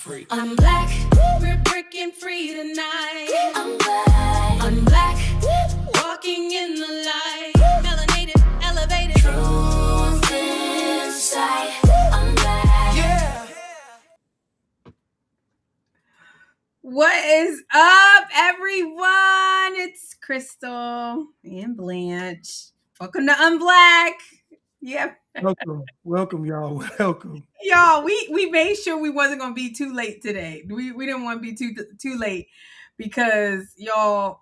free. I'm black, we're breaking free tonight. I'm black, walking in the light. Melanated, elevated, truth inside. I'm black. Yeah. What is up, everyone? It's Crystal and Blanche. Welcome to Unblack. Yep. Welcome, y'all. Welcome. Y'all, we made sure we wasn't gonna be too late today. We didn't want to be too late because y'all,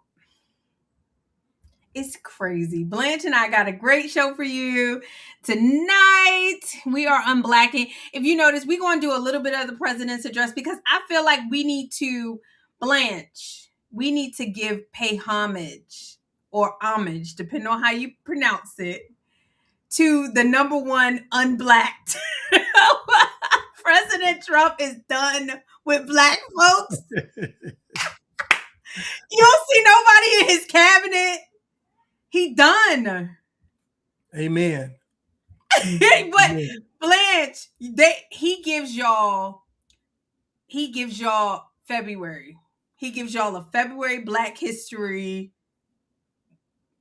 it's crazy. Blanche and I got a great show for you tonight. We are unblacking. If you notice, we're going to do a little bit of the president's address because I feel like we need to, Blanche, we need to pay homage or homage, depending on how you pronounce it, to the number one unblacked. President Trump is done with black folks. You don't see nobody in his cabinet. He done. Amen. But Blanche, he gives y'all February. He gives y'all a February Black History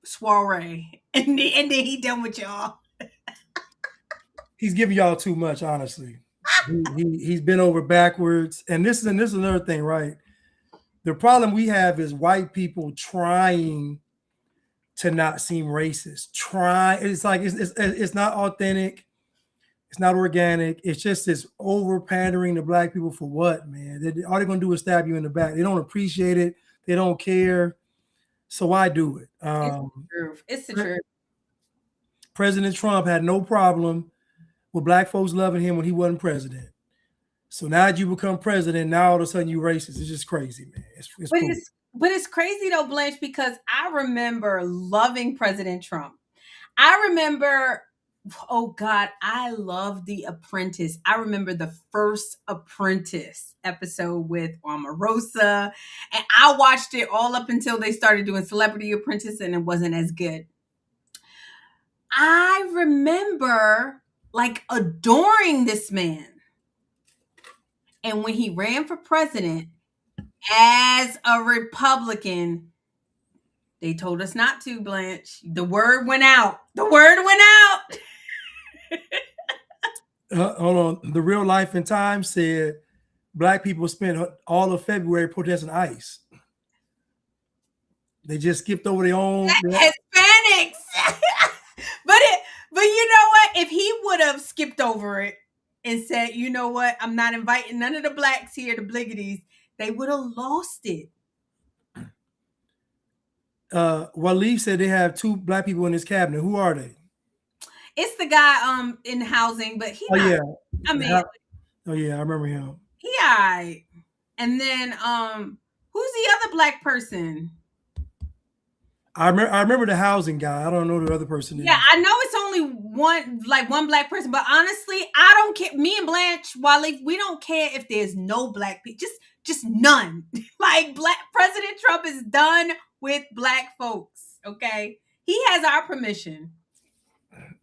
soiree. And then he done with y'all. He's giving y'all too much, honestly. He's been over backwards. And this is another thing, right? The problem we have is white people trying to not seem racist. It's not authentic. It's not organic. It's just this over pandering to black people for what, man? All they're gonna do is stab you in the back. They don't appreciate it. They don't care. So why do it? It's the truth. President Trump had no problem with black folks loving him when he wasn't president. So now that you become president, now all of a sudden you racist. It's just crazy, man. But it's crazy though, Blanche, because I remember loving President Trump. I remember, oh God, I love The Apprentice. I remember the first Apprentice episode with Omarosa, and I watched it all up until they started doing Celebrity Apprentice, and it wasn't as good. I remember like adoring this man. And when he ran for president as a Republican, they told us not to, Blanche. The word went out. Hold on. The Real Life and Time said black people spent all of February protesting ICE. They just skipped over their own Hispanics. But you know what? If he would have skipped over it and said, you know what, I'm not inviting none of the blacks here, the bliggities, they would have lost it. Waleed said they have two black people in his cabinet. Who are they? It's the guy in housing, but he I remember him. He all right. And then who's the other black person? I remember the housing guy. I don't know the other person. Yeah, I know it's only one black person, but honestly, I don't care. Me and Blanche, we don't care if there's no black people, just none. Like President Trump is done with black folks. Okay, he has our permission.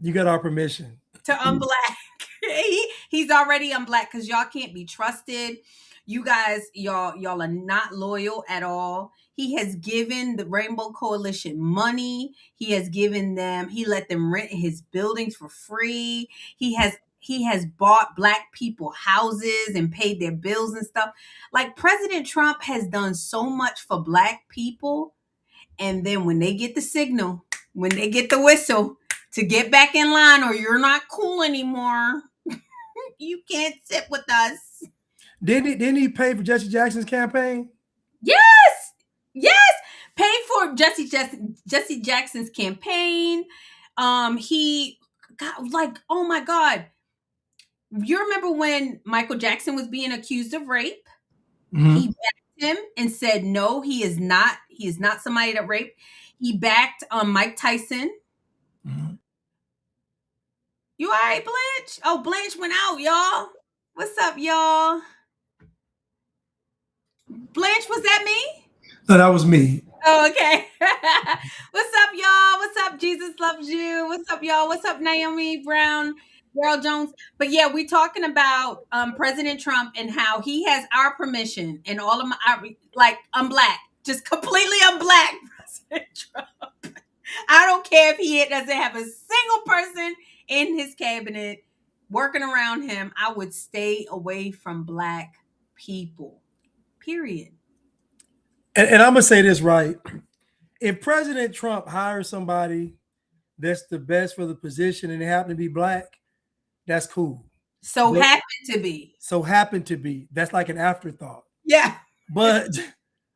You got our permission to unblack. He's already unblack because y'all can't be trusted. You guys, y'all are not loyal at all. He has given the Rainbow Coalition money. He let them rent his buildings for free. He has bought black people houses and paid their bills and stuff. Like President Trump has done so much for black people. And then when they get the signal, when they get the whistle to get back in line or you're not cool anymore, you can't sit with us. Didn't he pay for Jesse Jackson's campaign? Yes. Paid for Jesse Jackson's campaign. He got like, oh my God. You remember when Michael Jackson was being accused of rape? Mm-hmm. He backed him and said, no, he is not somebody that raped. He backed Mike Tyson. Mm-hmm. You all right, Blanche? Oh, Blanche went out, y'all. What's up, y'all? Blanche, was that me? No, that was me. Oh, okay. What's up, y'all? What's up, Jesus Loves You? What's up, y'all? What's up, Naomi Brown? Daryl Jones. But yeah, we're talking about President Trump and how he has our permission and all of like, I'm black, just completely unblack President Trump. I don't care if he doesn't have a single person in his cabinet working around him. I would stay away from black people. Period. And I'm gonna say this right. If President Trump hires somebody that's the best for the position and they happen to be black, that's cool. So But- happen to be. So happen to be. That's like an afterthought. Yeah. But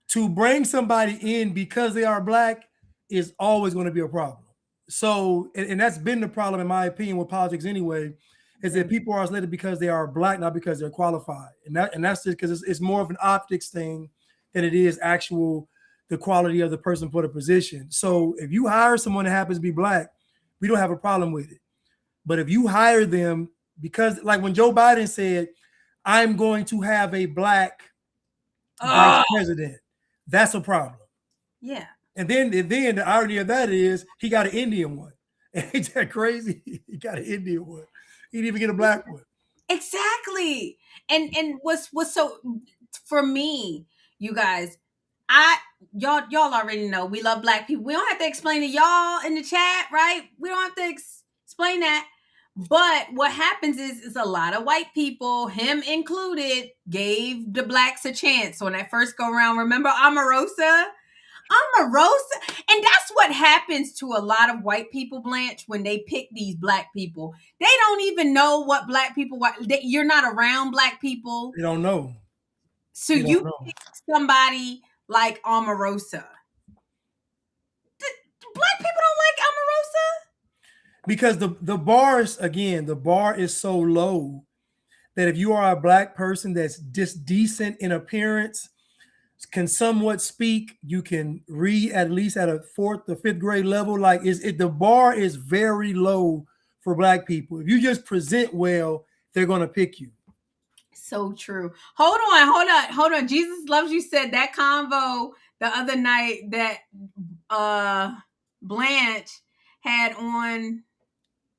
to bring somebody in because they are black is always going to be a problem. So, and that's been the problem, in my opinion, with politics anyway, is that people are elected because they are black, not because they're qualified. And that's just because it's more of an optics thing than it is actual the quality of the person for the position. So if you hire someone that happens to be black, we don't have a problem with it. But if you hire them because, like when Joe Biden said, I'm going to have a black vice president, that's a problem. Yeah. And then the irony of that is he got an Indian one. Ain't that crazy? He got an Indian one. He didn't even get a black one. Exactly. And what's so, for me, you guys, y'all already know we love black people. We don't have to explain to y'all in the chat, right? We don't have to explain that. But what happens is a lot of white people, him included, gave the blacks a chance. So when that first go around, remember Omarosa? And that's what happens to a lot of white people, Blanche, when they pick these black people. They don't even know what black people, you're not around black people. They don't know. So you pick somebody like Omarosa. Black people don't like Omarosa? Because the bar is so low that if you are a black person that's just decent in appearance, can somewhat speak, you can read at least at a 4th or 5th grade level, like the bar is very low for black people. If you just present well, they're going to pick you. So true. Hold on. Jesus Loves You said that convo the other night that Blanche had on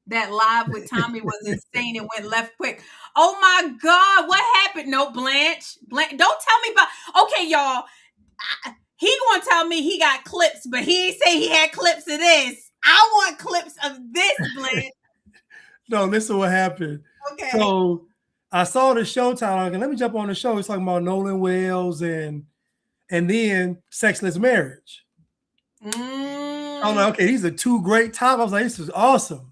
that live with Tommy was insane. It went left quick. Oh my God, what happened? No, Blanche, don't tell me about. Okay, y'all, he gonna tell me he got clips, but he ain't say he had clips of this. I want clips of this, Blanche. No, listen what happened. Okay. So I saw the show title, and let me jump on the show. It's talking about Nolan Wells and then sexless marriage. I'm like, okay, these are 2 great topics. I was like, this is awesome.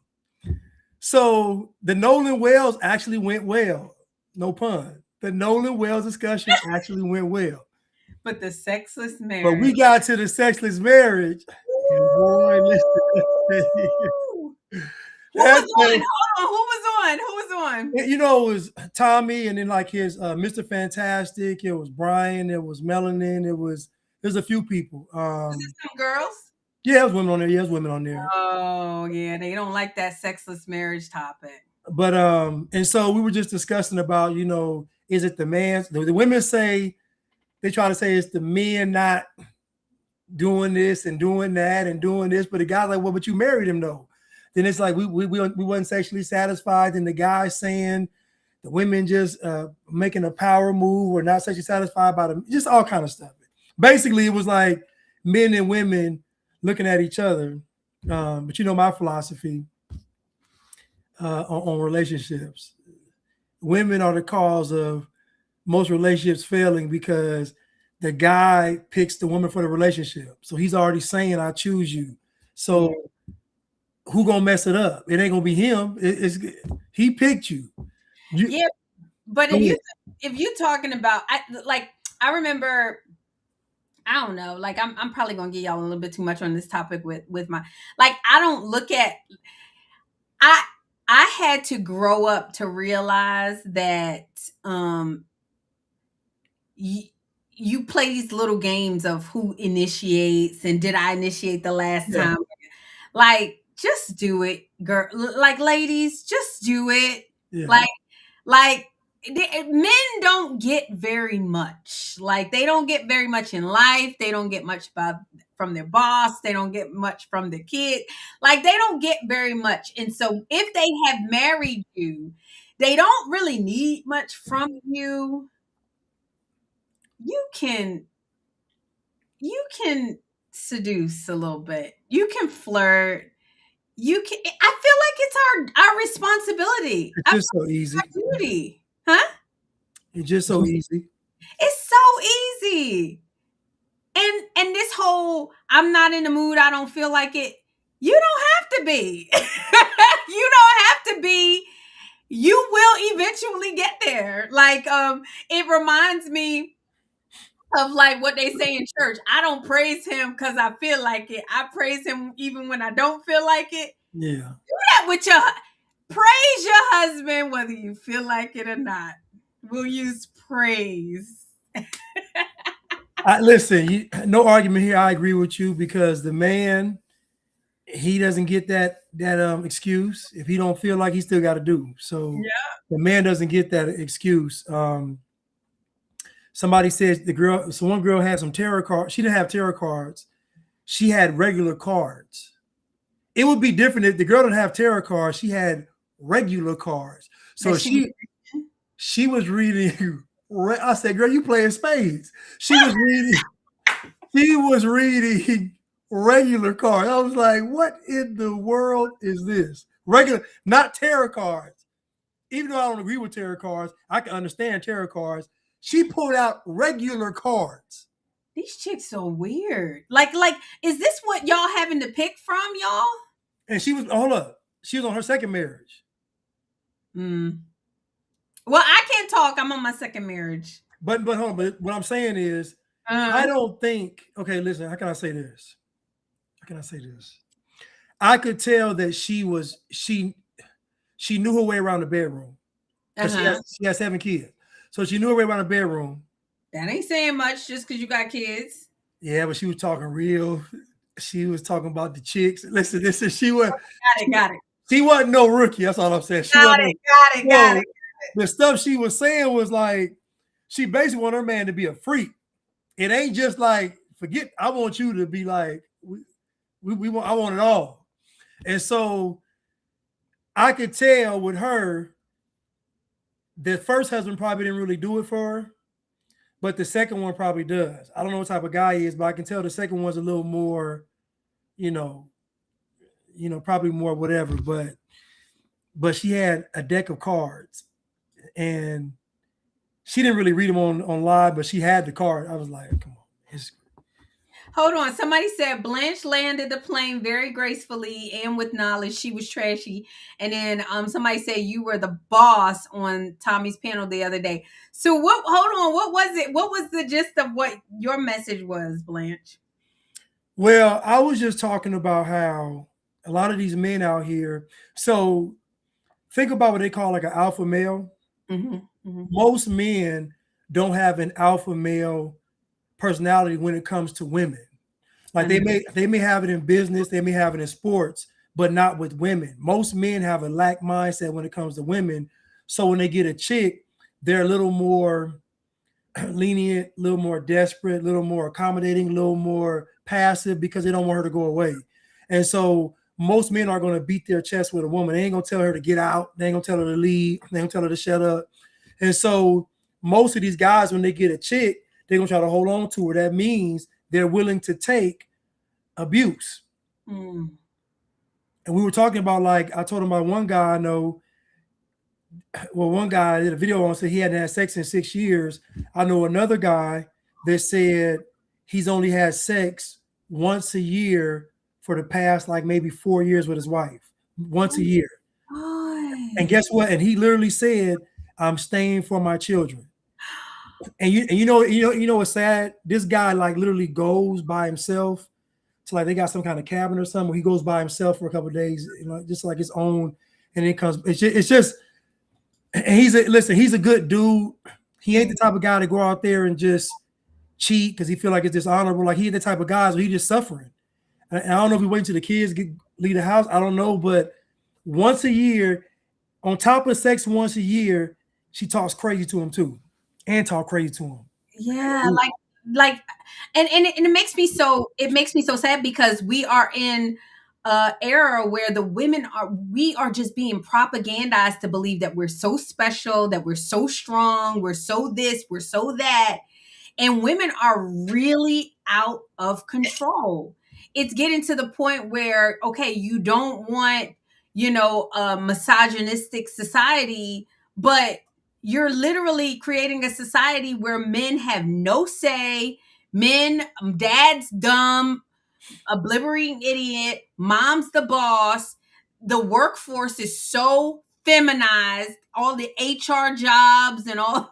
So the Nolan Wells actually went well. No pun. The Nolan Wells discussion actually went well. But the sexless marriage. But we got to the sexless marriage. And boy, listen. Who was on? You know, it was Tommy, and then like his Mr. Fantastic. It was Brian. It was Melanin. There's a few people. Was it some girls? Yeah, it was women on there. Yeah, it was women on there. Oh, yeah. They don't like that sexless marriage topic. But and so we were just discussing about, you know, is it the man? The women say, they try to say it's the men not doing this and doing that and doing this, but the guy's like, well, but you married him though. Then it's like we wasn't sexually satisfied. Then the guy saying the women just making a power move or not sexually satisfied by them, just all kind of stuff. Basically, it was like men and women looking at each other. But you know my philosophy on relationships. Women are the cause of most relationships failing because the guy picks the woman for the relationship. So he's already saying, I choose you. So who gonna mess it up? It ain't gonna be him. He picked you. Yeah, but if you talking about, I remember, I don't know, like I'm probably gonna get y'all a little bit too much on this topic with my, like, I don't look at, I had to grow up to realize that you play these little games of who initiates and did I initiate the last time? Like, just do it, girl. Like, ladies, just do it. Yeah. Like men don't get very much. Like, they don't get very much in life. They don't get much from their boss. They don't get much from their kid. Like they don't get very much. And so if they have married you, they don't really need much from you. You can seduce a little bit. You can flirt. You can. I feel like it's our responsibility. It's just so easy. Our duty, huh? It's just so easy. It's so easy. And this whole I'm not in the mood, I don't feel like it. You don't have to be. You don't have to be. You will eventually get there. Like it reminds me of like what they say in church. I don't praise him because I feel like it. I praise him even when I don't feel like it. Yeah. Do that with your praise your husband whether you feel like it or not. We'll use praise. Listen, no argument here. I agree with you because the man, he doesn't get that excuse. If he don't feel like he still got to do. So the man doesn't get that excuse. Somebody says one girl had some tarot cards. She didn't have tarot cards. She had regular cards. It would be different if the girl didn't have tarot cards. She had regular cards. So she was reading. I said, "Girl, you playing spades." She was reading regular cards. I was like, "What in the world is this?" Regular, not tarot cards. Even though I don't agree with tarot cards, I can understand tarot cards. She pulled out regular cards. These chicks so weird. Like, is this what y'all having to pick from, y'all? And she was She was on her second marriage. Well, I can't talk. I'm on my second marriage. But hold on. But what I'm saying is, I don't think. Okay, listen. How can I say this? I could tell that she knew her way around the bedroom. She has 7 kids, so she knew her way around the bedroom. That ain't saying much just because you got kids. Yeah, but she was talking real. She was talking about the chicks. Listen. She was. Got it. She wasn't no rookie. That's all I'm saying. Got it. The stuff she was saying was like, she basically wanted her man to be a freak. It ain't just like, forget, I want you to be like, I want it all. And so I could tell with her, the first husband probably didn't really do it for her, but the second one probably does. I don't know what type of guy he is, but I can tell the second one's a little more, probably more whatever, but she had a deck of cards and she didn't really read them on live, but she had the card. I was like, come on. Hold on. Somebody said Blanche landed the plane very gracefully and with knowledge. She was trashy. And then somebody said you were the boss on Tommy's panel the other day. So hold on. What was it? What was the gist of what your message was, Blanche? Well, I was just talking about how a lot of these men out here. So think about what they call like an alpha male. Mm-hmm, mm-hmm. Most men don't have an alpha male personality when it comes to women. Like they may have it in business, they may have it in sports, but not with women. Most men have a lack mindset when it comes to women. So when they get a chick, they're a little more lenient, a little more desperate, a little more accommodating, a little more passive because they don't want her to go away. And so most men are going to beat their chest with a woman. They ain't going to tell her to get out. They ain't going to tell her to leave. They ain't going to tell her to shut up. And so most of these guys, when they get a chick, they're going to try to hold on to her. That means they're willing to take abuse. Mm. And we were talking about, like, I told him about one guy I know. Well, one guy did a video on, said he hadn't had sex in 6 years. I know another guy that said he's only had sex once a year for the past, like, maybe 4 years with his wife. Once a year. And guess what? And he literally said, I'm staying for my children. And you know what's sad? This guy like literally goes by himself to, like, they got some kind of cabin or something where he goes by himself for a couple of days, just like his own, and it comes. It's just and he's a good dude. He ain't the type of guy to go out there and just cheat because he feel like it's dishonorable. Like, he's the type of guy, so he's just suffering. And I don't know if he wait till the kids leave the house. I don't know, but once a year, on top of sex once a year, she talks crazy to him too. And talk crazy to him. Yeah, like like, and it makes me so sad because we are in a era where we are just being propagandized to believe that we're so special, that we're so strong, we're so this, we're so that, and women are really out of control. It's getting to the point where, okay, you don't want, a misogynistic society, but you're literally creating a society where men have no say. Dad's dumb, a blibbering idiot, mom's the boss. The workforce is so feminized, all the HR jobs and all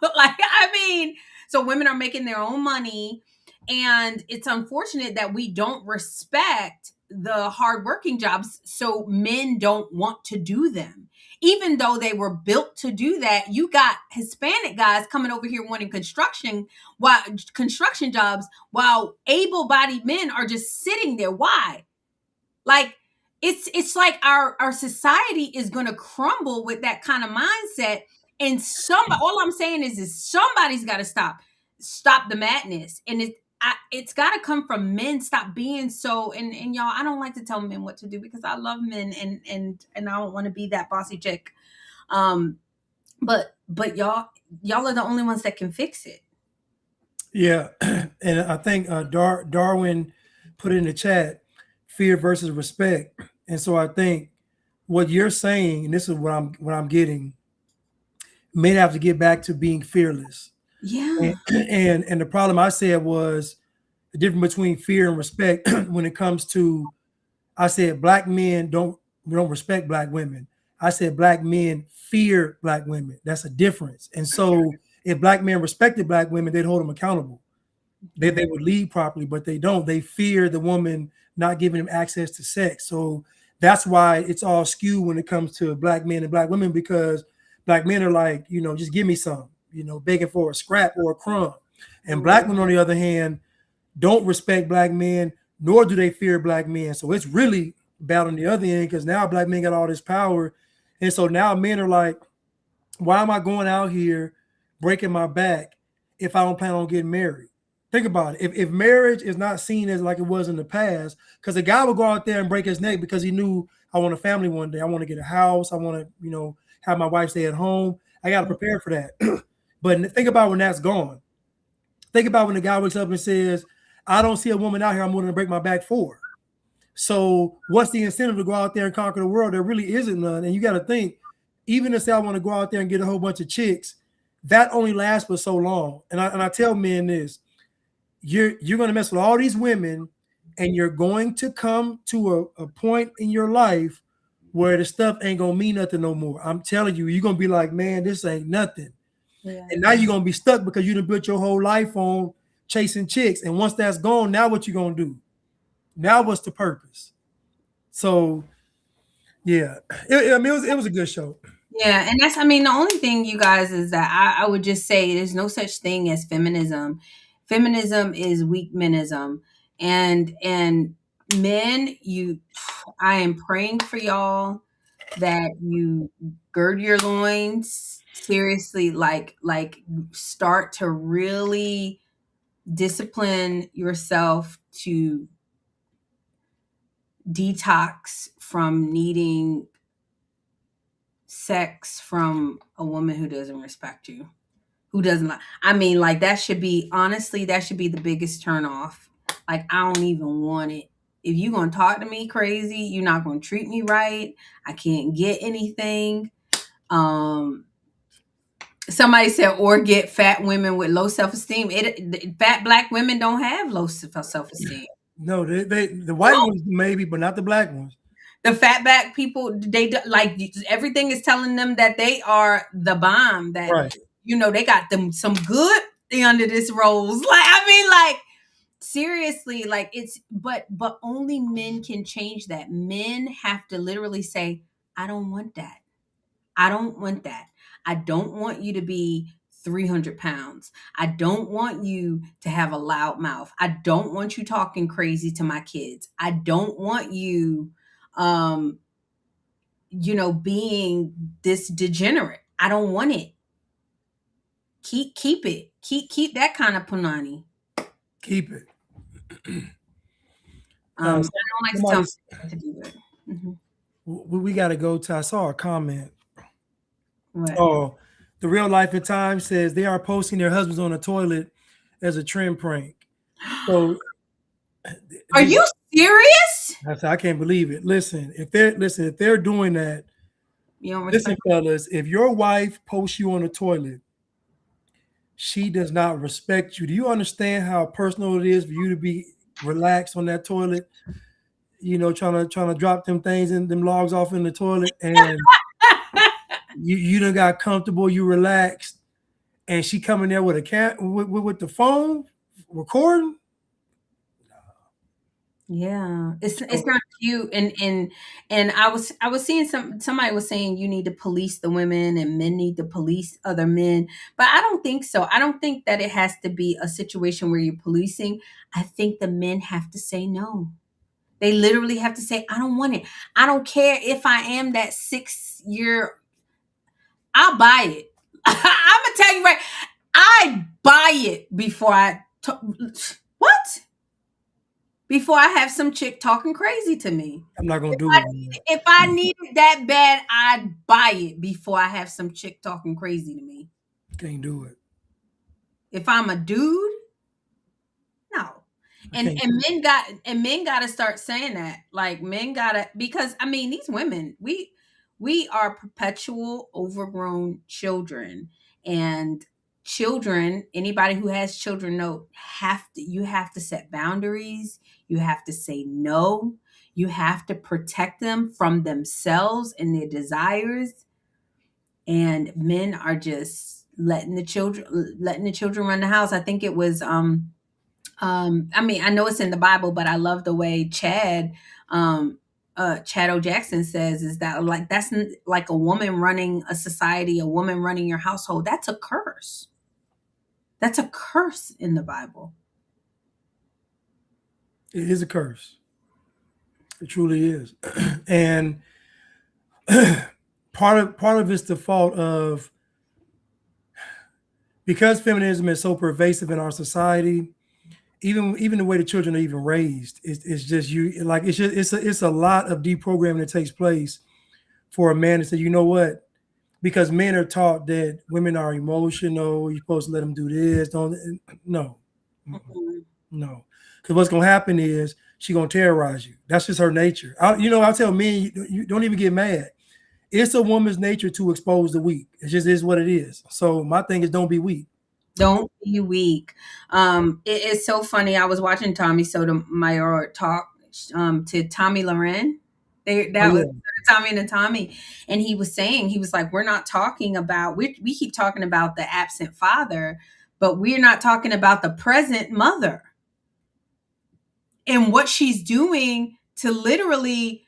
so women are making their own money, and it's unfortunate that we don't respect the hardworking jobs, so men don't want to do them. Even though they were built to do that, you got Hispanic guys coming over here wanting construction jobs, while able-bodied men are just sitting there. Why? Like, it's like our society is going to crumble with that kind of mindset. And all I'm saying is somebody's got to stop the madness, and it's got to come from men. Stop being so, and y'all, I don't like to tell men what to do because I love men, and I don't want to be that bossy chick. But y'all are the only ones that can fix it. Yeah, and I think Darwin put in the chat fear versus respect, and so I think what you're saying, and this is what I'm getting, men have to get back to being fearless. Yeah. And the problem I said was the difference between fear and respect when it comes to, I said black men don't respect black women. I said black men fear black women. That's a difference. And so if black men respected black women, they'd hold them accountable. They would lead properly, but they don't. They fear the woman not giving them access to sex. So that's why it's all skewed when it comes to black men and black women, because black men are like, just give me some, begging for a scrap or a crumb. And black women, on the other hand, don't respect black men, nor do they fear black men. So it's really bad on the other end, because now black men got all this power. And so now men are like, why am I going out here breaking my back if I don't plan on getting married? Think about it. If marriage is not seen as like it was in the past, because a guy would go out there and break his neck because he knew, I want a family one day. I want to get a house. I want to, have my wife stay at home. I got to prepare for that. But think about when that's gone. Think about when the guy wakes up and says, I don't see a woman out here I'm willing to break my back for. So what's the incentive to go out there and conquer the world? There really isn't none. And you got to think, even if I want to go out there and get a whole bunch of chicks, that only lasts for so long. And I tell men this, you're going to mess with all these women, and you're going to come to a point in your life where the stuff ain't going to mean nothing no more. I'm telling you, you're going to be like, man, this ain't nothing. Yeah. And now you're going to be stuck because you done built your whole life on chasing chicks. And once that's gone, now what you going to do? Now what's the purpose? So, yeah, it was a good show. Yeah, and the only thing, you guys, is that I would just say there's no such thing as feminism. Feminism is weak menism. And men, I am praying for y'all that you gird your loins seriously, like start to really discipline yourself to detox from needing sex from a woman who doesn't respect you, who doesn't like, that should be, honestly, that should be the biggest turn off. Like, I don't even want it. If you're going to talk to me crazy, you're not going to treat me right, I can't get anything. Somebody said, or get fat women with low self-esteem. Fat black women don't have low self-esteem. No, the white ones maybe, but not the black ones. The fat back people, they like, everything is telling them that they are the bomb. That right. They got them some good under this rose. Like, seriously, like, it's but only men can change that. Men have to literally say, I don't want that. I don't want that. I don't want you to be 300 pounds. I don't want you to have a loud mouth. I don't want you talking crazy to my kids. I don't want you being this degenerate. I don't want it. Keep it. Keep that kind of punani. Keep it. I don't like to tell somebody's- people what to do it. we got to go to. I saw a comment. What? Oh, the real life in time says they are posting their husbands on the toilet as a trend prank. So Are you serious? I can't believe it. Listen, if they're doing that, You don't listen, respect. fellas, if your wife posts you on the toilet, she does not respect you. Do you understand how personal it is for you to be relaxed on that toilet? You know, trying to drop them things and them logs off in the toilet, and you done got comfortable, you relaxed, and she coming there with a with the phone recording. Yeah, it's not cute, and I was seeing somebody was saying you need to police the women and men need to police other men, but I don't think so. I don't think that it has to be a situation where you're policing. I think the men have to say no. They literally have to say, I don't want it. I don't care if I am that 6 year. I'll buy it. I'm gonna tell you right. I buy it before what? Before I have some chick talking crazy to me. I'm not gonna do it. If I need it that bad, I'd buy it before I have some chick talking crazy to me. Can't do it. If I'm a dude, no. And men gotta start saying that. Like men gotta, because I mean these women, we are perpetual overgrown children, and children, anybody who has children know you have to set boundaries, you have to say no, you have to protect them from themselves and their desires. And men are just letting the children run the house. I think it was I mean, I know it's in the Bible, but I love the way Chad O. Jackson says is that like that's like a woman running a society, a woman running your household. That's a curse. That's a curse in the Bible. It is a curse. It truly is. And part of it's the fault of, because feminism is so pervasive in our society, even the way the children are even raised, it's just you like it's a lot of deprogramming that takes place for a man to say, you know what, because men are taught that women are emotional, you're supposed to let them do this, no. Because what's gonna happen is she's gonna terrorize you. That's just her nature. I'll tell men, you don't even get mad. It's a woman's nature to expose the weak. It just is what it is. So my thing is, don't be weak. Don't be weak. It's so funny. I was watching Tommy Sotomayor talk to Tommy Loren. Was Tommy and Tommy, and he was saying, he was like, we're not talking about, we keep talking about the absent father, but we're not talking about the present mother and what she's doing to literally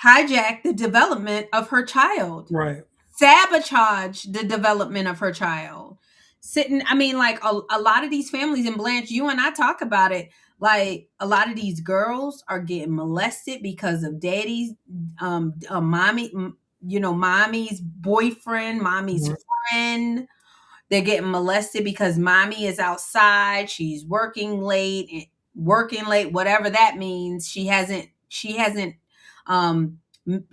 hijack the development of her child, right? Sabotage the development of her child. I mean, like a lot of these families, and Blanche, you and I talk about it, like a lot of these girls are getting molested because of daddy's, mommy's boyfriend, mommy's friend. They're getting molested because mommy is outside. She's working late, whatever that means. She hasn't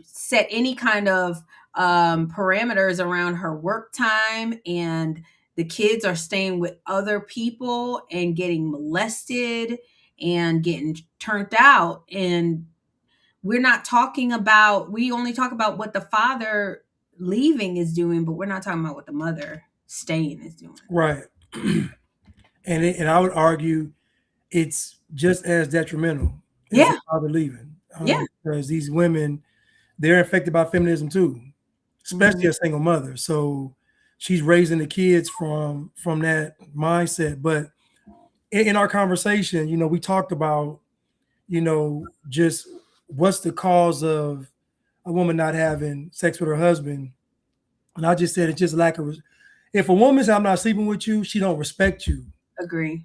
set any kind of parameters around her work time, and the kids are staying with other people and getting molested and getting turned out. And we only talk about what the father leaving is doing, but we're not talking about what the mother staying is doing. Right. And I would argue it's just as detrimental as the father leaving. Because these women, they're affected by feminism too, especially a single mother. So she's raising the kids from that mindset. But in our conversation, we talked about, just what's the cause of a woman not having sex with her husband. And I just said it's just lack of. If a woman says, I'm not sleeping with you, she don't respect you. Agree.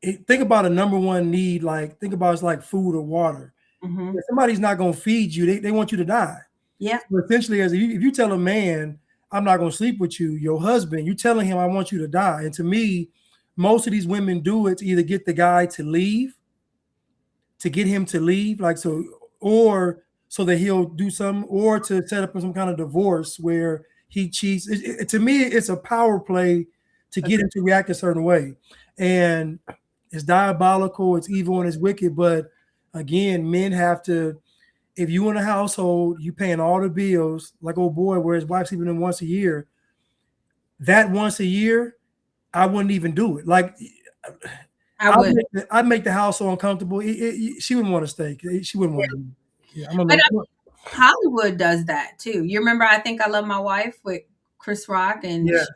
Think about a number one need. Like, think about it's like food or water. Mm-hmm. If somebody's not going to feed you, they want you to die. Yeah. So essentially, if you tell a man, I'm not going to sleep with you, your husband, you telling him, I want you to die. And to me, most of these women do it to either get the guy to leave, to get him to leave, like so, or so that he'll do something, or to set up some kind of divorce where he cheats. To me, it's a power play to get him to react a certain way, and it's diabolical, it's evil, and it's wicked. But again, men have to. If you in a household, you paying all the bills, like old boy, where his wife's sleeping in once a year. That once a year, I wouldn't even do it. Like I'd make the house so uncomfortable. She wouldn't want to stay. She wouldn't want to. Yeah, I'm But gonna. Hollywood does that too. You remember I Think I Love My Wife with Chris Rock, and Yes.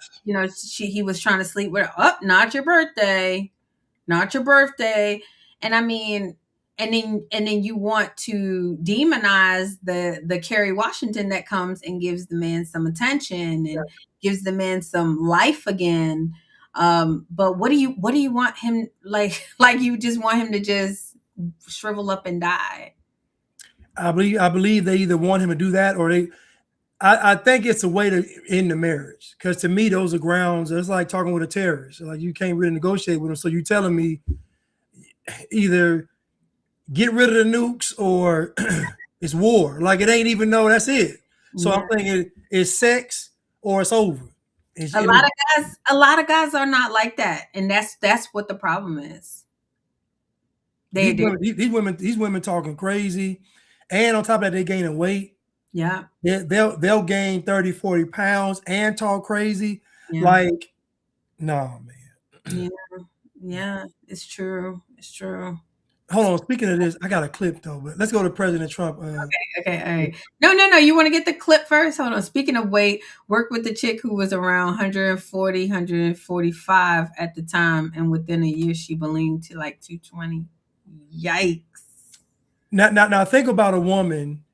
he was trying to sleep with her. Oh, not your birthday. Not your birthday. And I mean, and then you want to demonize the Kerry Washington that comes and gives the man some attention and gives the man some life again. But what do you want him like you just want him to just shrivel up and die? I believe they either want him to do that, or they. I think it's a way to end the marriage, because to me those are grounds. It's like talking with a terrorist. Like you can't really negotiate with them. So you telling me either get rid of the nukes or it's war. Like it ain't even no. That's it. So I'm thinking it's sex or it's over. A lot of guys are not like that, and that's what the problem is. These women talking crazy, and on top of that, they gaining weight. Yeah. They'll gain 30, 40 pounds and talk crazy. Yeah. Like, no, man. Yeah, it's true. It's true. Hold on. Speaking of this, I got a clip though, but let's go to President Trump. Okay, all right. No. You want to get the clip first? Hold on. Speaking of weight, worked with the chick who was around 140, 145 at the time, and within a year she ballooned to like 220. Yikes. Now think about a woman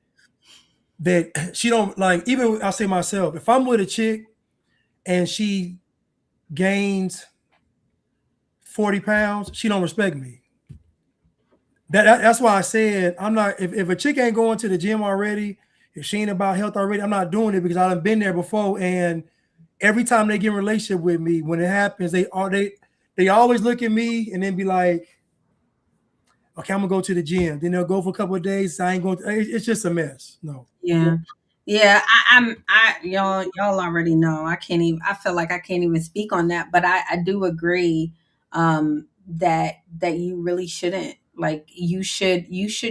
that she don't like. Even I'll say myself, if I'm with a chick and she gains 40 pounds, she don't respect me. That's why I said I'm not. If a chick ain't going to the gym already, if she ain't about health already, I'm not doing it, because I've been there before. And every time they get in a relationship with me, when it happens, they always look at me and then be like, okay, I'm gonna go to the gym. Then they'll go for a couple of days. I ain't going. It's just a mess. No. Yeah. Y'all already know. I feel like I can't even speak on that, but I do agree that you really shouldn't. Like you should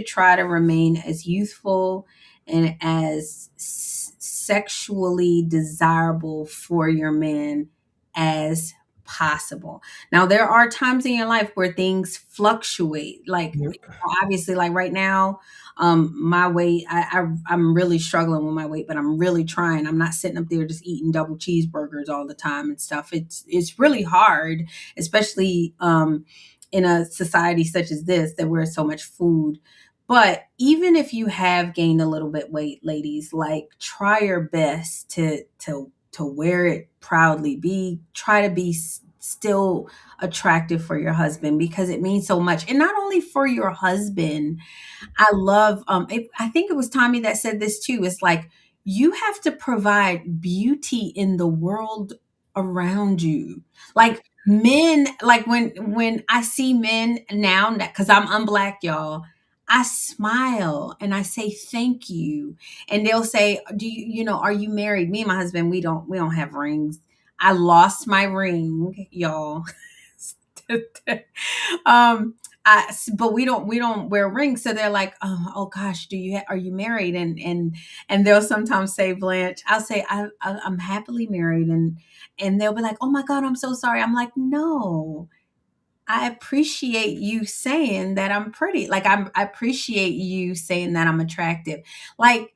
try to remain as youthful and as sexually desirable for your man as possible. Now there are times in your life where things fluctuate. Like obviously, like right now, my weight, I'm really struggling with my weight, but I'm really trying. I'm not sitting up there just eating double cheeseburgers all the time and stuff. It's really hard, especially in a society such as this that we're so much food. But even if you have gained a little bit weight, ladies, like try your best to wear it proudly. Try to be still attractive for your husband, because it means so much. And not only for your husband, I love, I think it was Tommy that said this too. It's like, you have to provide beauty in the world around you. Like men, like when I see men now, cause I'm unblack, y'all, I smile and I say thank you. And they'll say, do you know, are you married? Me and my husband, we don't have rings. I lost my ring, y'all. But we don't wear rings. So they're like, oh gosh, are you married? And they'll sometimes say, Blanche, I'll say, I'm happily married. And they'll be like, oh my God, I'm so sorry. I'm like, no, I appreciate you saying that I'm pretty. Like I appreciate you saying that I'm attractive. Like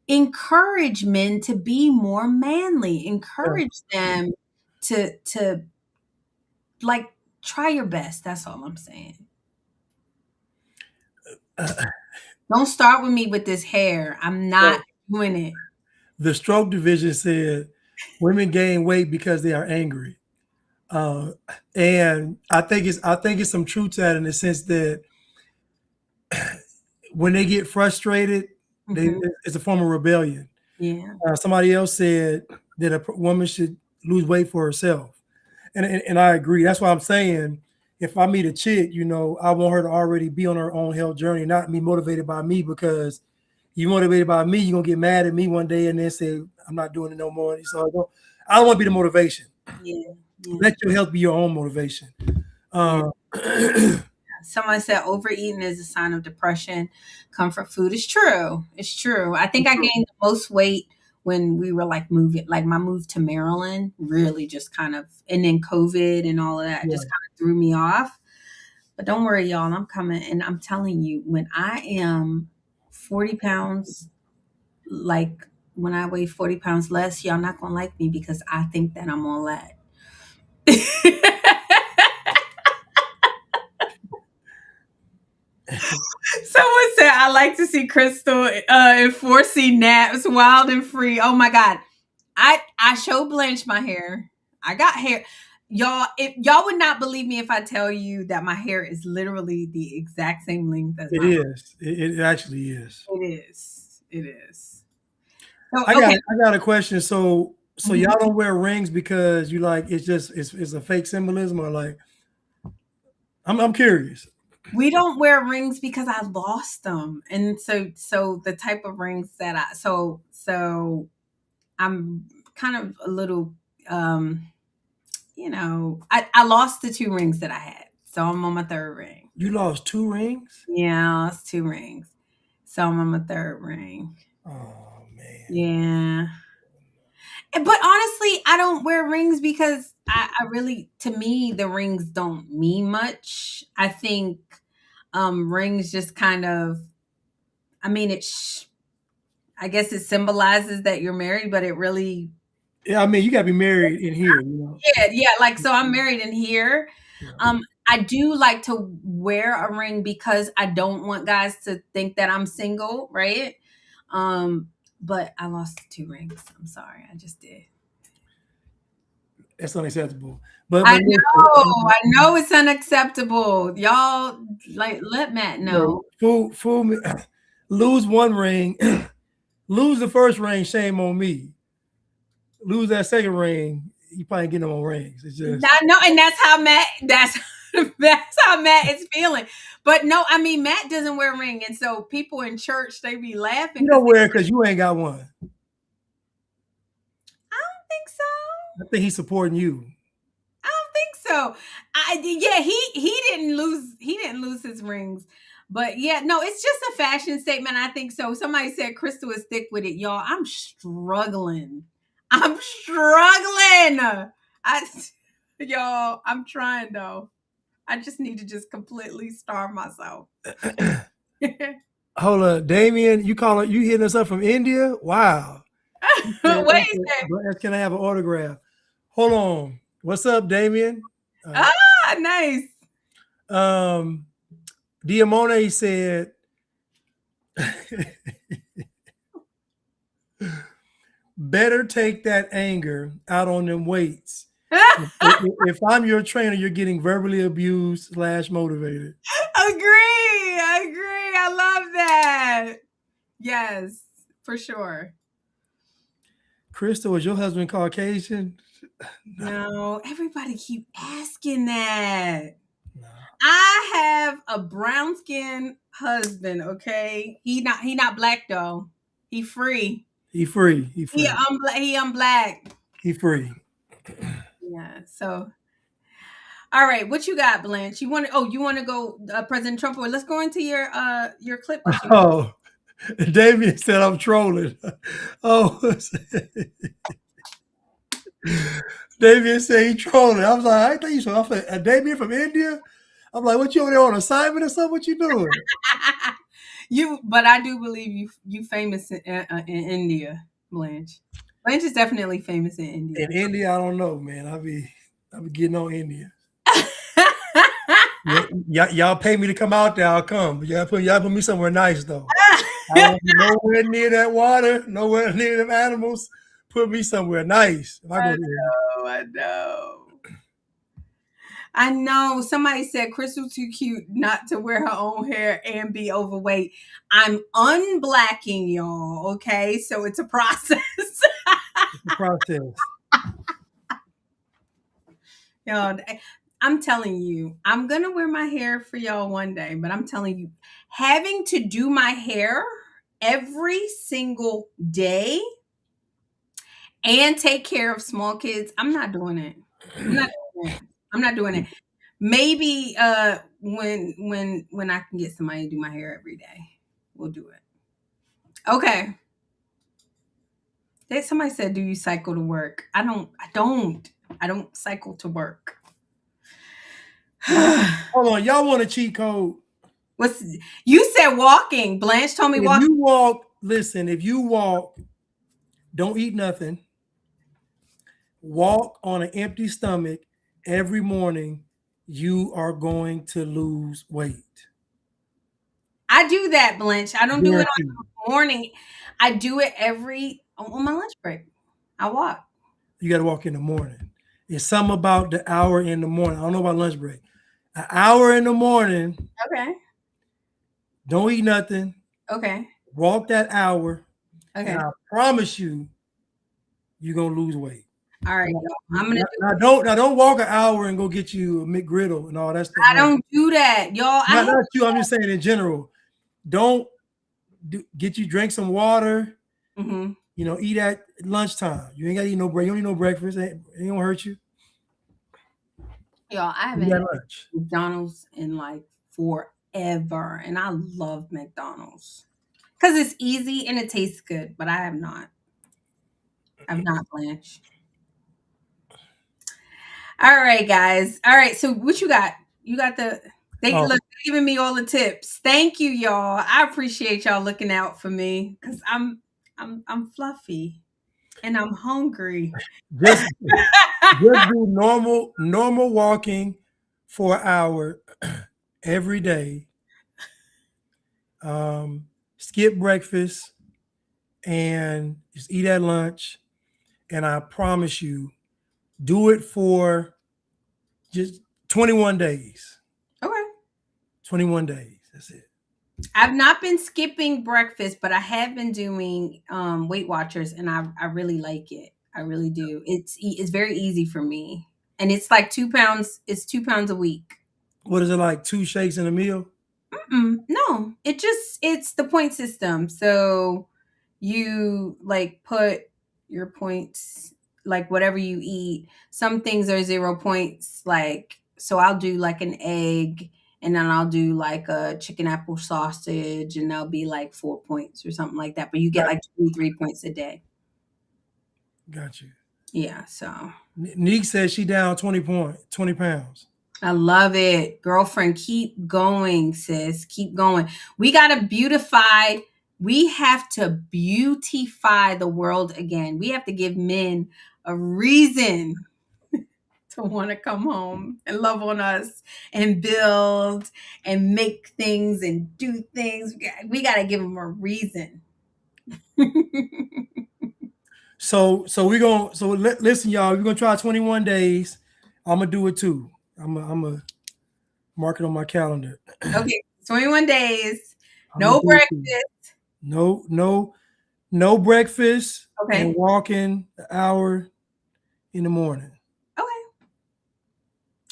encourage men to be more manly. Encourage them to like try your best. That's all I'm saying. Don't start with me with this hair. I'm not doing it. The stroke division said women gain weight because they are angry. And I think it's some truth to that, in the sense that when they get frustrated, it's a form of rebellion. Yeah. Somebody else said that a woman should lose weight for herself. And I agree. That's why I'm saying if I meet a chick, I want her to already be on her own health journey, not be motivated by me, because you motivated by me, you're gonna get mad at me one day and then say, I'm not doing it no more. So I don't want to be the motivation. Yeah. Let your health be your own motivation. Someone said overeating is a sign of depression. Comfort food is true. It's true. I think I gained the most weight when we were like moving, like my move to Maryland really just kind of, and then COVID and all of that just kind of threw me off. But don't worry, y'all, I'm coming. And I'm telling you, when I am 40 pounds, like when I weigh 40 pounds less, y'all not going to like me because I think that I'm all that. Someone said, I like to see Crystal enforcing naps wild and free. Oh my God. I show Blanche my hair. I got hair. Y'all would not believe me if I tell you that my hair is literally the exact same length as it my is. It actually is. It is. It is. So, I got a question. So Mhm. y'all don't wear rings because you like it's a fake symbolism, or like I'm curious. We don't wear rings because I lost them. And so the type of rings that so I'm kind of a little I lost the 2 rings that I had. So I'm on my 3rd ring. You lost 2 rings? Yeah, I lost 2 rings. So I'm on my 3rd ring. Oh man. Yeah. But honestly, I don't wear rings because I really, to me, the rings don't mean much. I think rings just kind of, I mean, I guess it symbolizes that you're married, but it really. Yeah, I mean, you gotta be married in here, Yeah. Like, so I'm married in here. Yeah. I do like to wear a ring because I don't want guys to think that I'm single, right? But I lost 2 rings. I'm sorry. I just did. That's unacceptable. But I know it's unacceptable. Y'all, like, let Matt know. Fool me. Lose 1 ring, lose the 1st ring, shame on me. Lose that 2nd ring, you probably get no more rings. It's just I know, and that's how Matt. That's how Matt is feeling. But no, I mean, Matt doesn't wear a ring, and so people in church, they be laughing. You don't wear it because you ain't got one. I don't think so. I think he's supporting you. I don't think so. He didn't lose his rings. But yeah, no, it's just a fashion statement. I think so. Somebody said Crystal is thick with it, y'all. I'm struggling. Y'all, I'm trying though. I just need to just completely starve myself. Hold up, Damien, you hitting us up from India? Wow. Wait a second. Can I have an autograph? Hold on. What's up, Damien? Nice. Diamone said, better take that anger out on them weights. If I'm your trainer, you're getting verbally abused / motivated. Agree. I love that. Yes, for sure. Crystal, is your husband Caucasian? No, everybody keep asking that. No. I have a brown skinned husband, okay? He not black though. He free. He free. He unblack. He free. Yeah. So, all right, what you got, Blanche? You want to go President Trump, or let's go into your clip. Oh, Damien said I'm trolling. Oh, Damien said he trolling. I was like, I think you so. Damien from India. I'm like, what, you over there on assignment or something? What you doing? But I do believe you famous in India, Blanche. Blanche is definitely famous in India. In India, I don't know, man. I'll be getting on India. Y'all pay me to come out there, I'll come. But y'all put me somewhere nice though. I don't be nowhere near that water, nowhere near them animals. Put me somewhere nice. If I go there. I know. Somebody said Crystal too cute not to wear her own hair and be overweight. I'm unblacking y'all, okay? So it's a process. It's a process. Y'all, I'm telling you, I'm gonna wear my hair for y'all one day, but I'm telling you, having to do my hair every single day and take care of small kids, I'm not doing it. I'm not doing it. I'm not doing it. Maybe when I can get somebody to do my hair every day, we'll do it. Okay. Somebody said, "Do you cycle to work?" I don't. I don't cycle to work. Hold on, y'all want a cheat code? What's you said walking? Blanche told me If walking. you walk, listen, if you walk, don't eat nothing. Walk on an empty stomach every morning, you are going to lose weight. I do that, Blanche. I don't do it Guaranteed. on the morning. I do it on my lunch break. I walk. You got to walk in the morning. It's something about the hour in the morning. I don't know about lunch break. An hour in the morning, Okay. don't eat nothing. Okay. Walk that hour, Okay. and I promise you, you're gonna lose weight. All right, y'all. I'm gonna Don't walk an hour and go get you a McGriddle and all that stuff. I don't do that, y'all. Not you. I'm just saying in general. Don't drink some water. Mhm. You know, eat at lunchtime. You ain't got to eat no break. You don't need no breakfast. It ain't gonna hurt you. Y'all, I haven't Eat had at lunch. McDonald's in like forever, and I love McDonald's because it's easy and it tastes good. But I have not. I've not, Blanche. All right, guys. All right. So what you got? You got they Oh, look giving me all the tips. Thank you, y'all. I appreciate y'all looking out for me because I'm fluffy and I'm hungry. just do normal walking for an hour every day. Skip breakfast and just eat at lunch. And I promise you, do it for just 21 days. Okay. 21 days. That's it. I've not been skipping breakfast, but I have been doing Weight Watchers, and I really like it. I really do. It's very easy for me, and it's like 2 pounds. It's 2 pounds a week. What is it like? 2 shakes in a meal? No, it's the point system. So you like put your points like whatever you eat. Some things are 0 points. Like so, I'll do like an egg, and then I'll do like a chicken apple sausage, and that'll be like 4 points or something like that. But you get like 23 points a day. Got you. Yeah, so Neek says she down 20 pounds. I love it. Girlfriend, keep going, sis. Keep going. We got to beautify. We have to beautify the world again. We have to give men a reason to want to come home and love on us and build and make things and do things. We got to give them a reason. Listen, y'all, we're gonna try 21 days. I'm gonna do it too. I'm gonna mark it on my calendar. Okay, 21 days. No breakfast. No breakfast. Okay. And walking an hour in the morning. Okay.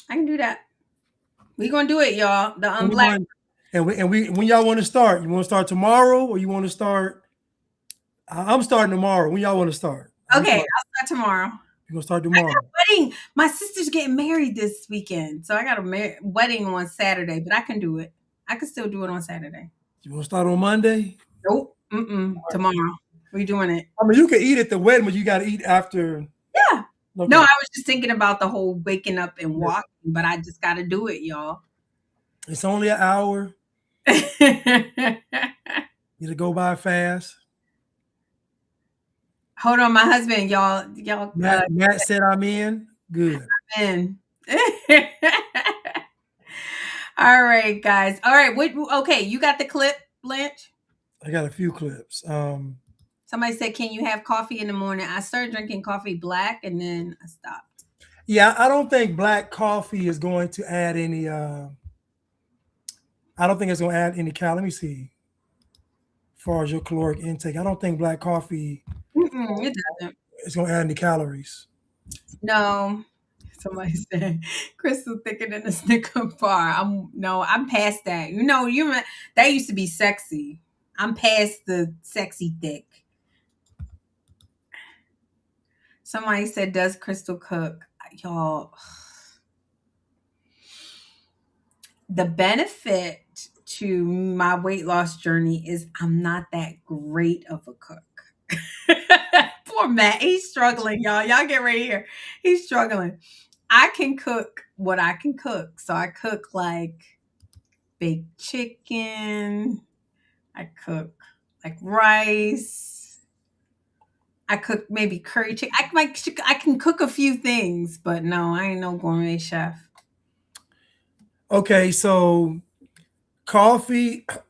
I can do that. We're gonna do it, y'all. The Unblack. And when y'all want to start? You want to start tomorrow or you want to start? I'm starting tomorrow. When y'all want to start? Okay, I'll start tomorrow. You're gonna start tomorrow. I got a wedding. My sister's getting married this weekend, so I got a wedding on Saturday. But I can do it. I can still do it on Saturday. You want to start on Monday? Nope. Tomorrow. We're doing it. I mean, you can eat at the wedding, but you got to eat after. Yeah. Okay. No, I was just thinking about the whole waking up and walking, but I just got to do it, y'all. It's only an hour. It'll go by fast. Hold on, my husband, y'all. Matt said I'm in. Good. I'm in. All right, guys. All right. Okay, you got the clip, Blanche? I got a few clips. Somebody said, "Can you have coffee in the morning?" I started drinking coffee black, and then I stopped. Yeah, I don't think black coffee is going to add any. I don't think it's going to add any calories. Let me see. As far as your caloric intake, I don't think black coffee. It doesn't. It's going to add any calories. No. Somebody said Crystal thicker than a Snicker bar. I'm past that. That used to be sexy. I'm past the sexy thick. Somebody said, does Crystal cook? Y'all, the benefit to my weight loss journey is I'm not that great of a cook. Poor Matt, he's struggling, y'all. Y'all get right here. He's struggling. I can cook what I can cook. So I cook like baked chicken. I cook like rice. I cook maybe curry chicken. I can cook a few things, but no, I ain't no gourmet chef. Okay, so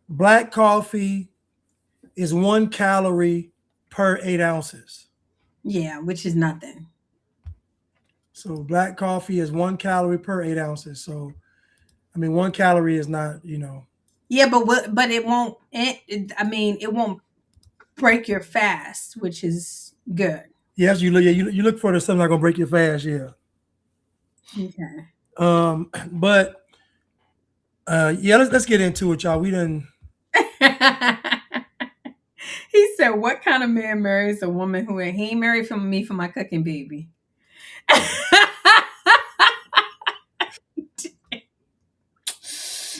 black coffee is 1 calorie per 8 ounces. Yeah, which is nothing. So black coffee is 1 calorie per 8 ounces. So, I mean, 1 calorie is not, Yeah, but it won't. It won't break your fast, which is good. Yes, you look for something not gonna break your fast. Yeah. Okay. But yeah, let's get into it, y'all. We done. He said, "What kind of man marries a woman who he ain't married for me for my cooking, baby?"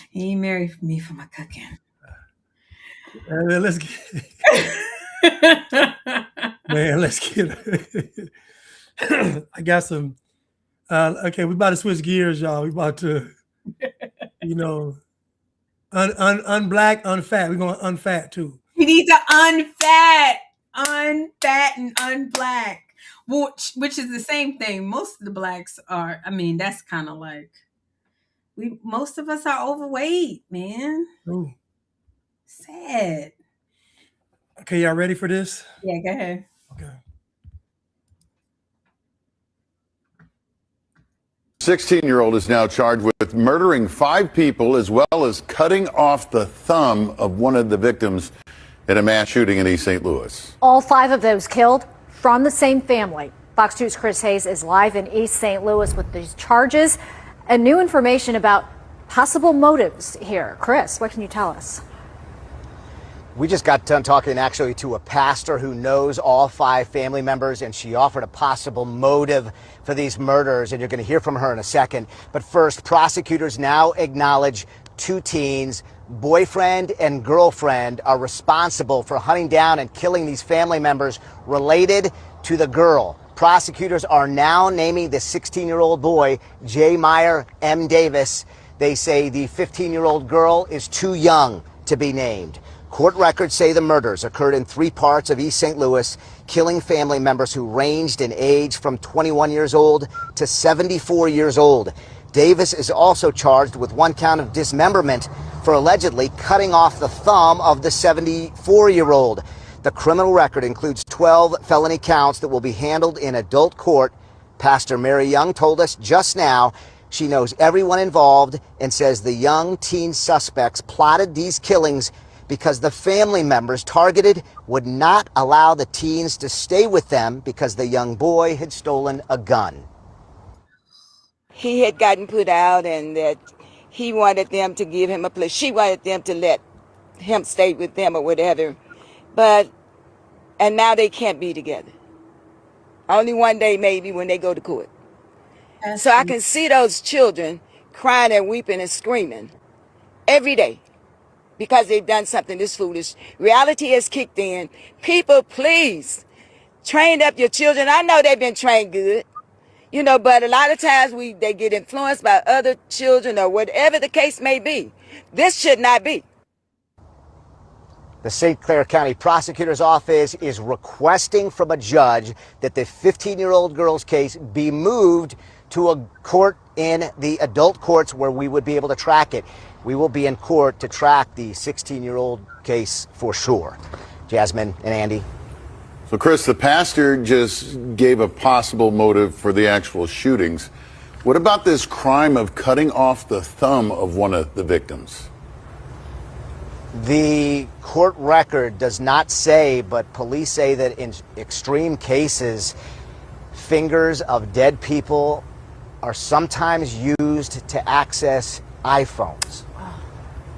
He ain't married for me for my cooking. Let's get. Man, let's get. I got some. Okay, we about to switch gears, y'all. We about to, unblack, unfat. We're going unfat too. We need to unfat and unblack, which is the same thing. Most of the blacks are. I mean, that's kind of like most of us are overweight, man. Ooh. Sad. Okay, y'all ready for this? Yeah, go ahead. Okay. 16-year-old is now charged with murdering 5 people as well as cutting off the thumb of one of the victims in a mass shooting in East St. Louis. All 5 of those killed from the same family. Fox 2's Chris Hayes is live in East St. Louis with these charges and new information about possible motives here. Chris, what can you tell us? We just got done talking actually to a pastor who knows all 5 family members, and she offered a possible motive for these murders, and you're going to hear from her in a second. But first, prosecutors now acknowledge 2 teens, boyfriend and girlfriend, are responsible for hunting down and killing these family members related to the girl. Prosecutors are now naming the 16-year-old boy, J. Meyer M. Davis. They say the 15-year-old girl is too young to be named. Court records say the murders occurred in 3 parts of East St. Louis, killing family members who ranged in age from 21 years old to 74 years old. Davis is also charged with 1 count of dismemberment for allegedly cutting off the thumb of the 74-year-old. The criminal record includes 12 felony counts that will be handled in adult court. Pastor Mary Young told us just now she knows everyone involved and says the young teen suspects plotted these killings because the family members targeted would not allow the teens to stay with them because the young boy had stolen a gun. He had gotten put out and that he wanted them to give him a place. She wanted them to let him stay with them or whatever. And now they can't be together. Only one day maybe when they go to court. So I can see those children crying and weeping and screaming every day, because they've done something this foolish. Reality has kicked in. People, please, train up your children. I know they've been trained good, but a lot of times they get influenced by other children or whatever the case may be. This should not be. The St. Clair County Prosecutor's Office is requesting from a judge that the 15-year-old girl's case be moved to a court in the adult courts where we would be able to track it. We will be in court to track the 16-year-old case for sure. Jasmine and Andy. So, Chris, the pastor just gave a possible motive for the actual shootings. What about this crime of cutting off the thumb of one of the victims? The court record does not say, but police say that in extreme cases, fingers of dead people are sometimes used to access iPhones.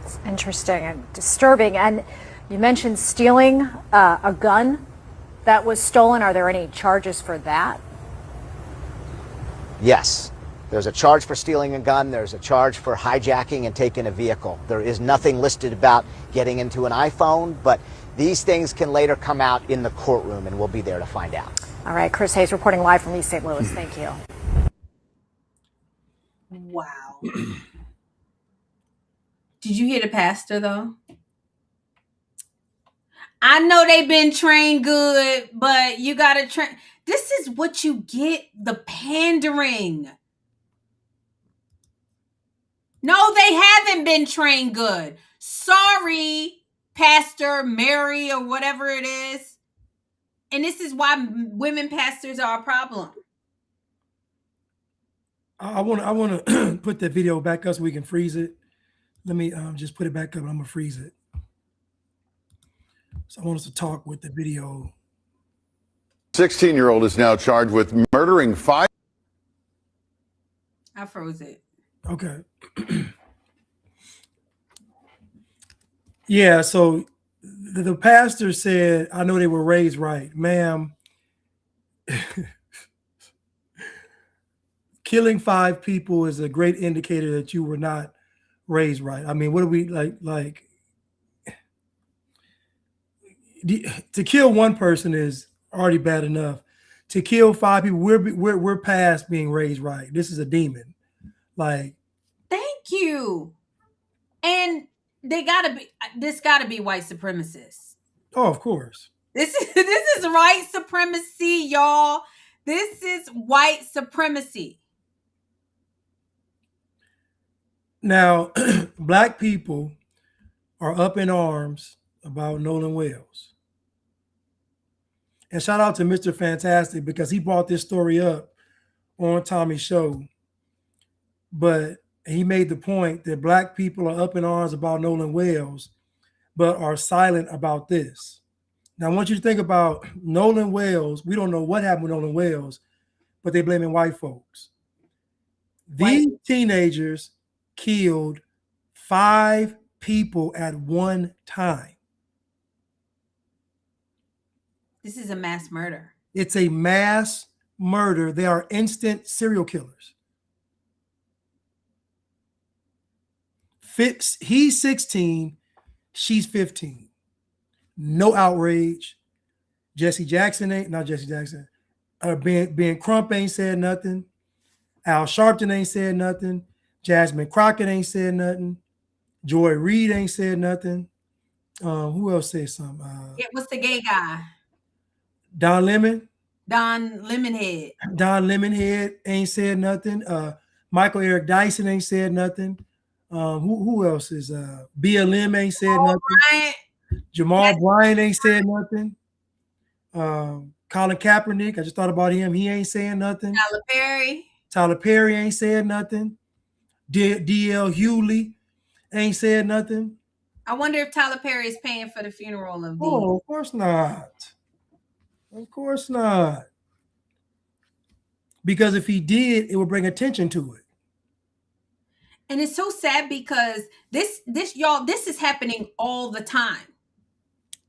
It's interesting and disturbing. And you mentioned stealing a gun that was stolen. Are there any charges for that? Yes. There's a charge for stealing a gun. There's a charge for hijacking and taking a vehicle. There is nothing listed about getting into an iPhone, but these things can later come out in the courtroom, and we'll be there to find out. All right, Chris Hayes reporting live from East St. Louis. Thank you. Wow. Did you hear the pastor, though? I know they've been trained good, but you got to train. This is what you get, the pandering. No, they haven't been trained good. Sorry, Pastor Mary or whatever it is. And this is why women pastors are a problem. I want to put that video back up so we can freeze it. Let me just put it back up. I'm gonna freeze it. So I want us to talk with the video. 16-year-old is now charged with murdering 5. I froze it. Okay. Yeah, so the pastor said, I know they were raised right. Ma'am, killing 5 people is a great indicator that you were not raised right. I mean, what do we like to kill one person is already bad enough. To kill 5 people, we're past being raised right. This is a demon. Like, thank you. And this gotta be white supremacists. oh, of course. This is white supremacy, y'all. This is white supremacy. Now, black people are up in arms about Nolan Wells. And shout out to Mr. Fantastic because he brought this story up on Tommy's show. But he made the point that black people are up in arms about Nolan Wells, but are silent about this. Now, I want you to think about Nolan Wells. We don't know what happened with Nolan Wells, but they're blaming white folks. These teenagers killed 5 people at one time. This is a mass murder. It's a mass murder. They are instant serial killers. He's 16, she's 15. No outrage. Ben Crump ain't said nothing. Al Sharpton ain't said nothing. Jasmine Crockett ain't said nothing. Joy Reid ain't said nothing. Who else said something? What's the gay guy? Don Lemonhead ain't said nothing. Michael Eric Dyson ain't said nothing. Who else is BLM ain't said nothing. Bryant. Jamal Bryant ain't said nothing. Colin Kaepernick, I just thought about him. He ain't saying nothing. Tyler Perry ain't said nothing. D.L. Hewley ain't said nothing. I wonder if Tyler Perry is paying for the funeral of the. Oh, of course not. Of course not. Because if he did, it would bring attention to it. And it's so sad because this is happening all the time.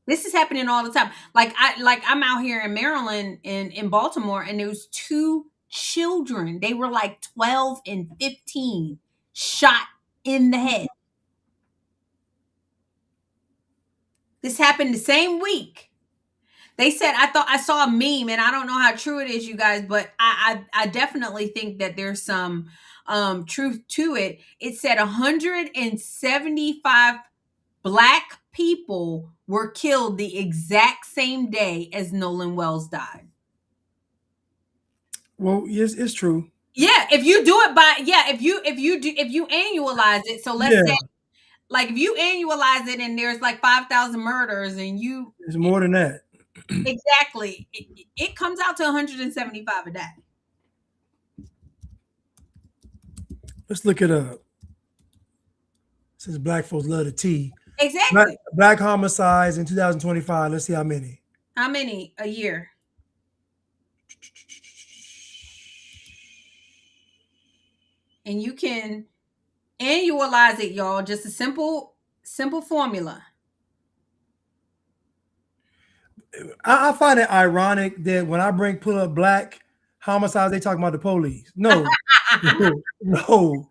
This is happening all the time. I'm out here in Maryland in Baltimore, and there's 2 children. They were like 12 and 15 shot in the head. This happened the same week. They said, I saw a meme, and I don't know how true it is, you guys, but I definitely think that there's some truth to it. It said 175 Black people were killed the exact same day as Nolan Wells died. Well, yes, it's true. Yeah, if you do it if you annualize it, so let's say if you annualize it and there's like 5,000 murders and it's more than that. Exactly. It comes out to 175 a day. Let's look it up. Since black folks love the tea. Exactly. Black homicides in 2025. Let's see how many. How many a year? and you can annualize it, y'all. Just a simple formula. I find it ironic that when I pull up black homicides, they talk about the police. No, no. Google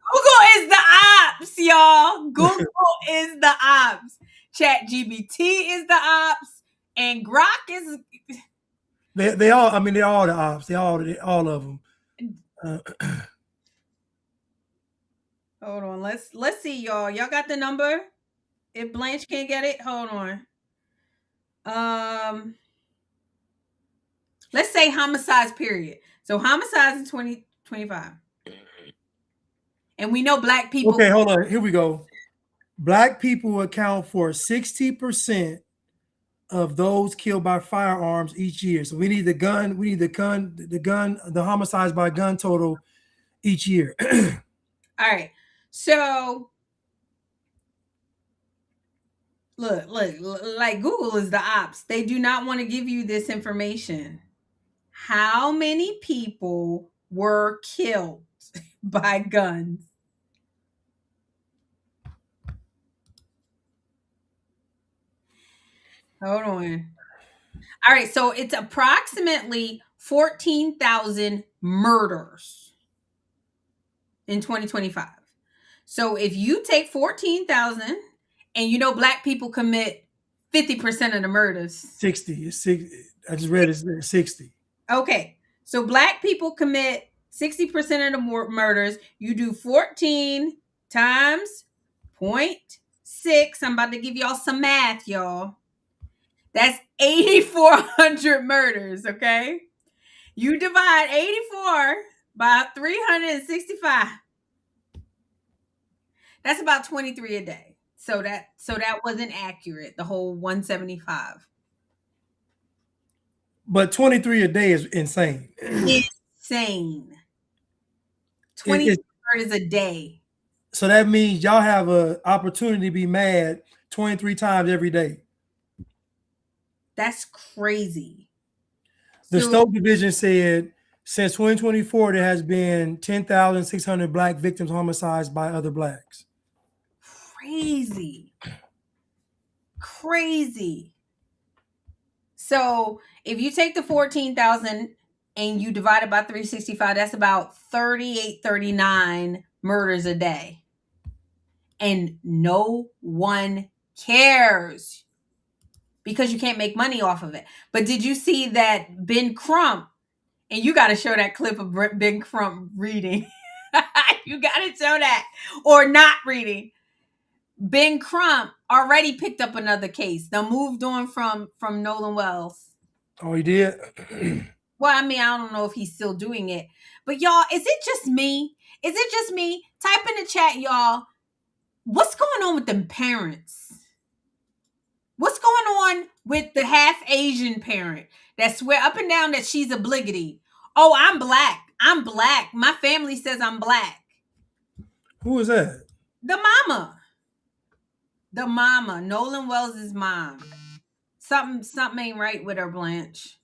is the ops, y'all. Google is the ops. ChatGPT is the ops, and Grok is. They all. I mean, they're all the ops. They all of them. Hold on. Let's see, y'all. Y'all got the number? If Blanche can't get it, hold on. Let's say homicides, period. So homicides in 2025. And we know black people. Okay, hold on. Here we go. Black people account for 60% of those killed by firearms each year. So we need the homicides by gun total each year. All right. So look, like Google is the ops. They do not want to give you this information. How many people were killed by guns? Hold on. All right, so it's approximately 14,000 murders in 2025. So if you take 14,000 and you know black people commit 50% of the murders. 60. It's 60. I just read it's 60. Okay. So black people commit 60% of the murders. You do 14 times 0.6. I'm about to give y'all some math, y'all. That's 8,400 murders, okay? You divide 84 by 365. That's about 23 a day. So that wasn't accurate, the whole 175. But 23 a day is insane. Insane. 20 murders a day. So that means y'all have an opportunity to be mad 23 times every day. That's crazy. The Stoke Division said since 2024, there has been 10,600 black victims homicides by other blacks. Crazy. So if you take the 14,000 and you divide it by 365, that's about 38-39 murders a day. And no one cares because you can't make money off of it. But did you see that Ben Crump, and you got to show that clip of Ben Crump reading. You got to show that, or not reading. Ben Crump already picked up another case. They moved on from Nolan Wells. Oh, he did? Well, I mean, I don't know if he's still doing it. But y'all, is it just me? Type in the chat, y'all. What's going on with them parents? What's going on with the half Asian parent that swear up and down that she's obligatory? Oh, I'm black. My family says I'm black. Who is that? The mama. Nolan Wells' mom. Something ain't right with her, Blanche.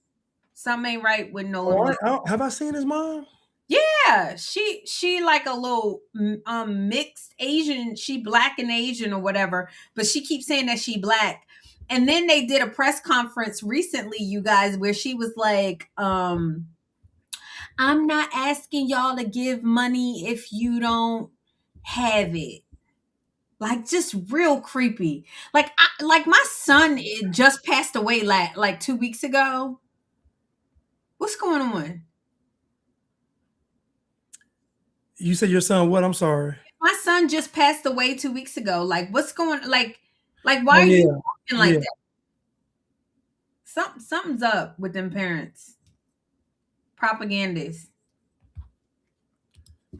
Something ain't right with Nolan Wells. Have I seen his mom? Yeah, she like a little mixed Asian. She black and Asian or whatever, but she keeps saying that she black. And then they did a press conference recently, you guys, where she was like, I'm not asking y'all to give money if you don't have it. Like, just real creepy. Like my son just passed away like 2 weeks ago. What's going on? You said your son what? I'm sorry. My son just passed away 2 weeks ago. Like, what's going like why are you talking like that? Something's up with them parents. Propagandists.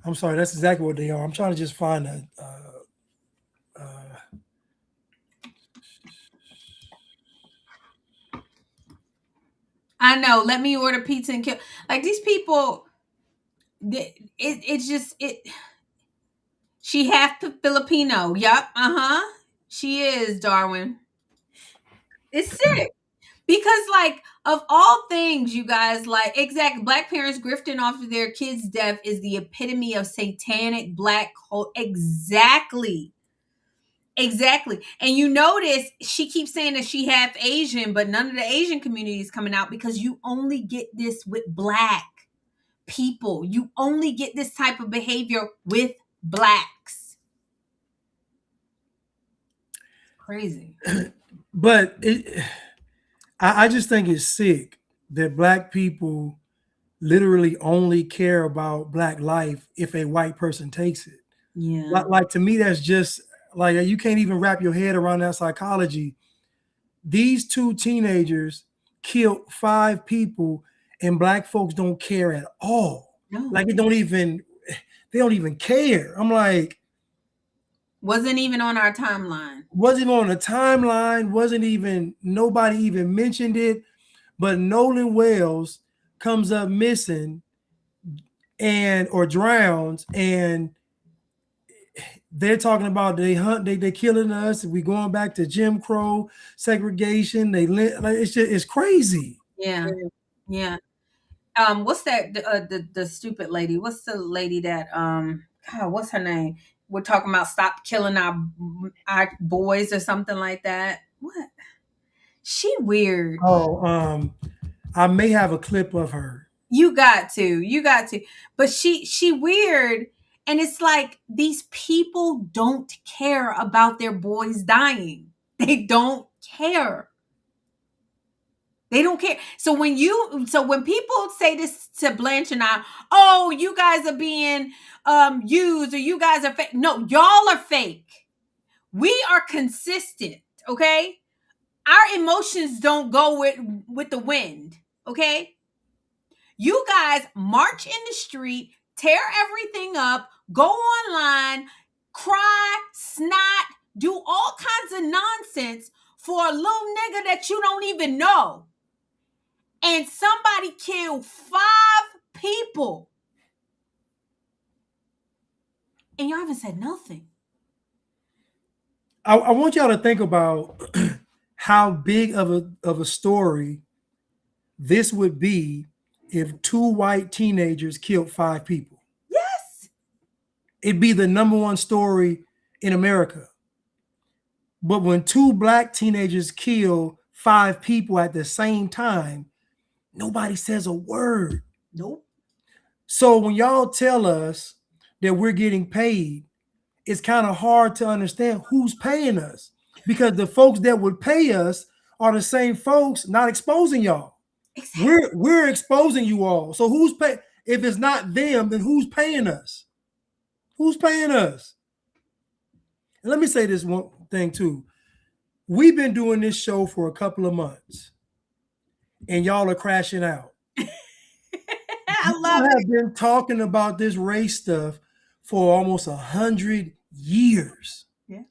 I'm sorry, that's exactly what they are. I'm trying to just find that. I know. Let me order pizza and kill. Like, these people, it's just. She half Filipino. Yup. She is, Darwin. It's sick. Because, like, of all things, you guys, like, exactly, black parents grifting off of their kids' death is the epitome of satanic black hole. Exactly. Exactly. And you notice she keeps saying that she half Asian, but none of the Asian community is coming out, because you only get this with black people. You only get this type of behavior with blacks. Crazy. But I just think it's sick that black people literally only care about black life if a white person takes it. Yeah. Like to me, that's just like you can't even wrap your head around that psychology. These two teenagers killed 5 people, and black folks don't care at all. No. Like they don't even care. I'm like, wasn't even on our timeline. Wasn't on the timeline. Nobody even mentioned it. But Nolan Wells comes up missing or drowns, and they're talking about they killing us. We going back to Jim Crow segregation. It's crazy. Yeah. What's that? The stupid lady. What's the lady that God, what's her name? We're talking about stop killing our boys or something like that. What? She weird. Oh, I may have a clip of her. You got to. But she weird. And it's like these people don't care about their boys dying. They don't care. They don't care. So when people say this to Blanche and I, oh, you guys are being used, or you guys are fake. No, y'all are fake. We are consistent, okay? Our emotions don't go with the wind, okay? You guys march in the street, tear everything up, go online, cry, snot, do all kinds of nonsense for a little nigga that you don't even know. And somebody killed 5 people. And y'all haven't said nothing. I want y'all to think about how big of a story this would be if 2 white teenagers killed 5 people. Yes. It'd be the #1 story in America. But when 2 black teenagers kill 5 people at the same time, nobody says a word. Nope. So when y'all tell us that we're getting paid, it's kind of hard to understand who's paying us, because the folks that would pay us are the same folks not exposing y'all. Exactly. We're exposing you all. So who's paying? If it's not them, then who's paying us? Who's paying us? And let me say this one thing too. We've been doing this show for a couple of months, and y'all are crashing out. I love it. Have been talking about this race stuff for almost 100 years. Yeah.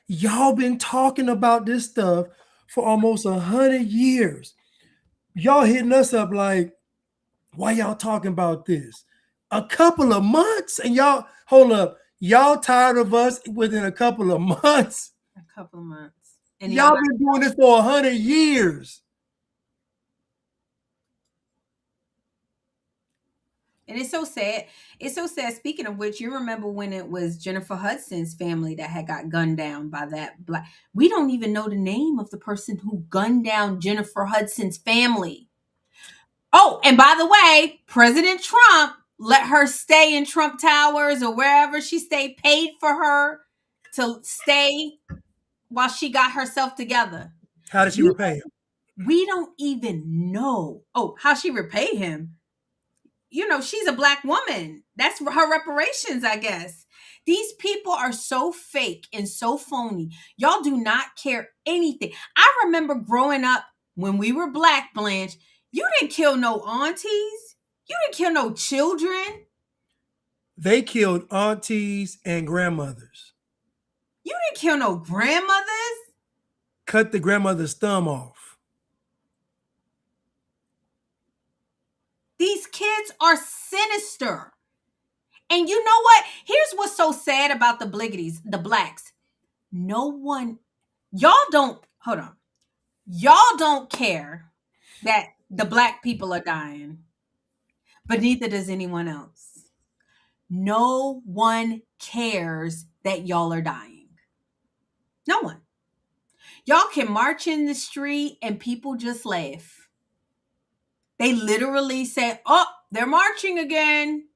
Y'all been talking about this stuff for almost 100 years. Y'all hitting us up like, why y'all talking about this? A couple of months, and y'all, hold up, y'all tired of us within a couple of months? A couple of months. And y'all been doing this for 100 years. And it's so sad. It's so sad. Speaking of which, you remember when it was Jennifer Hudson's family that had got gunned down by that black. We don't even know the name of the person who gunned down Jennifer Hudson's family. Oh, and by the way, President Trump let her stay in Trump Towers or wherever she stayed, paid for her to stay while she got herself together. How did she repay him? We don't even know. Oh, how she repay him? You know, she's a black woman. That's her reparations, I guess. These people are so fake and so phony. Y'all do not care anything. I remember growing up when we were black, Blanche, you didn't kill no aunties. You didn't kill no children. They killed aunties and grandmothers. You didn't kill no grandmothers. Cut the grandmother's thumb off. These kids are sinister. And you know what? Here's what's so sad about the bliggities, the blacks. No one, y'all don't, hold on. Y'all don't care that the black people are dying, but neither does anyone else. No one cares that y'all are dying. No one. Y'all can march in the street and people just laugh. They literally say, "Oh, they're marching again,"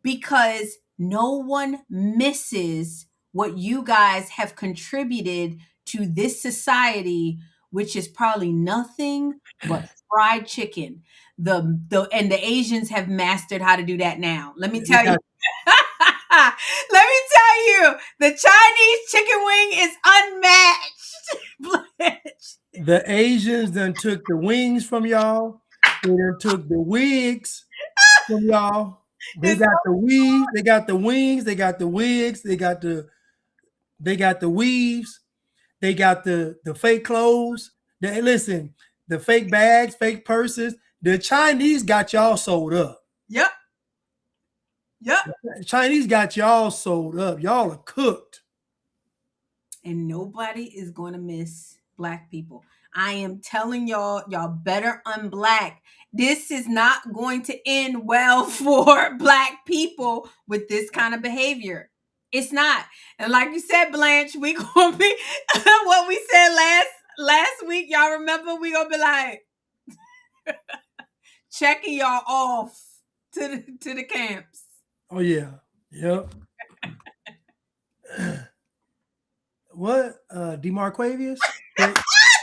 because no one misses what you guys have contributed to this society, which is probably nothing but fried chicken. The Asians have mastered how to do that now. Let me tell you. Let me tell you, the Chinese chicken wing is unmatched. The Asians done took the wings from y'all. They done took the wigs from y'all. They got the weaves. They got the wings. They got the wigs. They got the weaves. They got the fake clothes. Listen, the fake bags, fake purses. The Chinese got y'all sold up. Yep. The Chinese got y'all sold up. Y'all are cooked. And nobody is going to miss black people. I am telling y'all, y'all better unblack. This is not going to end well for black people with this kind of behavior. It's not. And like you said, Blanche, we gonna be what we said last week. Y'all remember? We gonna be like checking y'all off to the camps. Oh yeah. Yep. What? DeMarquavius?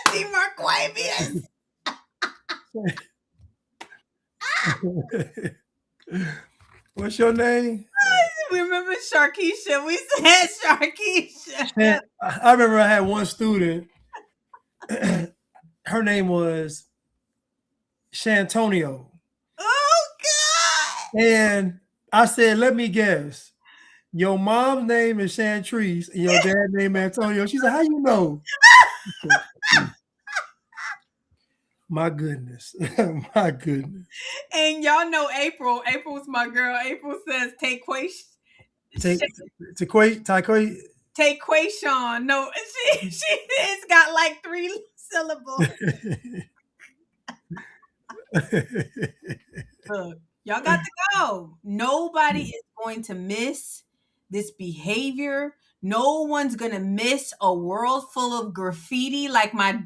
DeMarquavius. What's your name? We remember Sharkeisha. We said Sharkeisha. I remember I had one student. Her name was Shantonio. Oh God! And I said, let me guess. Your mom's name is Chantrice and your dad's name Antonio. She said, how you know? My goodness. My goodness. And y'all know April. April's my girl. April says take Taquation. No, it's got like 3 syllables. Look, y'all got to go. Nobody is going to miss this behavior. No one's gonna miss a world full of graffiti. Like my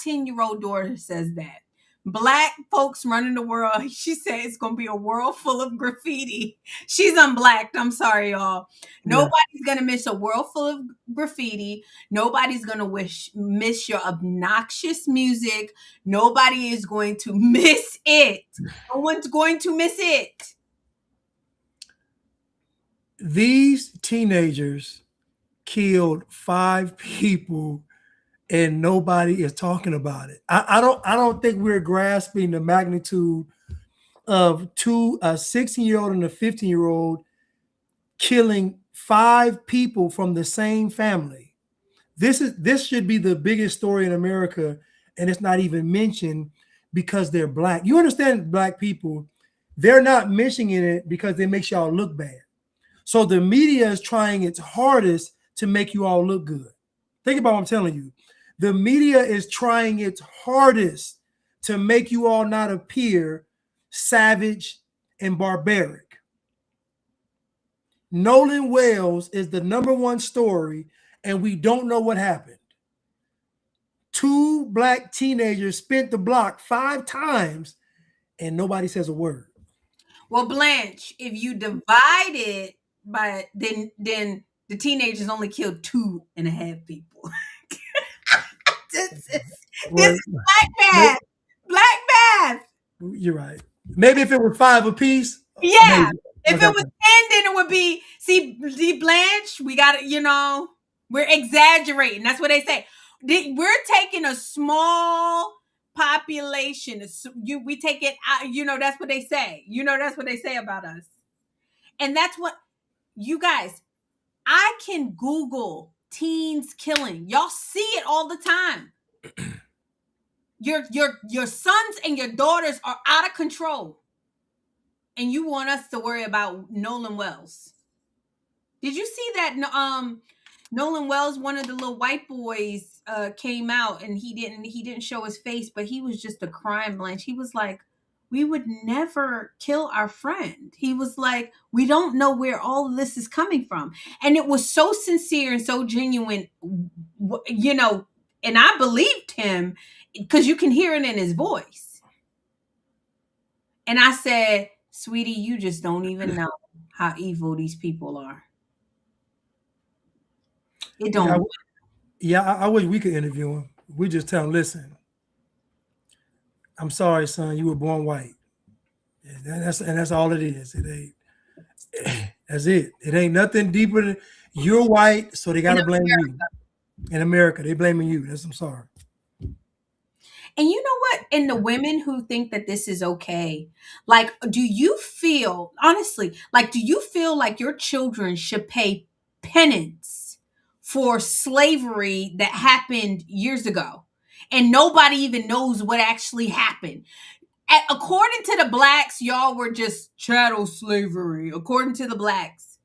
10-year-old daughter says that. Black folks running the world. She said it's gonna be a world full of graffiti. She's unblacked. I'm sorry, y'all. Nobody's gonna miss a world full of graffiti. Nobody's gonna miss your obnoxious music. Nobody is going to miss it. No one's going to miss it. These teenagers killed 5 people and nobody is talking about it. I don't think we're grasping the magnitude of a 16-year-old and a 15-year-old killing 5 people from the same family. This should be the biggest story in America, and it's not even mentioned because they're black. You understand, black people, they're not mentioning it because it makes y'all look bad. So the media is trying its hardest to make you all look good. Think about what I'm telling you. The media is trying its hardest to make you all not appear savage and barbaric. Nolan Wells is the #1 story, and we don't know what happened. 2 black teenagers spent the block 5 times, and nobody says a word. Well, Blanche, if you divide it by then the teenagers only killed 2.5 people. This is black math. Black math. You're right. Maybe if it were 5 apiece. Yeah. Maybe. If it was 10, then it would be, see Blanche, we got it, we're exaggerating. That's what they say. We're taking a small population. We take it out, that's what they say. That's what they say about us. And that's what, you guys, I can Google teens killing. Y'all see it all the time. Your sons and your daughters are out of control. And you want us to worry about Nolan Wells. Did you see that Nolan Wells, one of the little white boys, came out and he didn't show his face, but he was just a crying Blanche. He was like, we would never kill our friend. He was like, we don't know where all of this is coming from. And it was so sincere and so genuine, you know, and I believed him because you can hear it in his voice. And I said, sweetie, you just don't even know how evil these people are. It don't. I wish we could interview him. We just tell him, listen, I'm sorry, son, you were born white. And that's all it is. It ain't. That's it. It ain't nothing deeper than you're white, so they gotta blame you. In America, they blaming you. I'm sorry. And you know what? And the women who think that this is okay, like, do you feel, honestly, like, do you feel like your children should pay penance for slavery that happened years ago and nobody even knows what actually happened? According to the blacks, y'all were just chattel slavery. According to the blacks,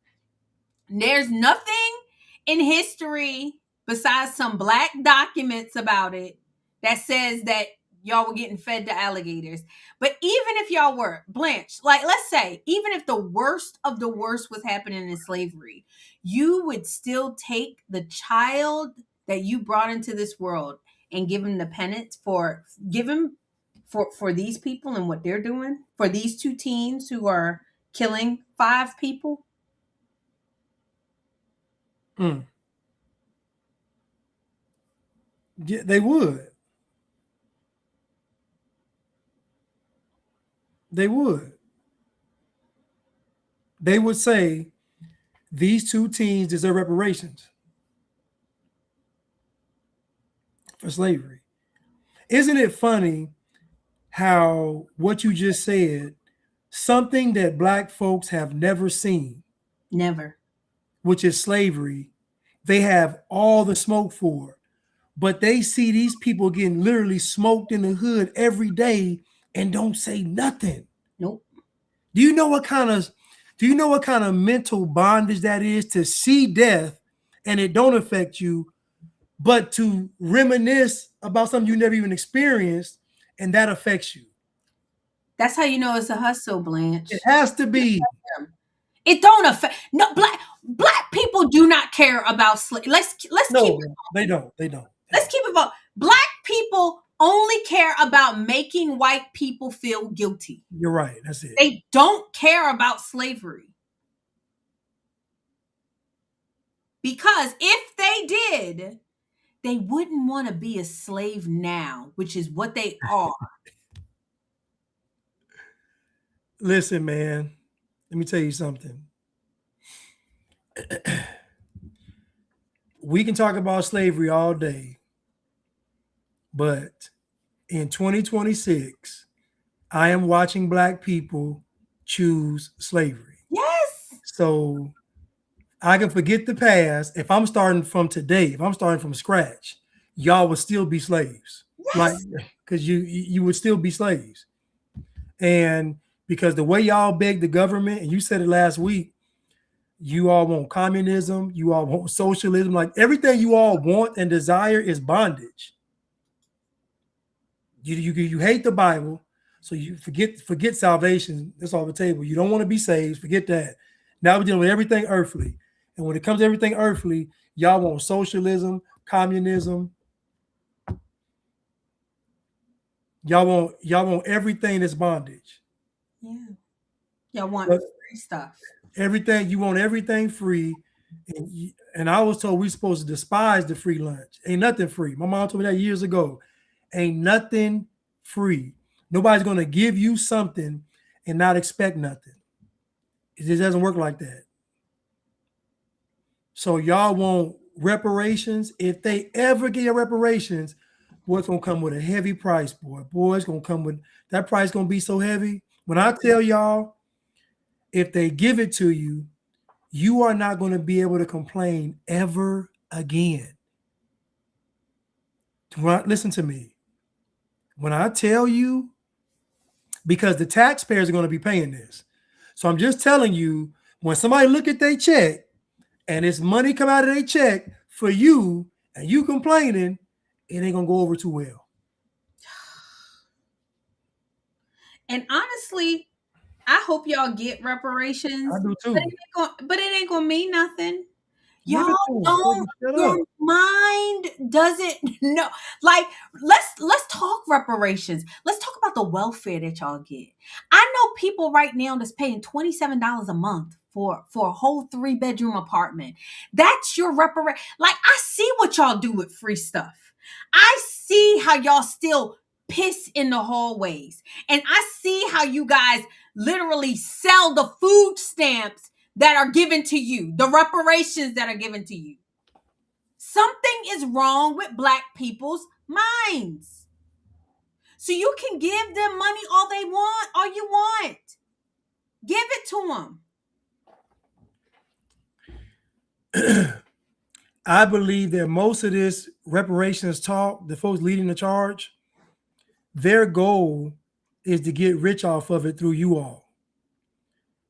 there's nothing in history besides some black documents about it that says that y'all were getting fed to alligators. But even if y'all were, Blanche, like, let's say, even if the worst of the worst was happening in slavery, you would still take the child that you brought into this world and give him the penance for these people and what they're doing, for these two teens who are killing 5 people. Yeah, they would. They would. They would say these two teens deserve reparations for slavery. Isn't it funny how what you just said, something that black folks have never seen, Never. which is slavery, they have all the smoke for, but they see these people getting literally smoked in the hood every day and don't say nothing. Nope. Do you know what kind of mental bondage that is to see death and it don't affect you, but to reminisce about something you never even experienced and that affects you? That's how you know it's a hustle, Blanche. It has to be. It don't affect. No, black people do not care about slavery. Let's No, keep. they don't. They don't. Let's keep it about. Black people only care about making white people feel guilty. You're right. That's it. They don't care about slavery. Because if they did, they wouldn't want to be a slave now, which is what they are. Listen, man, let me tell you something. We can talk about slavery all day, but in 2026, I am watching black people choose slavery. Yes. So I can forget the past. If I'm starting from today, if I'm starting from scratch, y'all would still be slaves. Yes. Like, because you would still be slaves. And because the way y'all beg the government, and you said it last week, you all want communism, you all want socialism, like everything you all want and desire is bondage. You hate the Bible, so you forget salvation. That's off the table. You don't want to be saved, forget that. Now we're dealing with everything earthly. And when it comes to everything earthly, y'all want socialism, communism. Y'all want everything that's bondage. Yeah. Y'all want free stuff. Everything, you want everything free. And I was told we're supposed to despise the free lunch. Ain't nothing free. My mom told me that years ago. Ain't nothing free. Nobody's going to give you something and not expect nothing. It just doesn't work like that. So y'all want reparations. If they ever get reparations, boy, it's going to come with a heavy price, boy. Boy, it's going to come with, that price going to be so heavy. When I tell y'all, if they give it to you, you are not going to be able to complain ever again. Listen to me. When I tell you, because the taxpayers are going to be paying this. So I'm just telling you, when somebody look at their check and it's money come out of their check for you, and you complaining, it ain't gonna go over too well. And honestly, I hope y'all get reparations, I do too. but it ain't gonna mean nothing. Give Y'all it to them. don't, Shut your up. mind doesn't know. Like, let's talk reparations. Let's talk about the welfare that y'all get. I know people right now that's paying $27 a month for a whole 3-bedroom apartment. That's your reparation. Like, I see what y'all do with free stuff. I see how y'all still piss in the hallways. And I see how you guys literally sell the food stamps that are given to you, the reparations that are given to you. Something is wrong with Black people's minds. So you can give them money all they want, all you want. Give it to them. I believe that most of this reparations talk, the folks leading the charge, their goal is to get rich off of it through you all.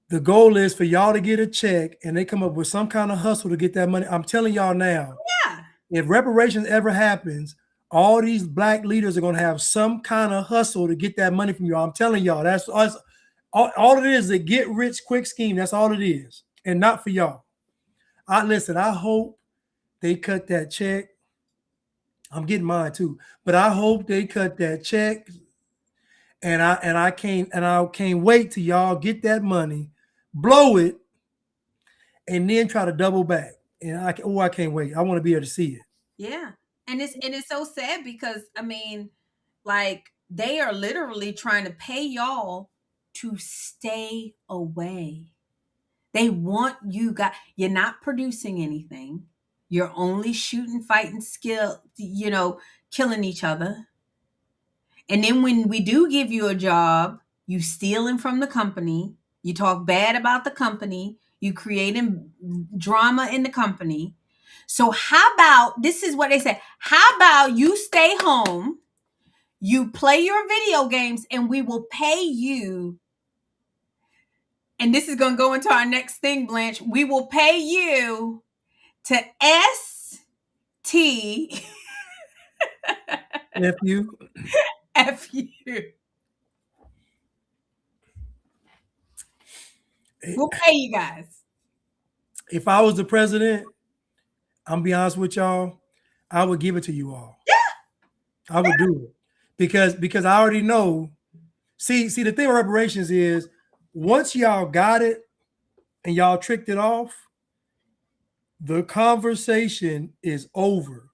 The goal is for y'all to get a check and they come up with some kind of hustle to get that money. I'm telling y'all now, Yeah. if reparations ever happens, all these Black leaders are going to have some kind of hustle to get that money from you. I'm telling y'all, that's us. All it is a get rich quick scheme. That's all it is, and not for y'all. I hope they cut that check. I'm getting mine too, but I hope they cut that check. And I can't wait till y'all get that money, blow it, and then try to double back. And I can't wait. I want to be able to see it. Yeah. And it's so sad because I mean, like, they are literally trying to pay y'all to stay away. They want you guys, you're not producing anything. You're only shooting, fighting, skill, killing each other. And then when we do give you a job, you stealing from the company, you talk bad about the company, you creating drama in the company. So how about, this is what they say, how about you stay home, you play your video games, and we will pay you. And this is going to go into our next thing, Blanche. We will pay you to ST If you, F you. We'll pay you guys. if I was the president, I'm gonna be honest with y'all, I would give it to you all. Yeah. I would do it because I already know. See, the thing with reparations is once y'all got it and y'all tricked it off, the conversation is over.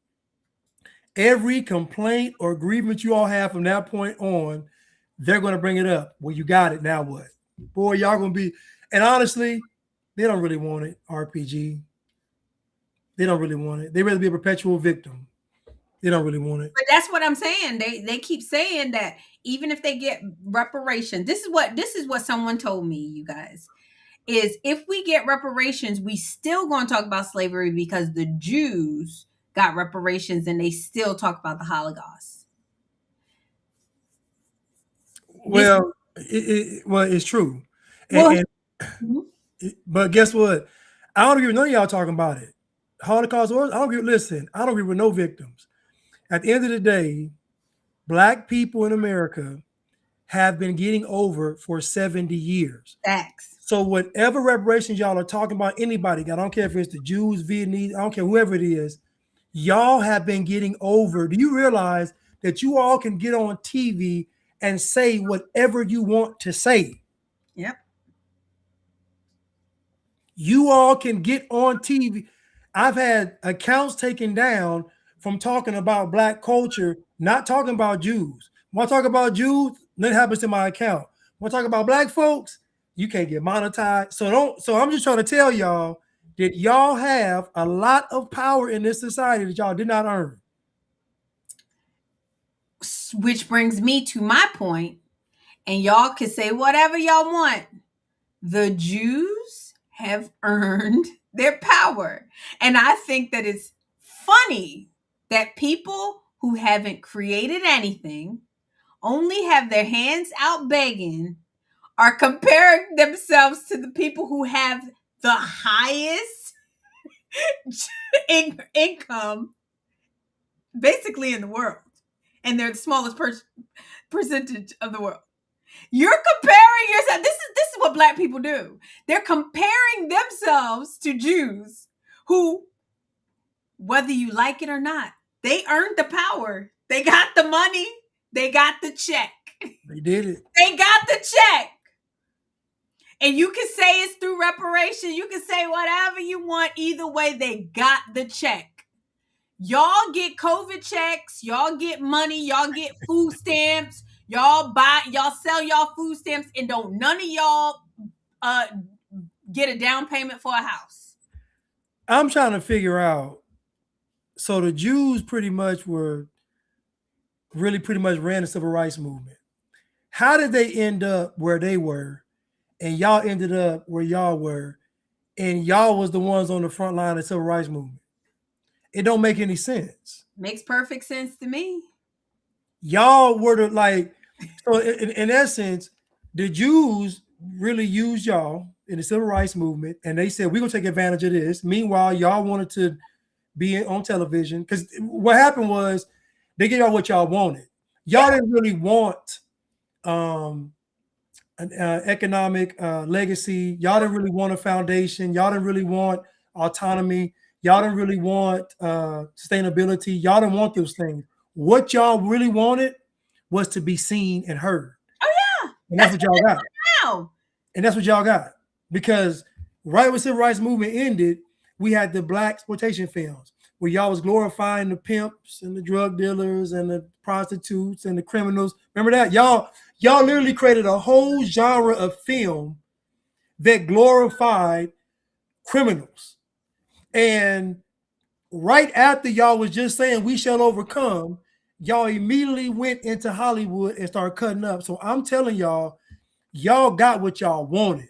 Every complaint or grievance you all have from that point on, they're going to bring it up. Well, you got it. Now what? Boy, y'all going to be. And honestly, they don't really want it, RPG. They don't really want it. They'd rather be a perpetual victim. They don't really want it. But that's what I'm saying. They keep saying that even if they get reparations, this is what someone told me, you guys, is if we get reparations, we still going to talk about slavery because the Jews got reparations and they still talk about the Holocaust. Well, it's true. But guess what? I don't agree with none of y'all talking about it. Holocaust or I don't agree. Listen, I don't agree with no victims. At the end of the day, Black people in America have been getting over for 70 years. Facts. So whatever reparations y'all are talking about, anybody, I don't care if it's the Jews, Vietnamese, I don't care whoever it is, y'all have been getting over. Do you realize that you all can get on TV and say whatever you want to say? Yep. You all can get on TV. I've had accounts taken down from talking about Black culture, not talking about Jews. When I talk about Jews, nothing happens to my account. When I talk about Black folks, you can't get monetized. So I'm just trying to tell y'all that y'all have a lot of power in this society that y'all did not earn. Which brings me to my point, and y'all can say whatever y'all want. The Jews have earned their power. And I think that it's funny that people who haven't created anything, only have their hands out begging, are comparing themselves to the people who have the highest income basically in the world, and they're the smallest percentage of the world. You're comparing yourself. This is what Black people do. They're comparing themselves to Jews who, whether you like it or not, they earned the power. They got the money. They got the check. They did it. They got the check. And you can say it's through reparation. You can say whatever you want. Either way, they got the check. Y'all get COVID checks. Y'all get money. Y'all get food stamps. Y'all sell y'all food stamps, and don't none of y'all get a down payment for a house. I'm trying to figure out. So the Jews pretty much ran the civil rights movement. How did they end up where they were, and y'all ended up where y'all were, and y'all was the ones on the front line of the civil rights movement? It don't make any sense. Makes perfect sense to me. Y'all were so in essence, the Jews really used y'all in the civil rights movement, and they said, we're gonna take advantage of this. Meanwhile, y'all wanted to be on television, because what happened was they gave y'all what y'all wanted. Y'all didn't really want an economic legacy. Y'all didn't really want a foundation. Y'all didn't really want autonomy. Y'all didn't really want sustainability. Y'all didn't want those things. What y'all really wanted was to be seen and heard. Oh yeah, and that's what y'all got. Now. And that's what y'all got, because right when the civil rights movement ended, we had the Black exploitation films where y'all was glorifying the pimps and the drug dealers and the prostitutes and the criminals. Remember that? Y'all literally created a whole genre of film that glorified criminals. And right after y'all was just saying we shall overcome, y'all immediately went into Hollywood and started cutting up. So I'm telling y'all got what y'all wanted.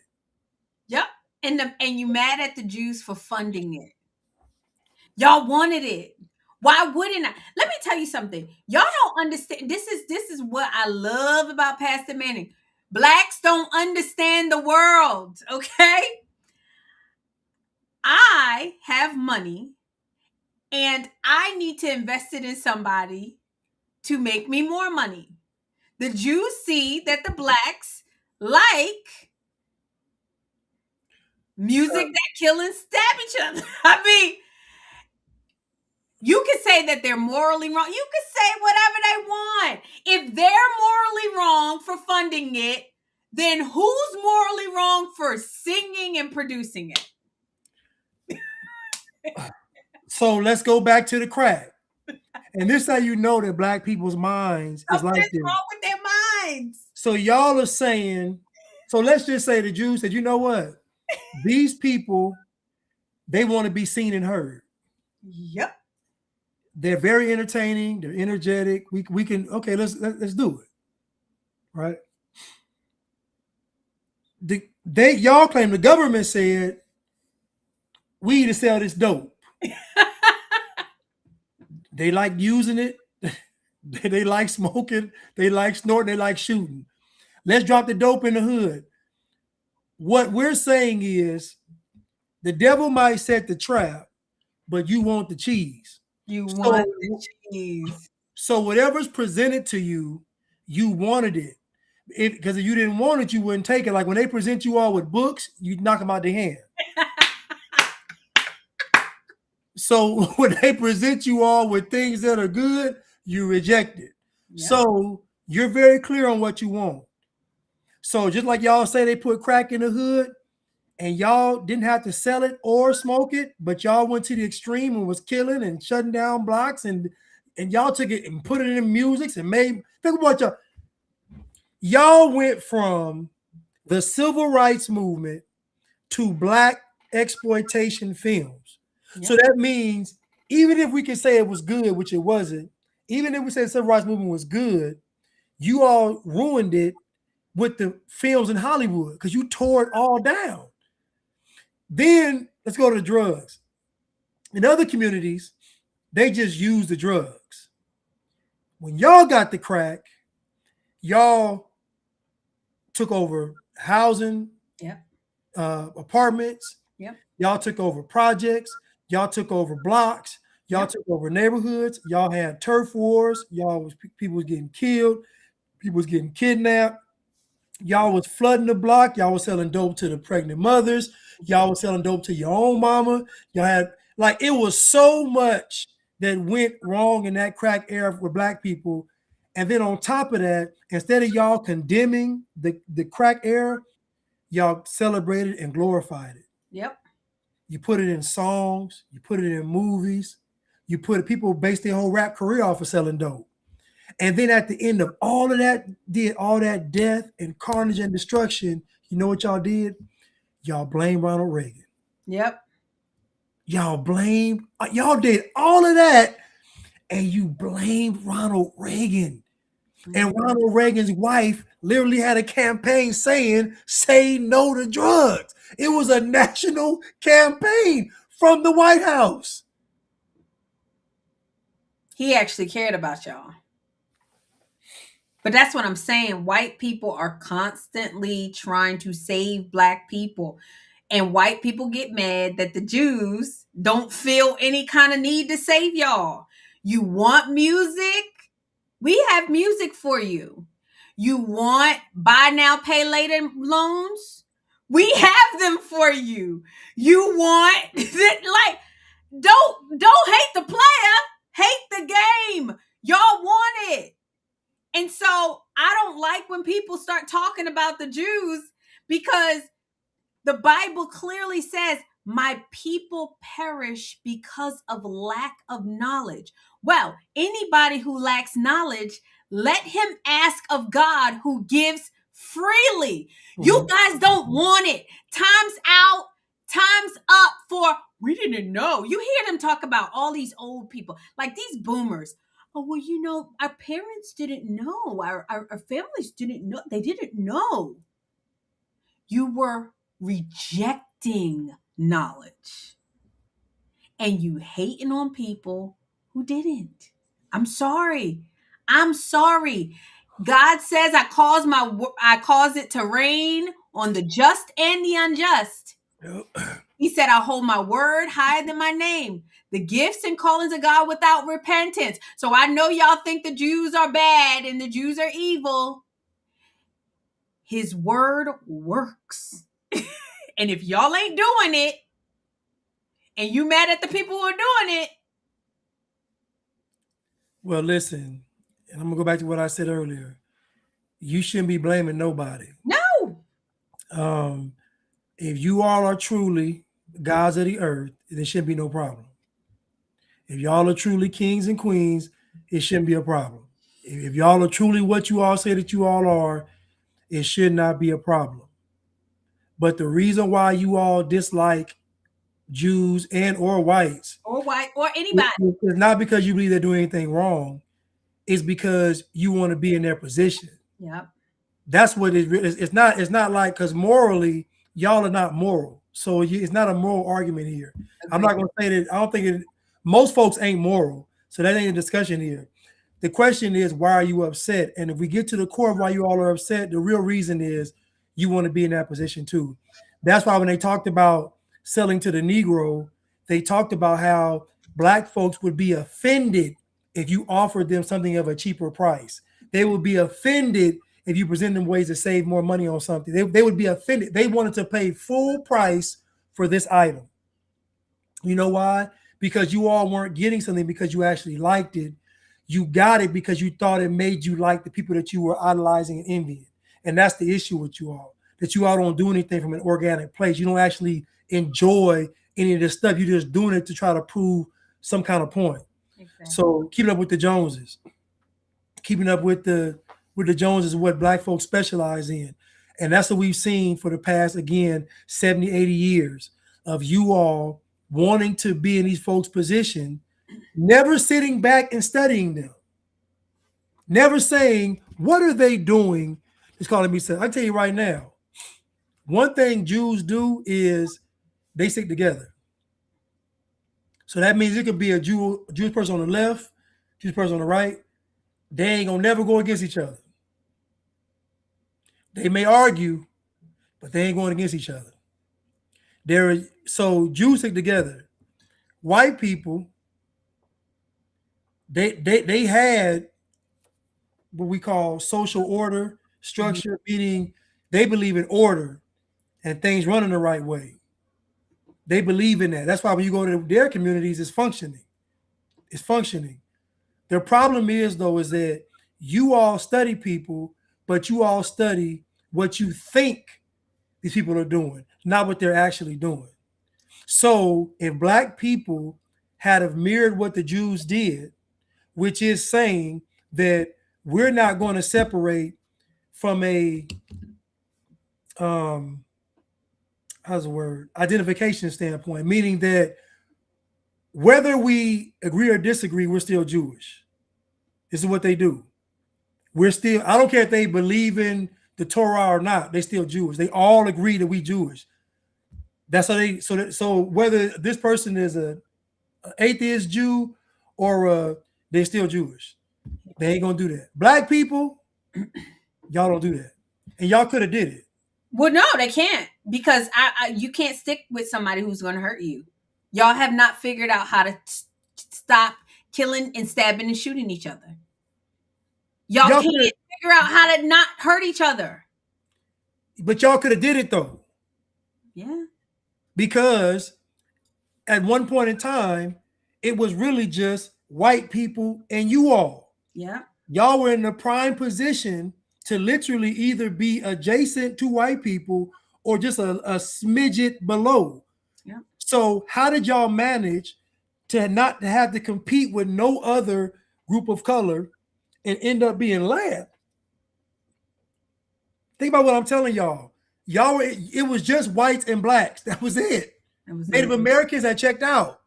Yep. And you mad at the Jews for funding it. Y'all wanted it. Why wouldn't I? Let me tell you something. Y'all don't understand. This is what I love about Pastor Manning. Blacks don't understand the world, okay? I have money and I need to invest it in somebody to make me more money. The Jews see that the Blacks like music that kill and stab each other. I mean, you can say that they're morally wrong. You can say whatever they want. If they're morally wrong for funding it, then who's morally wrong for singing and producing it? So let's go back to the crack. And this is how you know that Black people's minds is like this. What's wrong with their minds? So y'all are saying, so let's just say the Jews said, you know what? These people, they want to be seen and heard. Yep. They're very entertaining. They're energetic. We can, okay, let's do it. Right? Y'all claim the government said we need to sell this dope. They like using it. They like smoking. They like snorting. They like shooting. Let's drop the dope in the hood. What we're saying is the devil might set the trap, but you want the cheese. You want the cheese. So whatever's presented to you, you wanted it. Because if you didn't want it, you wouldn't take it. Like when they present you all with books, you knock them out their hand. So when they present you all with things that are good, you reject it. Yeah. So you're very clear on what you want. So just like y'all say they put crack in the hood and y'all didn't have to sell it or smoke it, but y'all went to the extreme and was killing and shutting down blocks, and y'all took it and put it in music and made, think about y'all went from the civil rights movement to Black exploitation films. Yep. So that means even if we can say it was good, which it wasn't, even if we say the civil rights movement was good, you all ruined it with the films in Hollywood because you tore it all down. Then let's go to the drugs. In other communities, they just use the drugs. When y'all got the crack, y'all took over housing, apartments. Yep. Y'all took over projects. Y'all took over blocks. Y'all took over neighborhoods. Y'all had turf wars. People was getting killed. People was getting kidnapped. Y'all was flooding the block. Y'all was selling dope to the pregnant mothers. Y'all was selling dope to your own mama. Y'all had it was so much that went wrong in that crack era for black people. And then on top of that, instead of y'all condemning the crack era, y'all celebrated and glorified it. Yep. You put it in songs, you put it in movies, people based their whole rap career off of selling dope. And then at the end of all of that, did all that death and carnage and destruction, you know what y'all did? Y'all blamed Ronald Reagan. Yep. Y'all did all of that, and you blamed Ronald Reagan. And Ronald Reagan's wife literally had a campaign saying, "Say no to drugs." It was a national campaign from the White House. He actually cared about y'all. But that's what I'm saying. White people are constantly trying to save black people. And white people get mad that the Jews don't feel any kind of need to save y'all. You want music? We have music for you. You want buy now, pay later loans? We have them for you. You want don't hate the player, hate the game. Y'all want it. And so I don't like when people start talking about the Jews, because the Bible clearly says, my people perish because of lack of knowledge. Well, anybody who lacks knowledge, let him ask of God, who gives freely. You guys don't want it. Time's out, time's up for, we didn't know. You hear them talk about all these old people, like these boomers. Oh, well, you know, our parents didn't know. Our families didn't know. They didn't know. You were rejecting knowledge. And you hating on people who didn't. I'm sorry. I'm sorry. God says I cause it to rain on the just and the unjust. Yep. He said, I hold my word higher than my name. The gifts and callings of God without repentance. So I know y'all think the Jews are bad and the Jews are evil. His word works. And if y'all ain't doing it, and you mad at the people who are doing it. Well, listen, and I'm going to go back to what I said earlier. You shouldn't be blaming nobody. No. If you all are truly gods of the earth, there shouldn't be no problem. If y'all are truly kings and queens, it shouldn't be a problem. If y'all are truly what you all say that you all are, it should not be a problem. But the reason why you all dislike Jews and or whites, or white, or anybody, it's not because you believe they're doing anything wrong. It's because you want to be in their position. Yep. That's what it is. It's not like, because morally, y'all are not moral. So it's not a moral argument here. Okay. I'm not going to say that. I don't think it. Most folks ain't moral. So that ain't a discussion here. The question is, why are you upset? And if we get to the core of why you all are upset, the real reason is you want to be in that position too. That's why when they talked about selling to the Negro, they talked about how black folks would be offended if you offered them something of a cheaper price. They would be offended if you present them ways to save more money on something. They would be offended. They wanted to pay full price for this item. You know why? Because you all weren't getting something because you actually liked it. You got it because you thought it made you like the people that you were idolizing and envying. And that's the issue with you all, that you all don't do anything from an organic place. You don't actually enjoy any of this stuff. You're just doing it to try to prove some kind of point. Exactly. So keeping up with the Joneses, keeping up with the Joneses is what black folks specialize in. And that's what we've seen for the past, again, 70, 80 years of you all wanting to be in these folks' position, never sitting back and studying them, never saying, what are they doing? It's calling me. I tell you right now, one thing Jews do is they stick together. So that means it could be a Jewish person on the left, Jewish person on the right. They ain't gonna never go against each other. They may argue, but they ain't going against each other. So Jews stick together. white people, they had what we call social order structure, meaning they believe in order and things running the right way. They believe in that. That's why when you go to their communities, it's functioning. It's functioning. Their problem is though, is that you all study people, but you all study what you think these people are doing, not what they're actually doing. So if black people had have mirrored what the Jews did, which is saying that we're not going to separate from a how's the word, identification standpoint, meaning that whether we agree or disagree, we're still Jewish. This is what they do. We're still, I don't care if they believe in the Torah or not, they still Jewish. They all agree that we Jewish. That's how they, so whether this person is an atheist Jew or they're still Jewish. They ain't gonna do that. Black people, y'all don't do that. And y'all could have did it. Well, no, they can't, because you can't stick with somebody who's going to hurt you. Y'all have not figured out how to stop killing and stabbing and shooting each other. Y'all can't figure out how to not hurt each other. But y'all could have did it though. Yeah. Because at one point in time, it was really just white people and you all. Yeah. Y'all were in the prime position to literally either be adjacent to white people or just a smidget below. Yeah. So how did y'all manage to not have to compete with no other group of color and end up being lab? Think about what I'm telling y'all. Y'all were, it was just whites and blacks. That was it. Native Americans had checked out.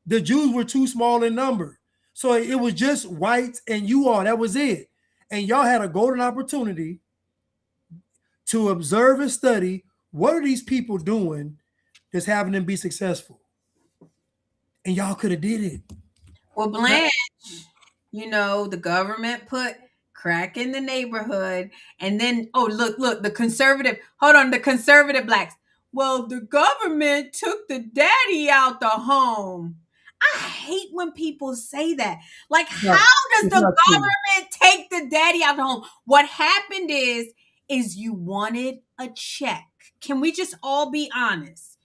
The Jews were too small in number. So it was just whites and you all. That was it. And y'all had a golden opportunity to observe and study what are these people doing that's having them be successful. And y'all could have did it. Well, Blanche, the government put crack in the neighborhood. And then, look, the conservative blacks. Well, the government took the daddy out the home. I hate when people say that. Like, how does the government take the daddy out of the home? What happened is you wanted a check. Can we just all be honest?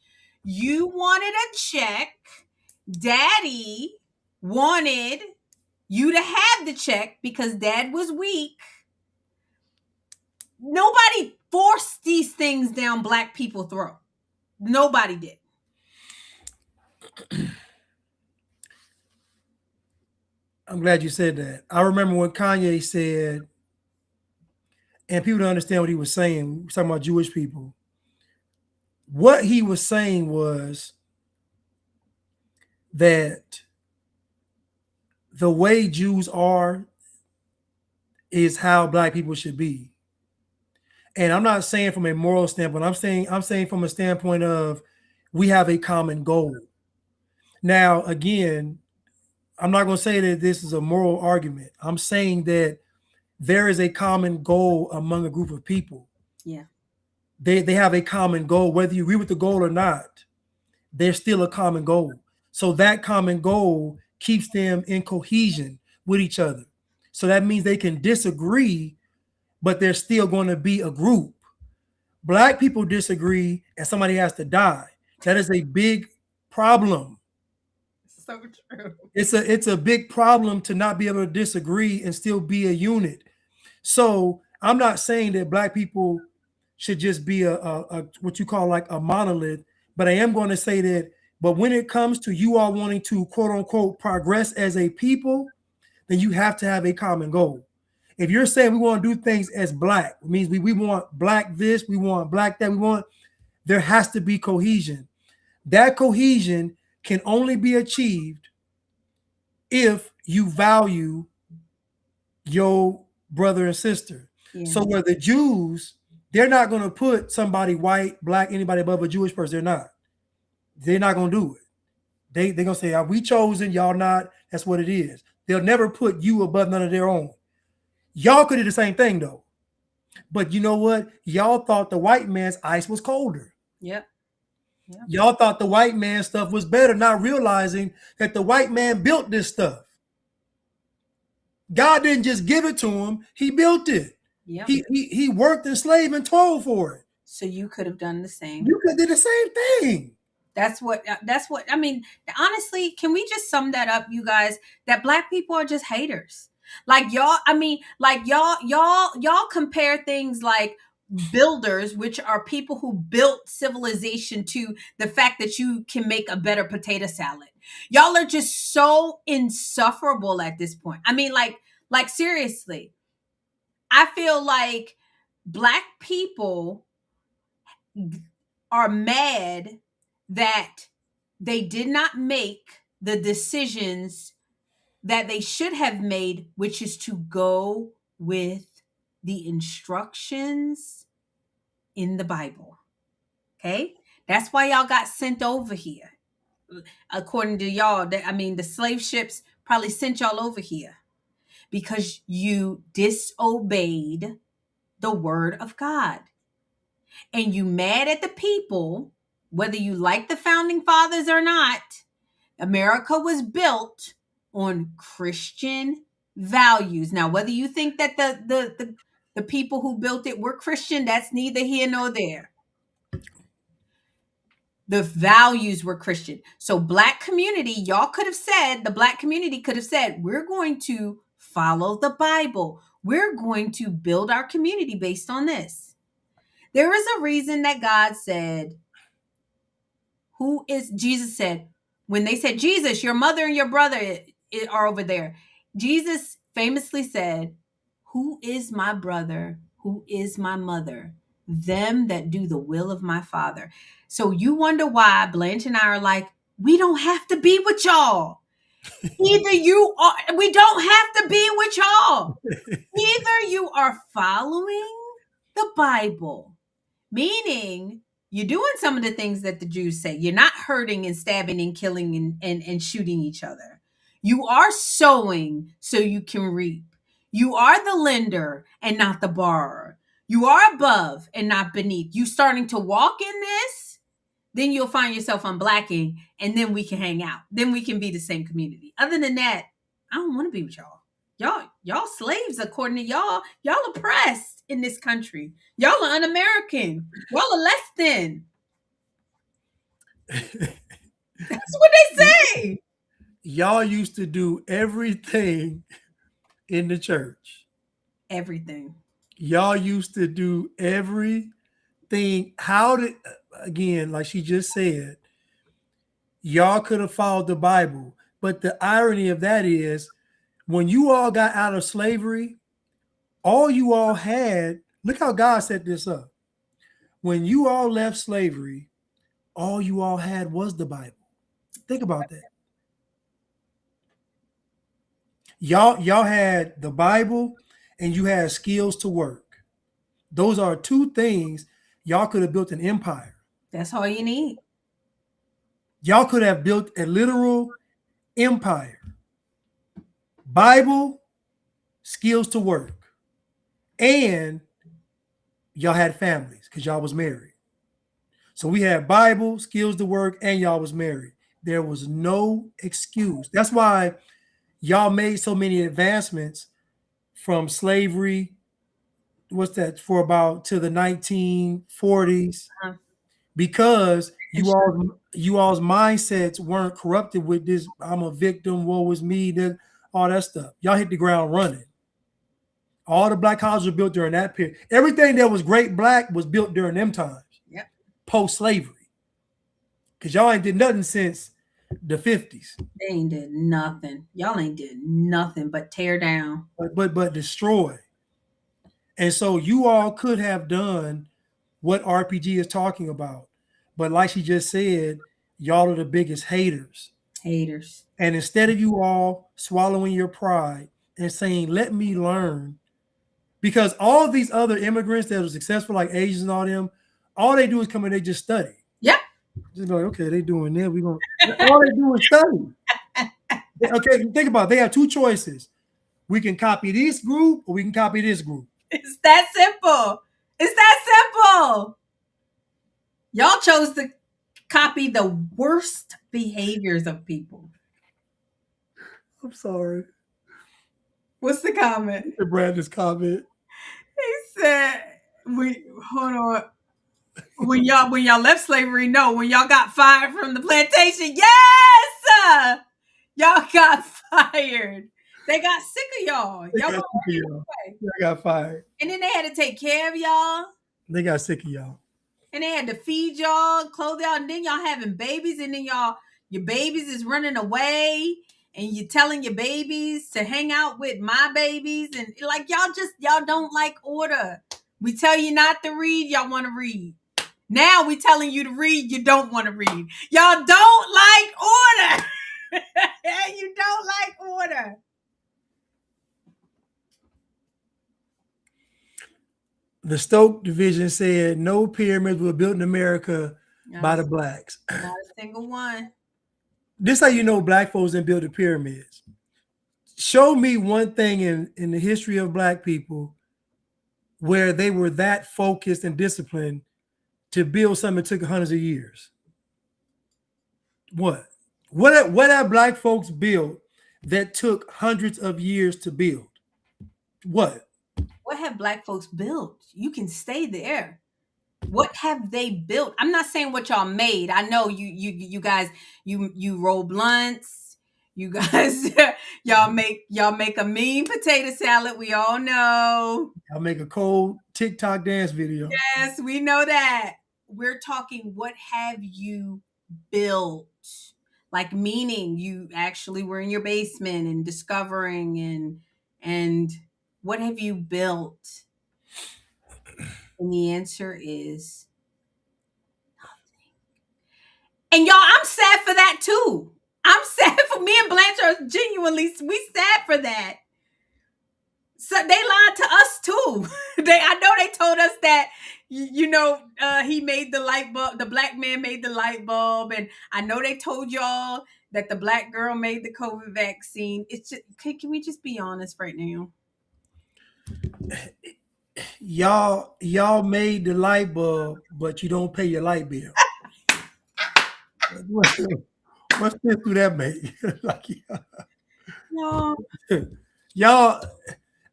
You wanted a check. Daddy wanted you to have the check because dad was weak. Nobody forced these things down black people's throat. Nobody did. I'm glad you said that. I remember when Kanye said, and people don't understand what he was saying. He was talking about Jewish people. What he was saying was that the way Jews are is how black people should be. And I'm not saying from a moral standpoint. I'm saying from a standpoint of we have a common goal. Now, again, I'm not going to say that this is a moral argument. I'm saying that there is a common goal among a group of people. Yeah. They have a common goal. Whether you agree with the goal or not, there's still a common goal. So that common goal keeps them in cohesion with each other. So that means they can disagree, but they're still going to be a group. Black people disagree and somebody has to die. That is a big problem. So true. It's a big problem to not be able to disagree and still be a unit. So I'm not saying that black people should just be a what you call like a monolith, but I am going to say that, but when it comes to you all wanting to quote unquote progress as a people, then you have to have a common goal. If you're saying we want to do things as black, it means we want black this, we want black that, there has to be cohesion. That cohesion can only be achieved if you value your brother and sister. Yeah. So where the Jews, they're not going to put somebody white, black, anybody above a Jewish person. They're not going to do it. They're going to say, are we chosen? Y'all not. That's what it is. They'll never put you above none of their own. Y'all could do the same thing though. But you know what? Y'all thought the white man's ice was colder. Yep. Yeah. Y'all thought the white man stuff was better, not realizing that the white man built this stuff. God didn't just give it to him, he built it. Yep. He worked and slaved and toiled for it. So you could have done the same. You could do the same thing. That's what I mean. Honestly, can we just sum that up, you guys? That black people are just haters. Like y'all, I mean, like y'all compare things like builders, which are people who built civilization, to the fact that you can make a better potato salad. Y'all are just so insufferable at this point. I mean, like seriously. I feel like black people are mad that they did not make the decisions that they should have made, which is to go with the instructions in the Bible. Okay? That's why y'all got sent over here. According to y'all, the slave ships probably sent y'all over here because you disobeyed the word of God. And you mad at the people, whether you like the founding fathers or not. America was built on Christian values. Now, whether you think that the people who built it were Christian, that's neither here nor there. The values were Christian. So black community, y'all could have said, the black community could have said, we're going to follow the Bible. We're going to build our community based on this. There is a reason that God said, Jesus said, when they said, Jesus, your mother and your brother are over there. Jesus famously said, who is my brother? Who is my mother? Them that do the will of my Father. So you wonder why Blanche and I are like, we don't have to be with y'all. We don't have to be with y'all. Either you are following the Bible, meaning you're doing some of the things that the Jews say. You're not hurting and stabbing and killing and shooting each other. You are sowing so you can reap. You are the lender and not the borrower. You are above and not beneath. You starting to walk in this, then you'll find yourself unblacking, and then we can hang out. Then we can be the same community. Other than that, I don't want to be with y'all. Y'all slaves according to y'all. Y'all oppressed in this country. Y'all are un-American. Y'all are less than. That's what they say. Y'all used to do everything in the church. Everything. Y'all used to do everything. Again, like she just said, y'all could have followed the Bible. But the irony of that is, when you all got out of slavery, all you all had, look how God set this up. When you all left slavery, all you all had was the Bible. Think about that. Y'all had the Bible and you had skills to work. Those are two things. Y'all could have built an empire. That's all you need. Y'all could have built a literal empire. Bible, skills to work. And y'all had families because y'all was married. So we had Bible, skills to work, and y'all was married. There was no excuse. That's why y'all made so many advancements from slavery. What's that? For about to the 1940s, because you all's mindsets weren't corrupted with this. I'm a victim. Woe is me. All that stuff. Y'all hit the ground running. All the black colleges were built during that period. Everything that was great black was built during them times. Yep. Post-slavery. Because y'all ain't did nothing since the 50s. They ain't did nothing. Y'all ain't did nothing but tear down. But destroy. And so you all could have done what RPG is talking about. But like she just said, y'all are the biggest haters. Haters. And instead of you all swallowing your pride and saying, let me learn, because all these other immigrants that are successful, like Asians and all they do is come in, they just study. Yep. Just like, okay, they doing that. All they do is study. Okay, think about it. They have two choices. We can copy this group or we can copy this group. It's that simple. It's that simple. Y'all chose to copy the worst behaviors of people. I'm sorry. What's the comment? The Brandon's comment. He said, hold on. When y'all left slavery, no. When y'all got fired from the plantation, yes! Y'all got fired. They got sick of y'all. They Y'all got sick of y'all. Y'all got fired. And then they had to take care of y'all. They got sick of y'all. And they had to feed y'all, clothe y'all, and then y'all having babies, and then your babies is running away, and you're telling your babies to hang out with my babies, and like y'all don't like order. We tell you not to read, y'all want to read. Now we telling you to read, you don't want to read. Y'all don't like order. You don't like order. The Stoke division said no pyramids were built in America by the blacks. Not a single one. This how you know black folks didn't build the pyramids. Show me one thing in the history of black people where they were that focused and disciplined to build something that took hundreds of years. What have black folks built that took hundreds of years to build? What have black folks built? You can stay there. What have they built? I'm not saying what y'all made. I know you guys you roll blunts. You guys y'all make a mean potato salad. We all know. I'll make a cold TikTok dance video. Yes, we know that. We're talking what have you built? Like meaning you actually were in your basement and discovering and what have you built? And the answer is nothing. And y'all, I'm sad for that too. I'm sad for me and Blanche are genuinely, we sad for that. So they lied to us too. I know they told us that, he made the light bulb, the black man made the light bulb. And I know they told y'all that the black girl made the COVID vaccine. It's just, can we just be honest right now? Y'all made the light bulb, but you don't pay your light bill. What's this do that make? Like, No. Y'all,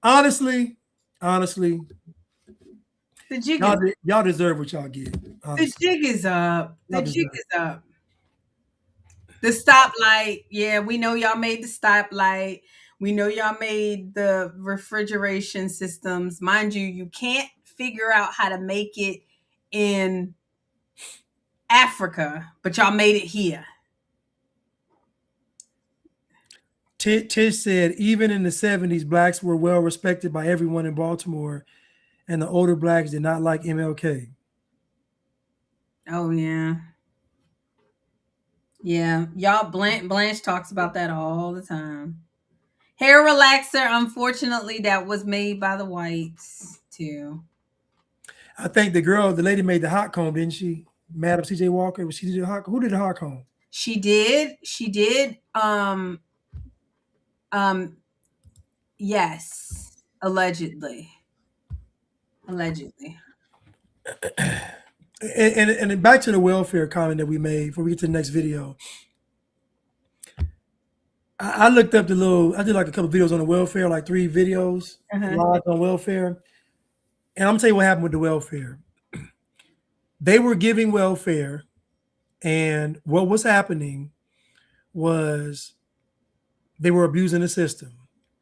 honestly, The jig y'all deserve what y'all get. Honestly. The jig is up. The jig is up. The stoplight. Yeah, we know y'all made the stoplight. We know y'all made the refrigeration systems. Mind you, you can't figure out how to make it in Africa, but y'all made it here. Tish said, even in the 70s, blacks were well respected by everyone in Baltimore, and the older blacks did not like MLK. Oh, yeah. Yeah. Y'all, Blanche talks about that all the time. Hair relaxer, unfortunately, that was made by the whites, too. I think the lady made the hot comb, didn't she? Madam C.J. Walker, she did the hot comb. Who did the hot comb? She did. Yes, allegedly. And back to the welfare comment that we made before we get to the next video. I looked up I did like a couple videos on the welfare, like 3 videos live on welfare. And I'm gonna tell you what happened with the welfare. They were giving welfare, and what was happening was they were abusing the system.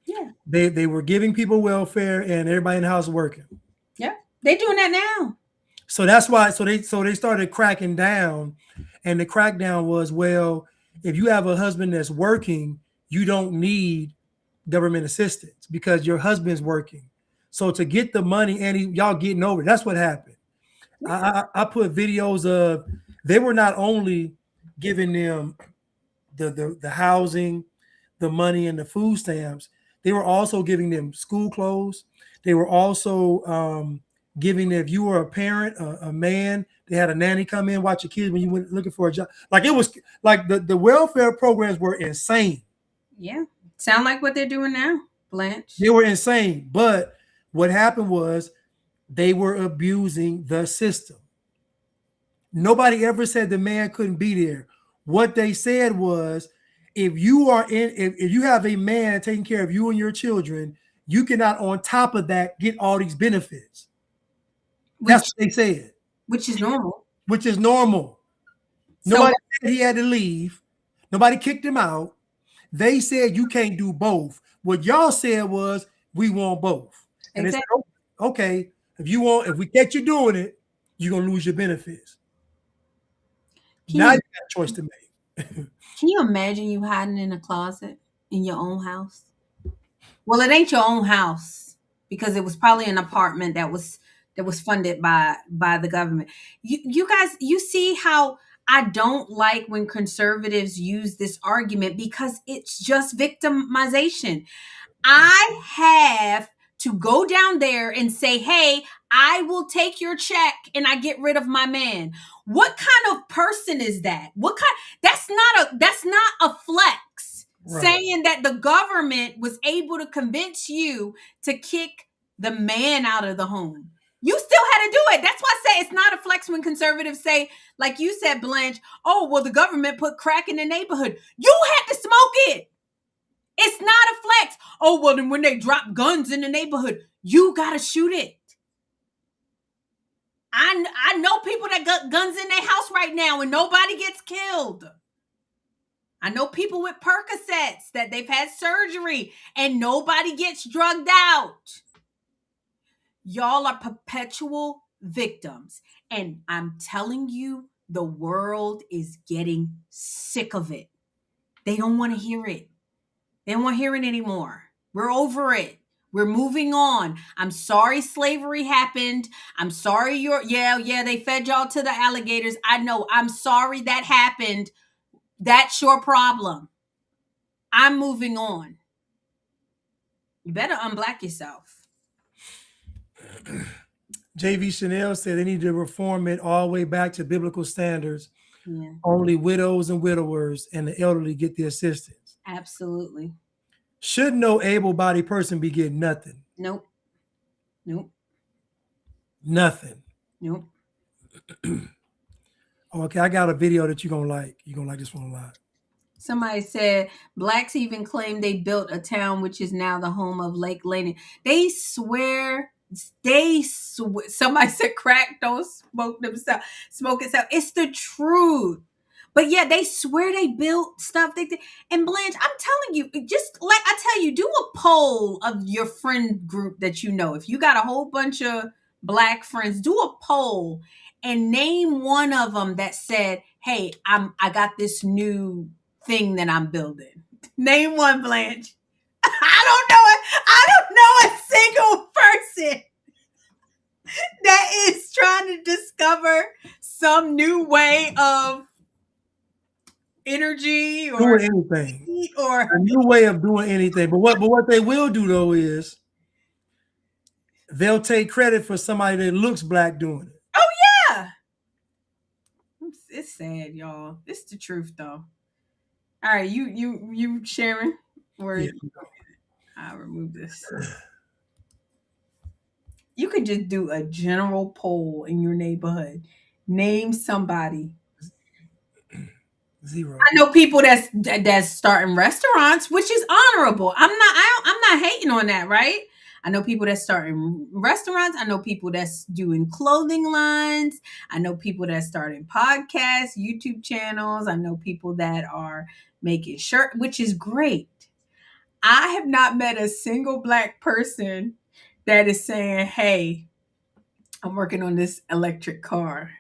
Yeah. They were giving people welfare and everybody in the house working. Yeah. They're doing that now. So that's why they started cracking down, and the crackdown was, well, if you have a husband that's working, you don't need government assistance because your husband's working. So to get the money, and y'all getting over it, that's what happened. I put videos of, they were not only giving them the housing, the money, and the food stamps, they were also giving them school clothes. They were also giving them, if you were a parent, a man, they had a nanny come in, watch your kids when you went looking for a job. Like, it was like the welfare programs were insane. Yeah. Sound like what they're doing now, Blanche. They were insane. But what happened was they were abusing the system. Nobody ever said the man couldn't be there. What they said was, if you have a man taking care of you and your children, you cannot on top of that get all these benefits. That's what they said. Which is normal. Which is normal. So, Nobody said he had to leave. Nobody kicked him out. They said you can't do both. What y'all said was we want both. And exactly. they said, okay, if we catch you doing it, you're gonna lose your benefits. Now you got a choice to make. Can you imagine you hiding in a closet in your own house? Well, it ain't your own house because it was probably an apartment that was funded by the government. You guys, you see how I don't like when conservatives use this argument because it's just victimization. I have to go down there and say, hey, I will take your check and I get rid of my man. What kind of person is that? That's not a flex. Right. Saying that the government was able to convince you to kick the man out of the home. You still had to do it. That's why I say it's not a flex when conservatives say, like you said, Blanche, oh, well, the government put crack in the neighborhood. You had to smoke it. It's not a flex. Oh, well, then when they drop guns in the neighborhood, you got to shoot it. I know people that got guns in their house right now and nobody gets killed. I know people with Percocets that they've had surgery and nobody gets drugged out. Y'all are perpetual victims. And I'm telling you, the world is getting sick of it. They don't want to hear it. They don't want to hear it anymore. We're over it. We're moving on. I'm sorry slavery happened. I'm sorry they fed y'all to the alligators. I know. I'm sorry that happened. That's your problem. I'm moving on. You better unblack yourself. J.V. Chanel said they need to reform it all the way back to biblical standards. Yeah. Only widows and widowers and the elderly get the assistance. Absolutely. Should no able-bodied person be getting nothing? Nope. Nothing. Nope. Okay, I got a video that you're going to like. You're going to like this one a lot. Somebody said blacks even claim they built a town which is now the home of Lake Laney. They swear. Somebody said crack don't smoke itself. It's the truth. But yeah, they swear they built stuff. And Blanche, I'm telling you, just like I tell you, do a poll of your friend group that you know. If you got a whole bunch of black friends, do a poll and name one of them that said, hey, I got this new thing that I'm building. Name one, Blanche. I don't know a single person that is trying to discover some new way of energy or doing anything, or a new way of doing anything. But what they will do though is they'll take credit for somebody that looks black doing it. Oh yeah, it's sad, y'all. It's the truth though. All right, you sharing? Or yeah. I'll remove this. You could just do a general poll in your neighborhood. Name somebody. Zero. I know people that's starting restaurants, which is honorable. I'm not hating on that, right? I know people that's starting restaurants. I know people that's doing clothing lines. I know people that's starting podcasts, YouTube channels. I know people that are making shirts, which is great. I have not met a single black person that is saying, hey, I'm working on this electric car.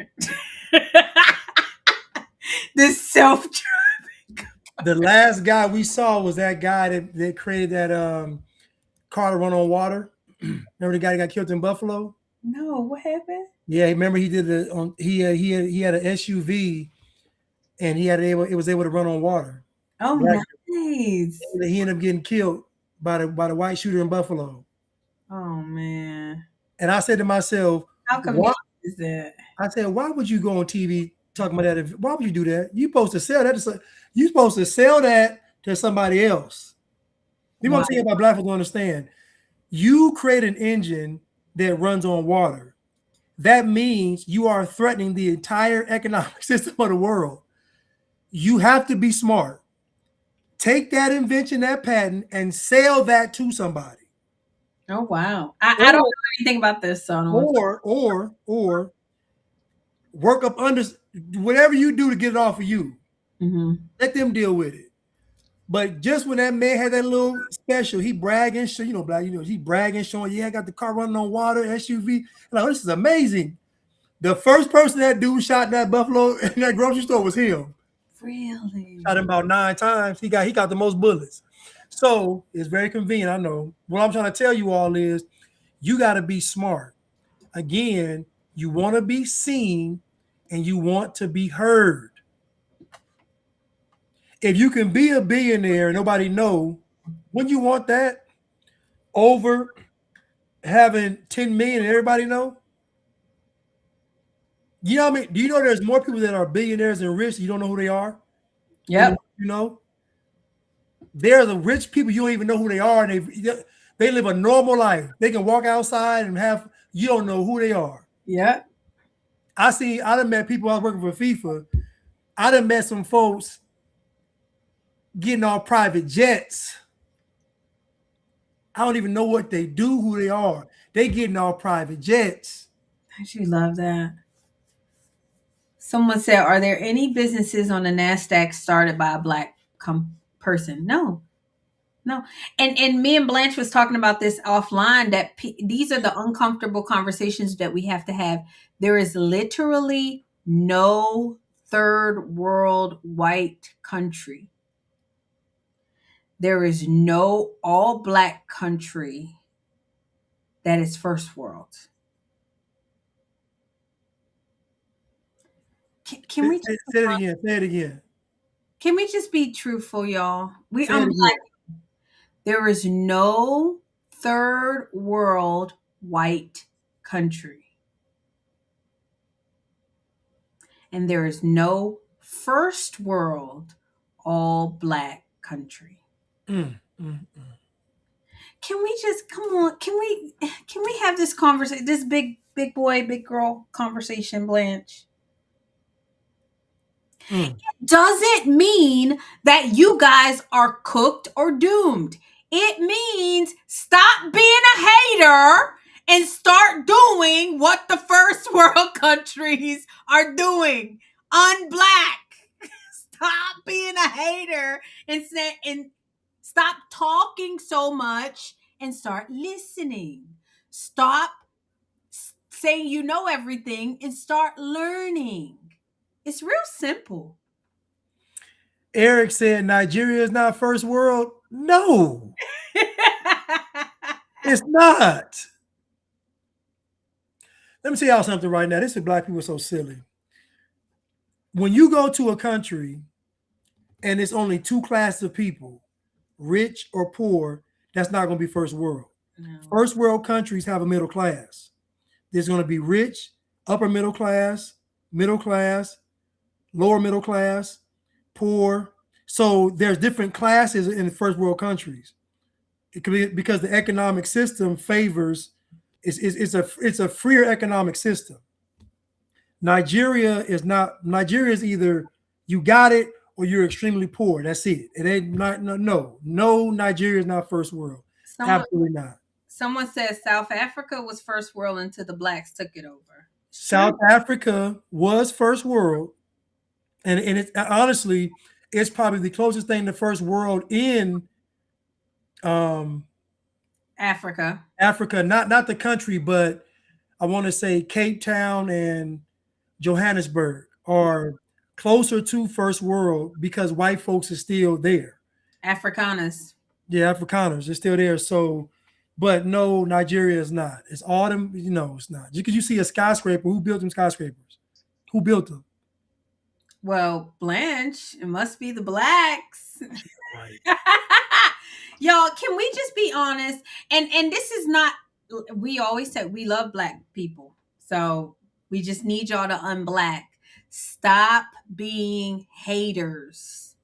This self-driving. The last guy we saw was that guy that created that car to run on water. Remember the guy that got killed in Buffalo? No, what happened? Yeah, remember he did it on. He had an SUV, and it was able to run on water. Oh, nice. He ended up getting killed by the white shooter in Buffalo. Oh man! And I said to myself, how come is that? I said, why would you go on TV talking about that? Why would you do that? You're supposed to sell that. You're supposed to sell that to somebody else. You want to see if black folks don't understand. You create an engine that runs on water. that means you are threatening the entire economic system of the world. You have to be smart. Take that invention, that patent, and sell that to somebody. Oh wow. I don't know anything about this, so I don't want Or work up under whatever you do to get it off of you. Let them deal with it. But just when that man had that little special, he bragging, he bragging, showing, yeah, I got the car running on water, SUV. Like, this is amazing. The first person that dude shot in that Buffalo in that grocery store was him. Really? Shot him about 9 times. He got the most bullets. So it's very convenient. I know. What I'm trying to tell you all is you got to be smart. Again, you want to be seen and you want to be heard. If you can be a billionaire and nobody know, wouldn't you want that over having 10 million and everybody know? You know what I mean? Do you know there's more people that are billionaires and rich, you don't know who they are? Yep. You know? There are the rich people, you don't even know who they are, and they live a normal life. They can walk outside and you don't know who they are. Yeah. I done met people. I was working for FIFA. I done met some folks getting all private jets. I don't even know what they do, who they are. They getting all private jets. I actually love that. Someone said, "Are there any businesses on the NASDAQ started by a Black person?" No. And me and Blanche was talking about this offline, that these are the uncomfortable conversations that we have to have. There is literally no third world white country. There is no all Black country that is first world. Can we Say it again. Say it again. Can we just be truthful, y'all? Say it I'm again. Black. There is no third world white country. And there is no first world all Black country. Can we just come on? Can we have this conversation, this big boy, big girl conversation, Blanche? It doesn't mean that you guys are cooked or doomed. It means stop being a hater and start doing what the first world countries are doing. Unblack. Stop being a hater and stop talking so much and start listening. Stop saying you know everything and start learning. It's real simple. Eric said Nigeria is not first world. No, it's not. Let me tell y'all something right now. This is Black people so silly. When you go to a country and it's only 2 classes of people, rich or poor, that's not going to be first world. No. First world countries have a middle class. There's going to be rich, upper middle class, lower middle class, poor. So there's different classes in the first world countries. It could be because the economic system favors, it's a freer economic system. Nigeria is either you got it or you're extremely poor. That's it. It ain't no. Nigeria is not first world. Absolutely not. Someone says South Africa was first world until the Blacks took it over. South Africa was first world, and it's honestly, it's probably the closest thing to first world in Africa. Not the country, but I want to say Cape Town and Johannesburg are closer to first world because white folks are still there. Afrikaners. Yeah, Afrikaners are still there. So, but no, Nigeria is not. It's all them. It's not. Because you see a skyscraper. Who built them skyscrapers? Who built them? Well, Blanche, it must be the Blacks. Right. Y'all, can we just be honest? And this is not, we always say we love Black people. So we just need y'all to unblack. Stop being haters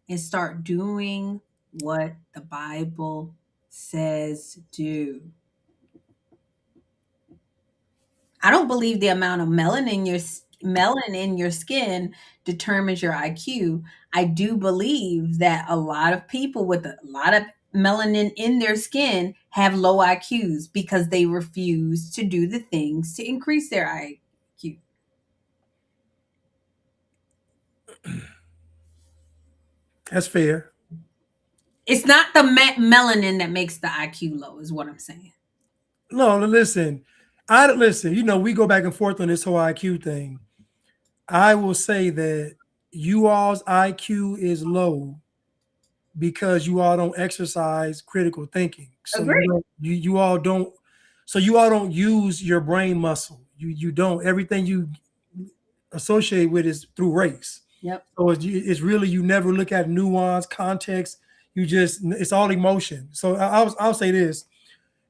and start doing what the Bible says do. I don't believe the amount of melanin in your skin determines your IQ. I do believe that a lot of people with a lot of melanin in their skin have low IQs because they refuse to do the things to increase their IQ. That's fair. It's not the melanin that makes the IQ low, is what I'm saying. No, listen. I listen. You know, we go back and forth on this whole IQ thing. I will say that you all's IQ is low because you all don't exercise critical thinking. So Agree. you all don't. So you all don't use your brain muscle. You don't. Everything you associate with is through race. Yep. So it's really, you never look at nuance, context. You just, it's all emotion. So I'll say this: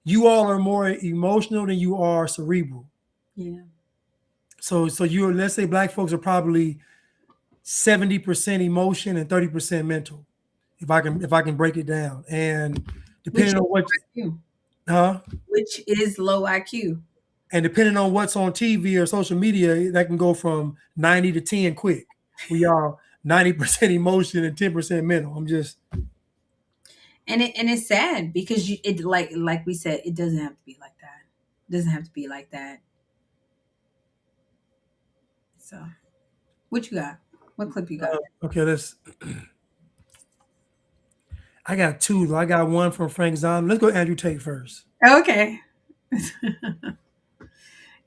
you all are more emotional than you are cerebral. Yeah. So you're, let's say black folks are probably 70% emotion and 30% mental, if I can break it down. And depending on what, Which is low IQ. And depending on what's on TV or social media, that can go from 90 to 10 quick. We are 90% emotion and 10% mental. I'm just, And it's sad because it like we said, it doesn't have to be like that. It doesn't have to be like that. So, what you got? What clip you got? Okay, I got two. I got one from Frank Zahn. Let's go Andrew Tate first. Okay.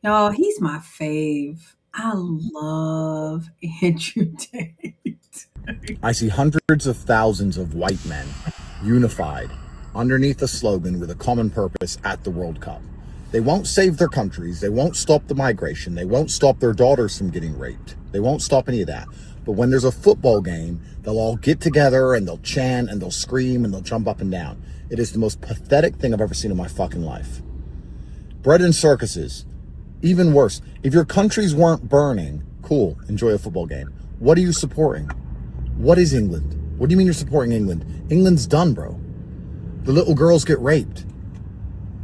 Y'all, he's my fave. I love Andrew Tate. I see hundreds of thousands of white men unified underneath a slogan with a common purpose at the World Cup. They won't save their countries. They won't stop the migration. They won't stop their daughters from getting raped. They won't stop any of that. But when there's a football game, they'll all get together and they'll chant and they'll scream and they'll jump up and down. It is the most pathetic thing I've ever seen in my fucking life. Bread and circuses. Even worse. If your countries weren't burning, cool, enjoy a football game. What are you supporting? What is England? What do you mean you're supporting England? England's done, bro. The little girls get raped.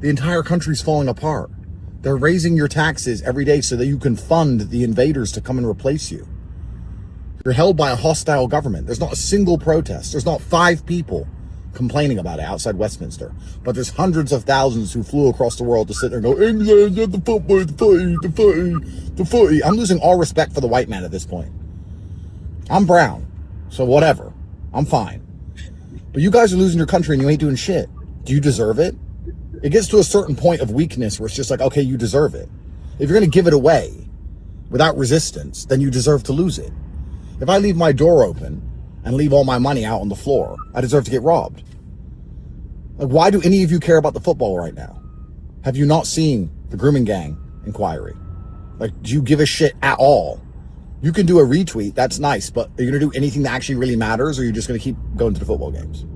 The entire country's falling apart. They're raising your taxes every day so that you can fund the invaders to come and replace you. You're held by a hostile government. There's not a single protest. There's not 5 people complaining about it outside Westminster. But there's hundreds of thousands who flew across the world to sit there and go, England, the football, the footy. I'm losing all respect for the white man at this point. I'm brown, so whatever. I'm fine. But you guys are losing your country and you ain't doing shit. Do you deserve it? It gets to a certain point of weakness where it's just like, okay, you deserve it. If you're going to give it away without resistance, then you deserve to lose it. If I leave my door open and leave all my money out on the floor, I deserve to get robbed. Like, why do any of you care about the football right now? Have you not seen the grooming gang inquiry? Like, do you give a shit at all? You can do a retweet, that's nice, but are you going to do anything that actually really matters, or are you just going to keep going to the football games?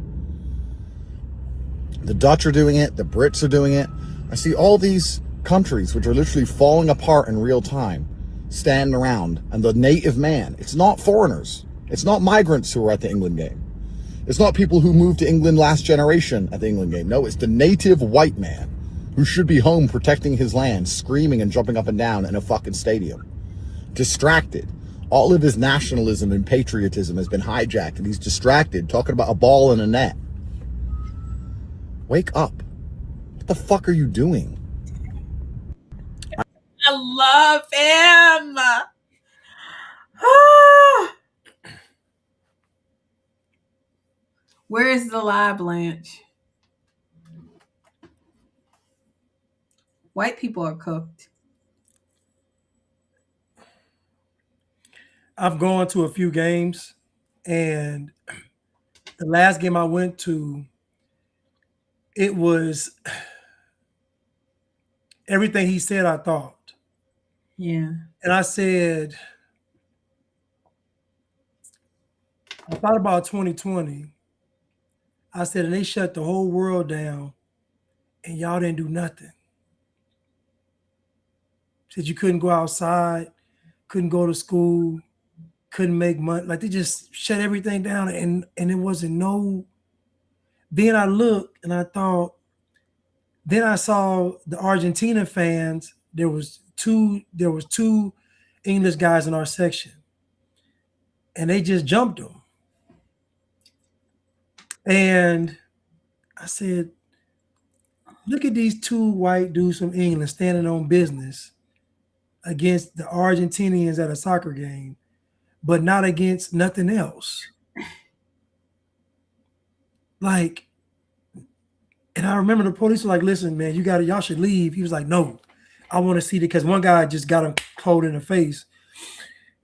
The Dutch are doing it, the Brits are doing it. I see all these countries which are literally falling apart in real time, standing around, and the native man, it's not foreigners, it's not migrants who are at the England game. It's not people who moved to England last generation at the England game. No, it's the native white man who should be home protecting his land, screaming and jumping up and down in a fucking stadium. Distracted. All of his nationalism and patriotism has been hijacked, and he's distracted talking about a ball and a net. Wake up. What the fuck are you doing? I love him. Where is the lie, Blanche? White people are cooked. I've gone to a few games, and the last game I went to, it was everything he said, I thought. Yeah. And I said, I thought about 2020. I said, and they shut the whole world down, and y'all didn't do nothing. Said you couldn't go outside, couldn't go to school, couldn't make money. Like, they just shut everything down, and it wasn't no. Then I looked and I thought, then I saw the Argentina fans. There was two English guys in our section, and they just jumped him. And I said, look at these two white dudes from England standing on business against the Argentinians at a soccer game, but not against nothing else. Like, and I remember the police were like, listen, man, y'all should leave. He was like, no, I want to see it, because one guy just got him cold in the face,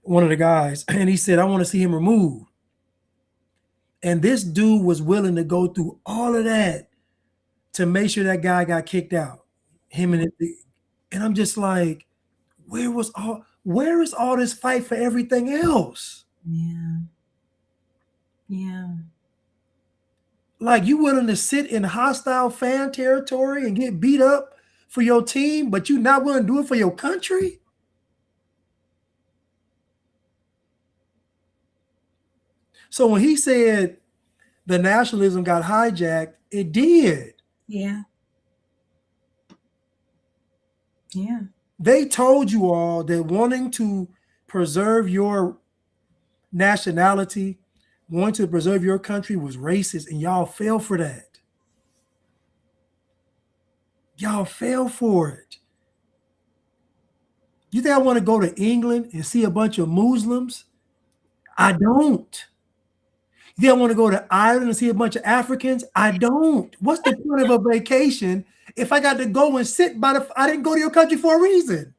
one of the guys, and he said, I want to see him removed. And this dude was willing to go through all of that to make sure that guy got kicked out. And I'm just like, where is all this fight for everything else? Yeah. Yeah. Like, you willing to sit in hostile fan territory and get beat up for your team, but you not willing to do it for your country? So when he said the nationalism got hijacked, it did. Yeah. Yeah. They told you all that wanting to preserve your nationality, wanting to preserve your country was racist, and y'all fell for that. Y'all fell for it. You think I want to go to England and see a bunch of Muslims? I don't. You think I want to go to Ireland and see a bunch of Africans? I don't. What's the point of a vacation if I got to go and sit I didn't go to your country for a reason.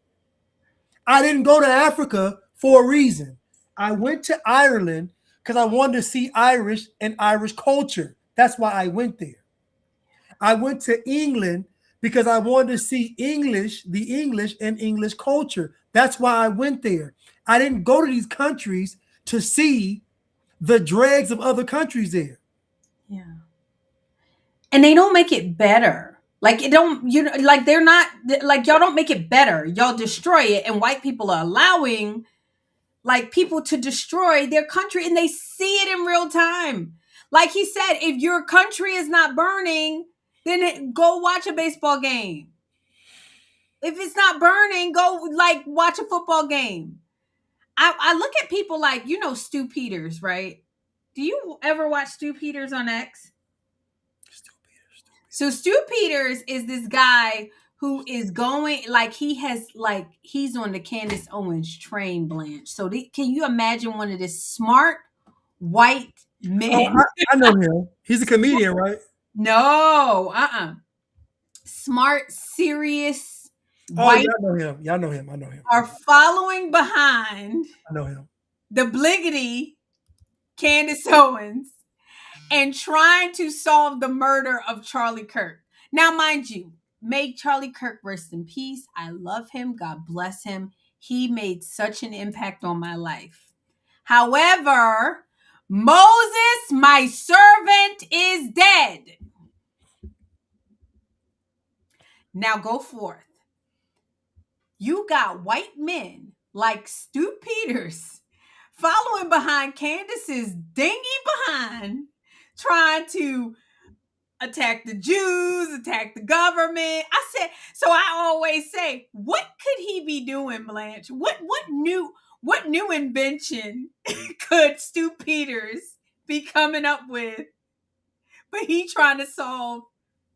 I didn't go to Africa for a reason. I went to Ireland because I wanted to see Irish and Irish culture. That's why I went there. I went to England because I wanted to see the English and English culture. That's why I went there. I didn't go to these countries to see the dregs of other countries there. Yeah. And they don't make it better. Like, it don't, like, they're not, like, y'all don't make it better. Y'all destroy it. And white people are allowing, like, people to destroy their country, and they see it in real time. Like he said, if your country is not burning, then go watch a baseball game. If it's not burning, go, like, watch a football game. I look at people like, Stu Peters, right? Do you ever watch Stu Peters on X? So Stu Peters is this guy who is going, like, he's on the Candace Owens train, Blanche. So can you imagine one of this smart white men? Oh, I know him. He's a comedian, right? No, smart, serious white. Y'all know him. Y'all know him. I know him. Are following behind. I know him. The bliggity Candace Owens, and trying to solve the murder of Charlie Kirk. Now, mind you, may Charlie Kirk rest in peace. I love him. God bless him. He made such an impact on my life. However, Moses, my servant, is dead. Now go forth. You got white men like Stu Peters following behind Candace's dingy behind, trying to attack the Jews, attack the government. I always say, what could he be doing, Blanche? What new invention could Stu Peters be coming up with? But he trying to solve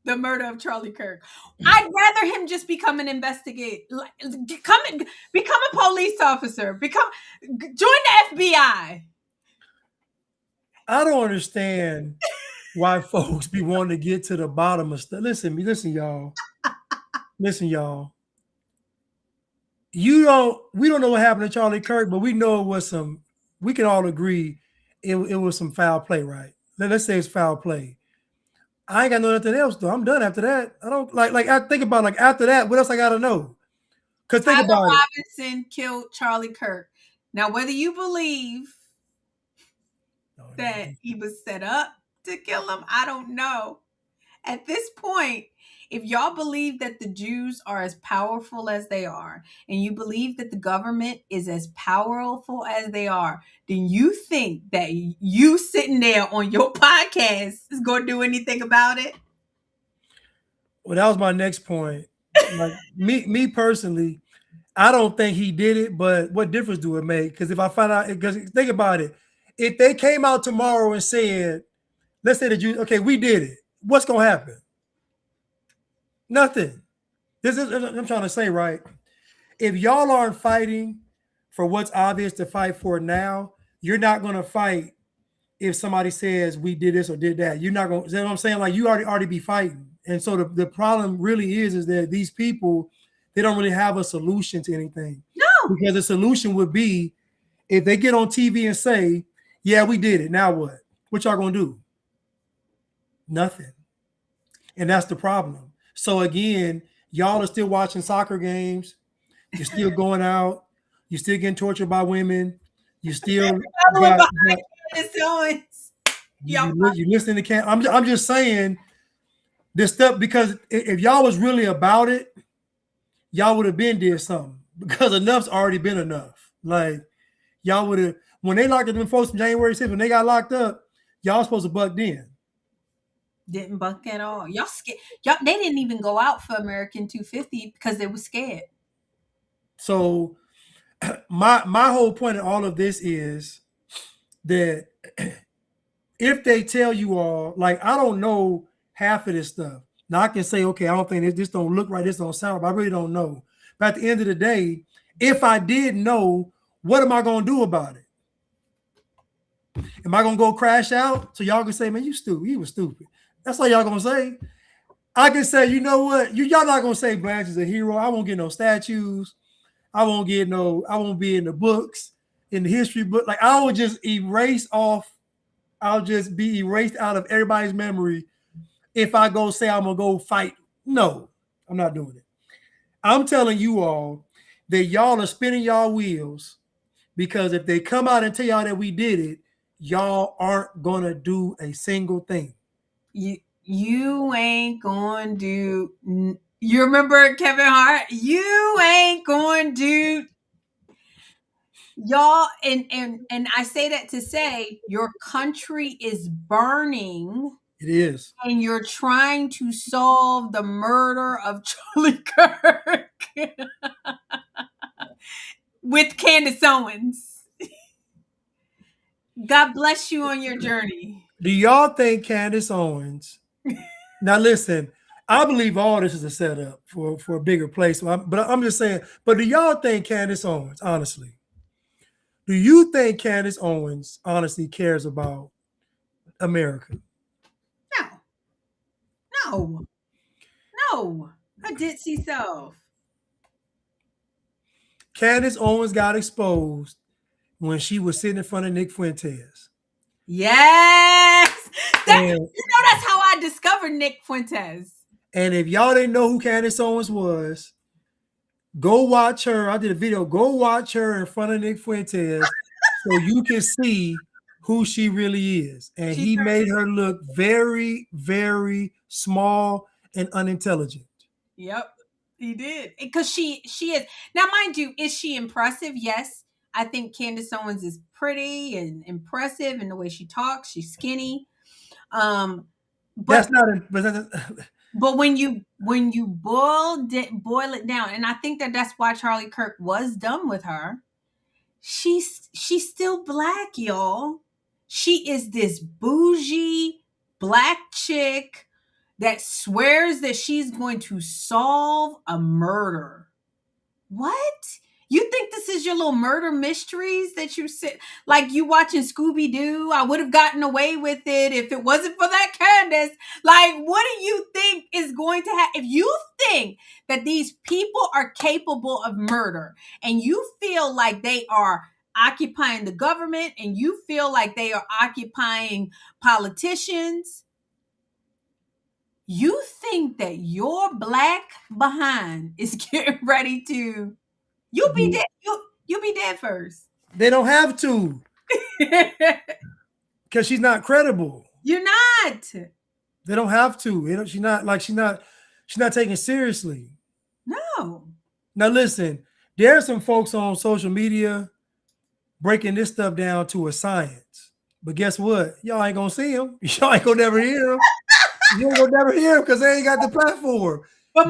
the murder of Charlie Kirk. I'd rather him just become an investigator, become a police officer, join the FBI. I don't understand why folks be wanting to get to the bottom of stuff. Listen, y'all. Listen, y'all. We don't know what happened to Charlie Kirk, but we know it was we can all agree it was some foul play, right? Let's say it's foul play. I ain't got nothing else though. I'm done after that. I don't I think about, like, after that, what else I gotta know? Because think about it. Robinson killed Charlie Kirk. Now, whether you believe that he was set up to kill him, I don't know. At this point, if y'all believe that the Jews are as powerful as they are, and you believe that the government is as powerful as they are, then you think that you sitting there on your podcast is going to do anything about it? Well, that was my next point. Like, me personally, I don't think he did it, but what difference do it make? Because if I find out, because think about it, if they came out tomorrow and said, let's say that okay, we did it, what's gonna happen? Nothing. This is I'm trying to say, right? If y'all aren't fighting for what's obvious to fight for now, you're not gonna fight if somebody says we did this or did that. You're not gonna, you know what I'm saying? Like you already be fighting. And so the problem really is that these people, they don't really have a solution to anything. No. Because the solution would be if they get on TV and say, yeah, we did it. Now what? What y'all gonna do? Nothing. And that's the problem. So again, y'all are still watching soccer games. You're still going out. You're still getting tortured by women. You still you listen to Cam. I'm just saying this stuff because if y'all was really about it, y'all would have been did something because enough's already been enough. Like y'all would have when they locked up them folks from January 6th, when they got locked up, y'all supposed to buck then. Didn't buck at all. Y'all scared. Y'all they didn't even go out for American 250 because they were scared. So my whole point in all of this is that if they tell you all, like I don't know half of this stuff. Now I can say, okay, I don't think this don't look right, this don't sound right, but I really don't know. But at the end of the day, if I did know, what am I gonna do about it? Am I gonna go crash out so y'all can say, man, you stupid, you was stupid? That's all y'all gonna say. I can say, you know what? Y'all not gonna say Blanche is a hero. I won't get no statues. I won't be in the books, in the history book. Like I will just erase off. I'll just be erased out of everybody's memory if I go say I'm gonna go fight. No, I'm not doing it. I'm telling you all that y'all are spinning y'all wheels because if they come out and tell y'all that we did it, y'all aren't gonna do a single thing. You ain't gonna do. You remember Kevin Hart? You ain't gonna do. Y'all, and I say that to say your country is burning. It is. And you're trying to solve the murder of Charlie Kirk with Candace Owens. God bless you on your journey. Do y'all think Candace Owens? Now listen, I believe all this is a setup for a bigger place. But I'm just saying. But do y'all think Candace Owens, honestly? Do you think Candace Owens honestly cares about America? No. I did see so. Candace Owens got exposed when she was sitting in front of Nick Fuentes. Yes. That's how I discovered Nick Fuentes. And if y'all didn't know who Candace Owens was, go watch her. I did a video. Go watch her in front of Nick Fuentes so you can see who she really is. And he made her look very, very small and unintelligent. Yep, he did. Because she is. Now, mind you, is she impressive? Yes. I think Candace Owens is pretty and impressive in the way she talks. She's skinny. But that's not but when you boil it down, and I think that's why Charlie Kirk was done with her. She's still black, y'all. She is this bougie black chick that swears that she's going to solve a murder. What? You think this is your little murder mysteries that you sit like you watching Scooby-Doo? I would have gotten away with it if it wasn't for that Candace. Like, what do you think is going to happen? If you think that these people are capable of murder and you feel like they are occupying the government and you feel like they are occupying politicians, you think that your black behind is getting ready to you'll be dead. You'll be dead first. They don't have to. Because she's not credible. You're not. They don't have to. She's not taken seriously. No. Now listen, there are some folks on social media breaking this stuff down to a science. But guess what? Y'all ain't gonna see them. Y'all ain't gonna never hear them. You ain't gonna never hear them because they ain't got the platform. But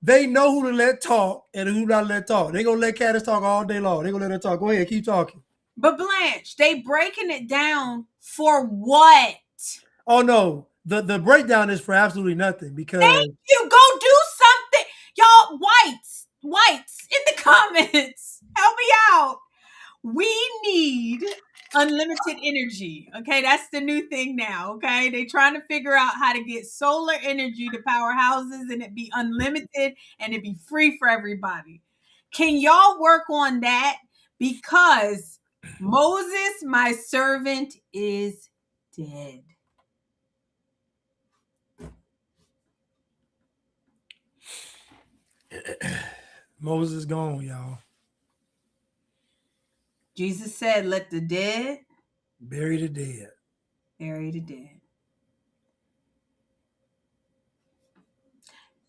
They know who to let talk and who not to let talk. They gonna let Candace talk all day long. They gonna let her talk. Go ahead, keep talking. But Blanche, they breaking it down for what? Oh no, the breakdown is for absolutely nothing because Thank you. Go do something. Y'all, whites in the comments. Help me out. We need unlimited energy. Okay, that's the new thing now. Okay, they trying to figure out how to get solar energy to power houses and it be unlimited and it be free for everybody. Can y'all work on that? Because Moses, my servant, is dead. Moses is gone, y'all. Jesus said, "Let the dead Bury the dead." bury the dead."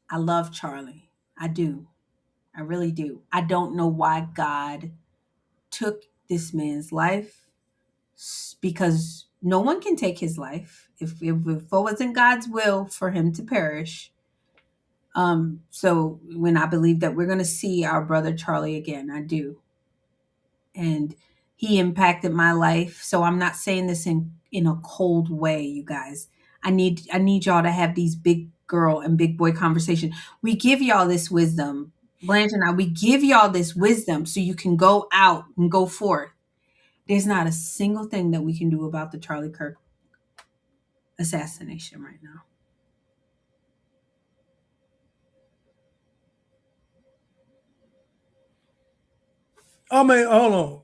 I love Charlie. I do. I really do. I don't know why God took this man's life because no one can take his life if it wasn't God's will for him to perish. So when I believe that we're going to see our brother Charlie again, I do. And he impacted my life. So I'm not saying this in a cold way, you guys. I need y'all to have these big girl and big boy conversations. We give y'all this wisdom. Blanche and I, we give y'all this wisdom so you can go out and go forth. There's not a single thing that we can do about the Charlie Kirk assassination right now. I mean, hold on.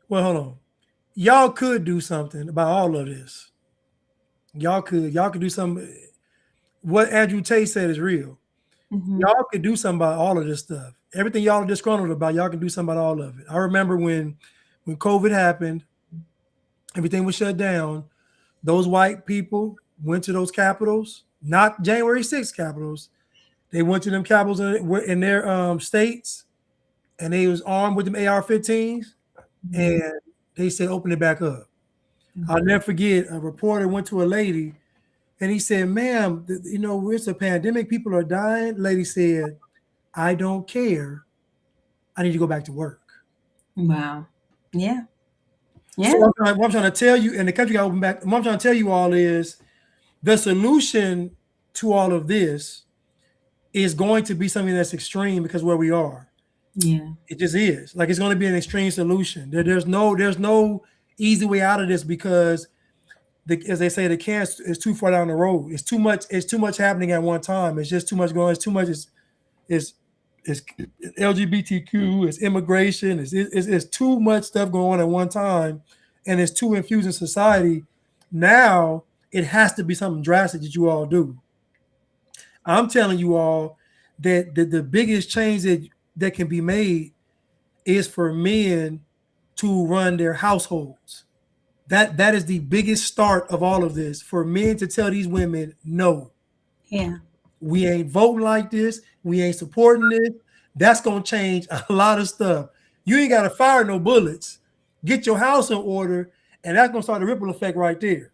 Well, hold on. Y'all could do something about all of this. Y'all could do something. What Andrew Tate said is real. Mm-hmm. Y'all could do something about all of this stuff. Everything y'all are disgruntled about, y'all can do something about all of it. I remember when COVID happened, everything was shut down. Those white people went to those capitals, not January 6th capitals. They went to them capitals in their states, and they was armed with them AR-15s, and they said open it back up. I'll never forget a reporter went to a lady, and he said, "Ma'am, it's a pandemic. People are dying." Lady said, "I don't care. I need to go back to work." Wow. Yeah. Yeah. So what I'm trying to tell you, and the country got open back. What I'm trying to tell you all is the solution to all of this is going to be something that's extreme because where we are. Yeah. It just is. Like it's going to be an extreme solution. There's no easy way out of this because as they say, the can is too far down the road. It's too much happening at one time. It's just too much going. It's too much. It's LGBTQ. It's immigration. It's too much stuff going on at one time, and it's too infused in society. Now it has to be something drastic that you all do. I'm telling you all that the biggest change that can be made is for men to run their households. That is the biggest start of all of this, for men to tell these women, no, Yeah. we ain't voting like this. We ain't supporting this. That's going to change a lot of stuff. You ain't got to fire no bullets. Get your house in order, and that's going to start a ripple effect right there.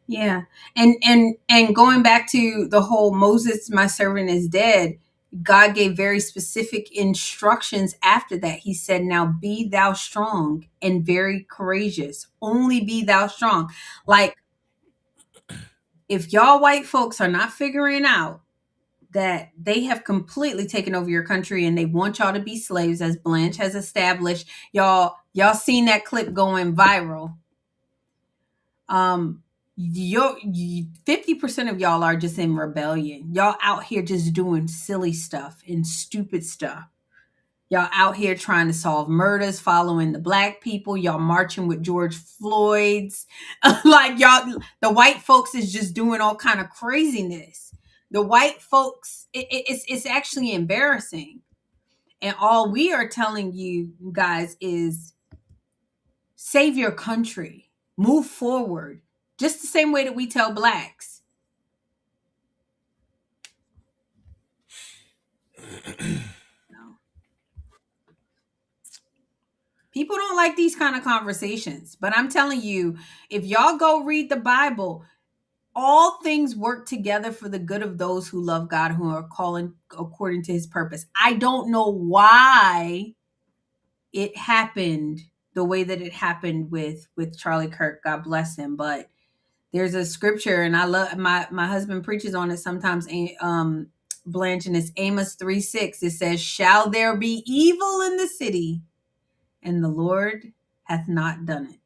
Yeah. And going back to the whole Moses, my servant, is dead. God gave very specific instructions after that. He said, "Now be thou strong and very courageous. Only be thou strong." Like, if y'all white folks are not figuring out that they have completely taken over your country and they want y'all to be slaves, as Blanche has established, y'all seen that clip going viral. 50% of y'all are just in rebellion. Y'all out here just doing silly stuff and stupid stuff. Y'all out here trying to solve murders, following the black people. Y'all marching with George Floyd's. Like, y'all, the white folks is just doing all kind of craziness. The white folks, it's actually embarrassing. And all we are telling you guys is save your country, move forward, just the same way that we tell blacks. People don't like these kind of conversations, but I'm telling you, if y'all go read the Bible, all things work together for the good of those who love God, who are calling according to his purpose. I don't know why it happened the way that it happened with Charlie Kirk. God bless him. But there's a scripture, and I love my husband preaches on it sometimes. Blanche, and it's Amos 3:6. It says, "Shall there be evil in the city, and the Lord hath not done it?"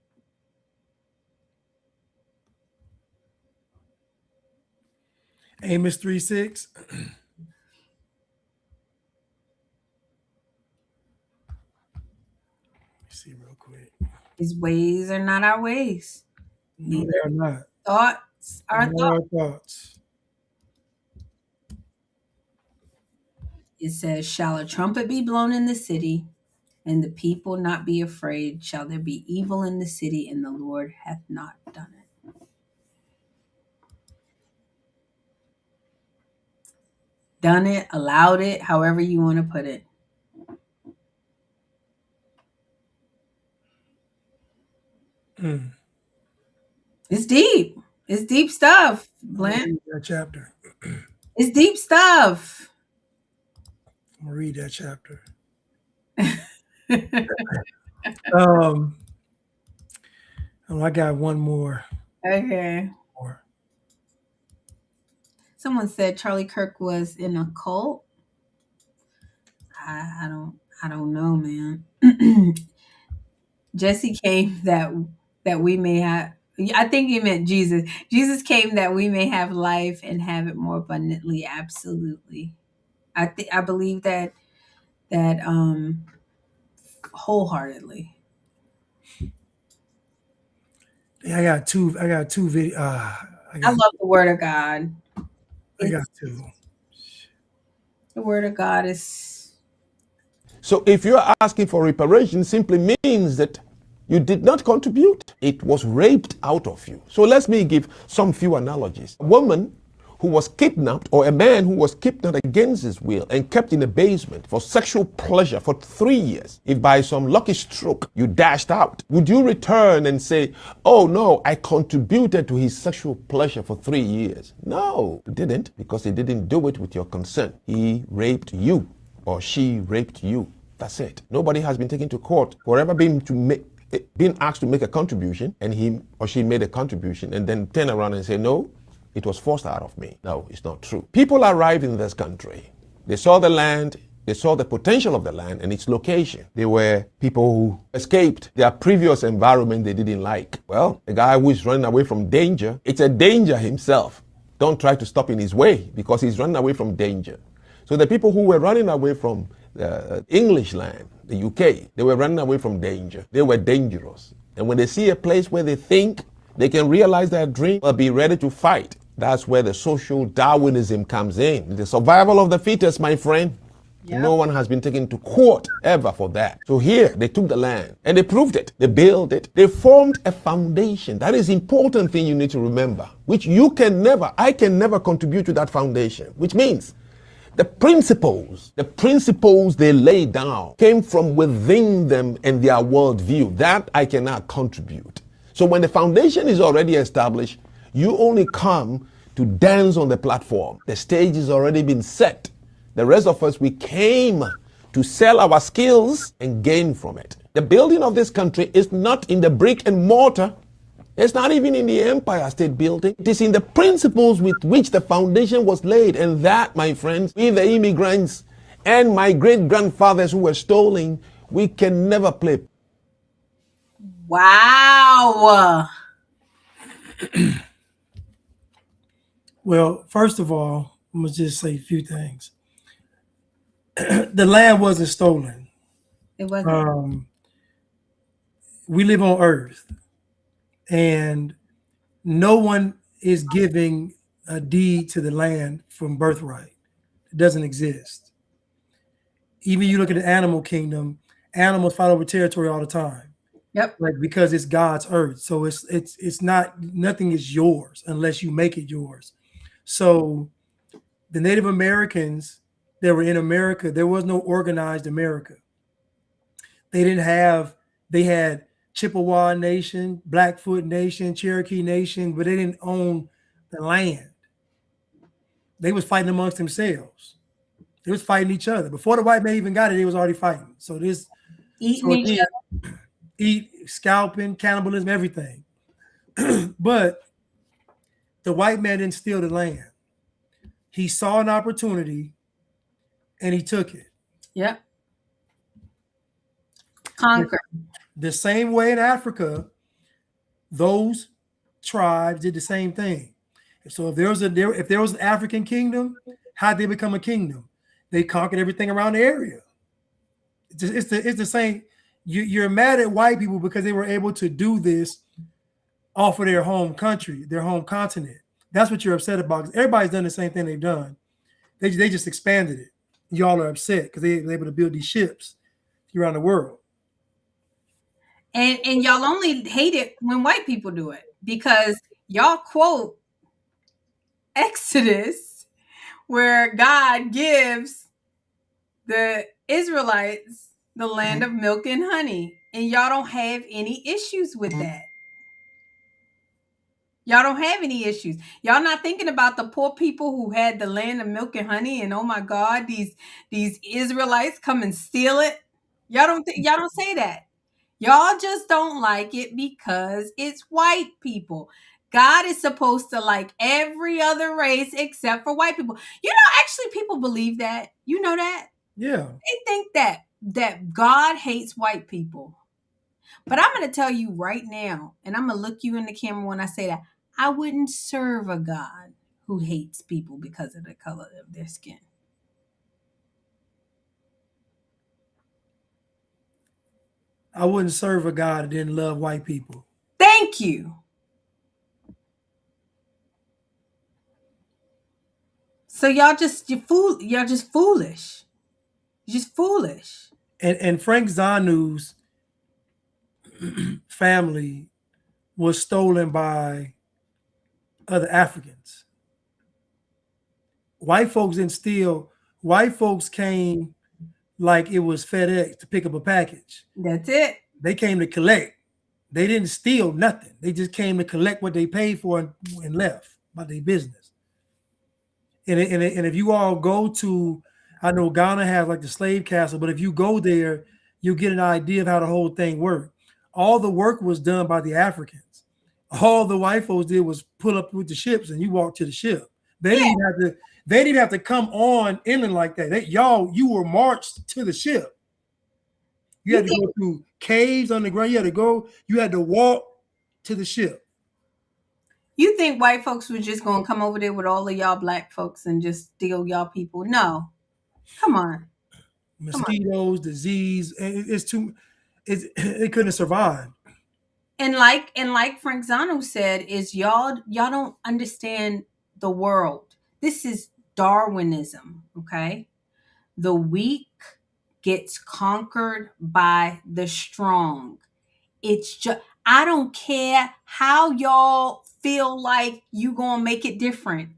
Amos 3:6. See real quick. His ways are not our ways. No, they are not. Thoughts are Not thoughts. our thoughts. It says, "Shall a trumpet be blown in the city, and the people not be afraid? Shall there be evil in the city, and the Lord hath not done it?" Done it, allowed it, however you want to put it. Mm. It's deep. It's deep stuff, I'm Blanche. gonna read that chapter. It's deep stuff. I'm gonna read that chapter. Oh, I got one more. Okay. Someone said Charlie Kirk was in a cult. I don't know, man. Jesse came that we may have. I think he meant Jesus. Jesus came that we may have life and have it more abundantly. Absolutely. I believe that wholeheartedly. Yeah, I got two video. I love the word of God. I got two. The word of God is. So if you're asking for reparation, simply means that you did not contribute. It was raped out of you. So let me give some few analogies. A woman who was kidnapped, or a man who was kidnapped against his will and kept in a basement for sexual pleasure for 3 years. If by some lucky stroke you dashed out, would you return and say, "Oh no, I contributed to his sexual pleasure for 3 years"? No, you didn't, because he didn't do it with your consent. He raped you, or she raped you. That's it. Nobody has been taken to court for ever being asked to make a contribution, and he or she made a contribution and then turn around and say, "No, it was forced out of me." No, it's not true. People arrived in this country. They saw the land, they saw the potential of the land and its location. They were people who escaped their previous environment they didn't like. Well, the guy who is running away from danger, it's a danger himself. Don't try to stop in his way, because he's running away from danger. So the people who were running away from English land, the UK, they were running away from danger. They were dangerous. And when they see a place where they think they can realize their dream, they'll be ready to fight. That's where the social Darwinism comes in. The survival of the fittest, my friend. Yep. No one has been taken to court ever for that. So here, they took the land and they proved it. They built it. They formed a foundation. That is important thing you need to remember, which I can never contribute to that foundation, which means the principles they laid down came from within them and their worldview. That I cannot contribute. So when the foundation is already established, you only come to dance on the platform. The stage has already been set. The rest of us, we came to sell our skills and gain from it. The building of this country is not in the brick and mortar. It's not even in the Empire State Building. It is in the principles with which the foundation was laid. And that, my friends, we the immigrants and my great-grandfathers who were stolen, we can never play. Wow. Well, first of all, I'm going to just say a few things. The land wasn't stolen. It wasn't. We live on Earth, and no one is giving a deed to the land from birthright. It doesn't exist. Even you look at the animal kingdom, animals fight over territory all the time. Yep. Like, because it's God's earth. So it's not, nothing is yours unless you make it yours. So the Native Americans that were in America, there was no organized America. They had Chippewa Nation, Blackfoot Nation, Cherokee Nation, but they didn't own the land. They was fighting amongst themselves. They was fighting each other. Before the white man even got it, they was already fighting. So Eating each again, other. eat, scalping, cannibalism, everything. But the white man didn't steal the land. He saw an opportunity and he took it. Yep. Conquer. The same way in Africa, those tribes did the same thing. So if there was an African kingdom, how'd they become a kingdom? They conquered everything around the area. It's the same. You're mad at white people because they were able to do this off of their home country, their home continent. That's what you're upset about. Because everybody's done the same thing they've done. They just expanded it. Y'all are upset because they're able to build these ships around the world. And y'all only hate it when white people do it because y'all quote Exodus where God gives the Israelites the land of milk and honey. And y'all don't have any issues with that. Y'all don't have any issues. Y'all not thinking about the poor people who had the land of milk and honey and oh my God, these Israelites come and steal it. Y'all don't say that. Y'all just don't like it because it's white people. God is supposed to like every other race except for white people. You know, actually people believe that. You know that? Yeah. They think that God hates white people. But I'm going to tell you right now, and I'm going to look you in the camera when I say that, I wouldn't serve a God who hates people because of the color of their skin. I wouldn't serve a God that didn't love white people. Thank you. So y'all just foolish. You're just foolish. And Frank Zanu's family was stolen by other Africans. White folks didn't steal. White folks came like it was FedEx to pick up a package. That's it. They came to collect. They didn't steal nothing. They just came to collect what they paid for and left about their business. And if you all go to, I know Ghana has like the slave castle, but if you go there, you'll get an idea of how the whole thing worked. All the work was done by the Africans. All the white folks did was pull up with the ships and you walk to the ship. They didn't have to come on inland like that. You were marched to the ship. You had to go through caves on the ground. You had to walk to the ship. You think white folks were just going to come over there with all of y'all black folks and just steal y'all people? No. Come on. Mosquitoes, disease. It couldn't survive. And like Frank Zano said, is y'all don't understand the world. This is Darwinism, okay? The weak gets conquered by the strong. It's just, I don't care how y'all feel like you gonna make it different.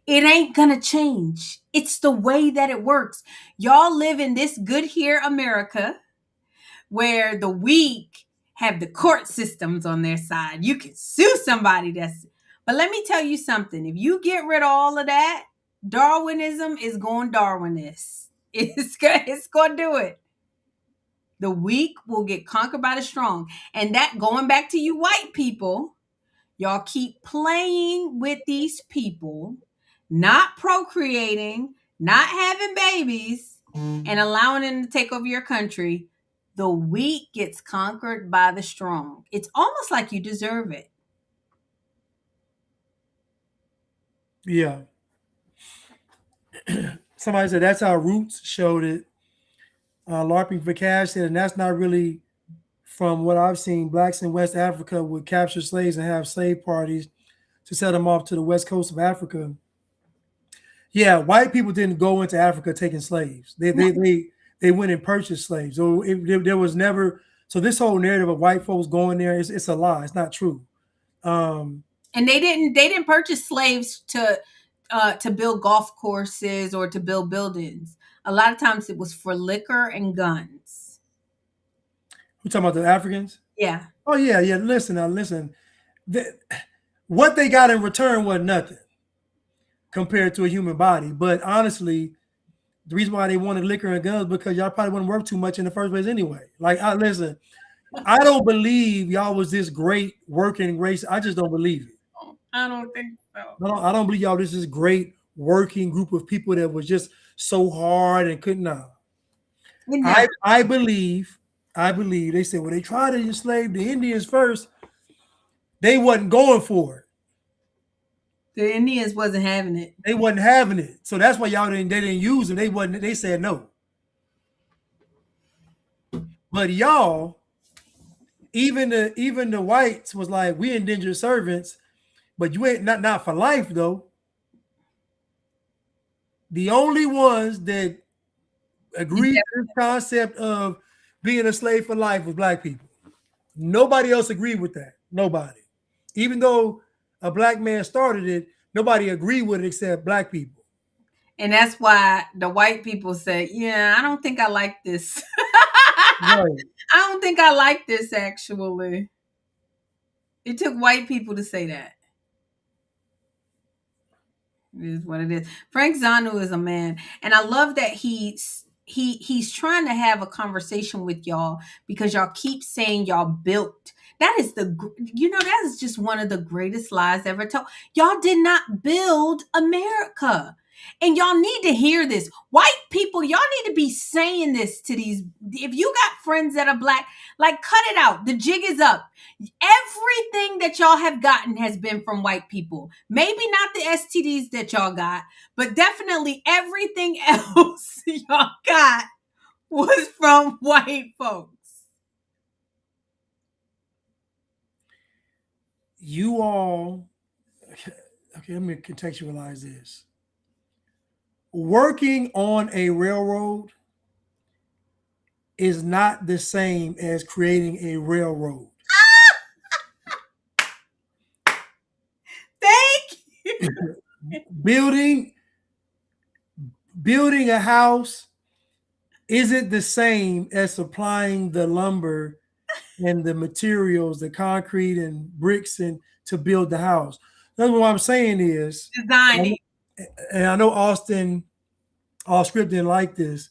It ain't gonna change. It's the way that it works. Y'all live in this good here America where the weak have the court systems on their side. You can sue somebody but let me tell you something. If you get rid of all of that, Darwinism is going Darwinist. It's going to do it. The weak will get conquered by the strong. And that, going back to you white people, y'all keep playing with these people, not procreating, not having babies, and allowing them to take over your country. The weak gets conquered by the strong. It's almost like you deserve it. Yeah. Somebody said that's how Roots showed it. LARPing for Cash said, and that's not really from what I've seen. Blacks in West Africa would capture slaves and have slave parties to set them off to the west coast of Africa. Yeah, white people didn't go into Africa taking slaves. They went and purchased slaves. So there was never. So this whole narrative of white folks going there, it's a lie. It's not true. And they didn't purchase slaves to build golf courses or to build buildings. A lot of times it was for liquor and guns. You talking about the Africans? Yeah. Oh yeah. Listen. What they got in return was nothing compared to a human body. But honestly, the reason why they wanted liquor and guns because y'all probably wouldn't work too much in the first place anyway. Like, listen, I don't believe y'all was this great working race. I just don't believe it. I don't think so. I don't believe y'all this is great working group of people that was just so hard and couldn't. I believe they said, well, they tried to enslave the Indians first. They wasn't going for it. The Indians wasn't having it. They wasn't having it. So that's why they didn't use them. They said no. But y'all, even the whites was like, we indentured servants, but you ain't not for life though. The only ones that agreed to this concept of being a slave for life was black people. Nobody else agreed with that. Nobody. Even though a black man started it, nobody agreed with it except black people. And that's why the white people say, yeah, I don't think I like this. Right. I don't think I like this, actually. It took white people to say that. It is what it is. Frank Zanu is a man. And I love that he's trying to have a conversation with y'all because y'all keep saying y'all built. That is that is just one of the greatest lies ever told. Y'all did not build America. And y'all need to hear this. White people, y'all need to be saying this to these. If you got friends that are black, like, cut it out. The jig is up. Everything that y'all have gotten has been from white people. Maybe not the STDs that y'all got, but definitely everything else y'all got was from white folks. You all, okay, let me contextualize this. Working on a railroad is not the same as creating a railroad. Thank you. Building a house isn't the same as supplying the lumber and the materials, the concrete and bricks, and to build the house. That's what I'm saying is Designing. And I know Austin, all script didn't like this,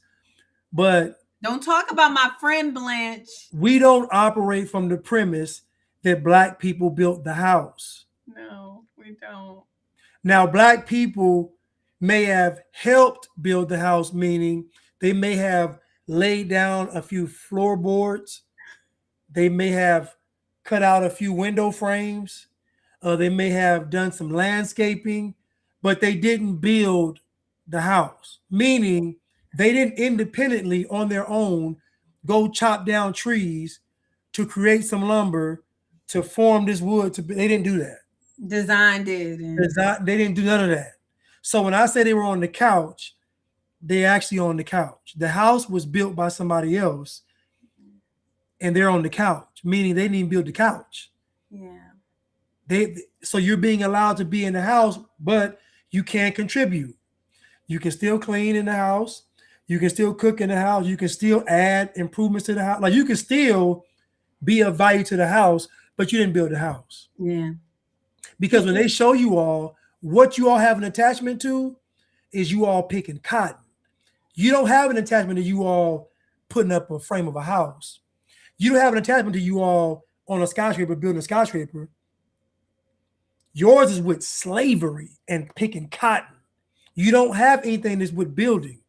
but don't talk about my friend Blanche. We don't operate from the premise that black people built the house. No, we don't. Now, black people may have helped build the house, meaning they may have laid down a few floorboards. They may have cut out a few window frames. They may have done some landscaping, but they didn't build the house, meaning they didn't independently on their own go chop down trees to create some lumber to form this wood. They didn't do that. Design did. They didn't do none of that. So when I say they were on the couch, they're actually on the couch. The house was built by somebody else, and they're on the couch, meaning they didn't even build the couch. Yeah. So you're being allowed to be in the house, but you can't contribute. You can still clean in the house. You can still cook in the house. You can still add improvements to the house. Like, you can still be of value to the house, but you didn't build the house. Yeah. Because when they show you all, what you all have an attachment to is you all picking cotton. You don't have an attachment to you all putting up a frame of a house. You don't have an attachment to you all on a skyscraper, building a skyscraper. Yours is with slavery and picking cotton. You don't have anything that's with building.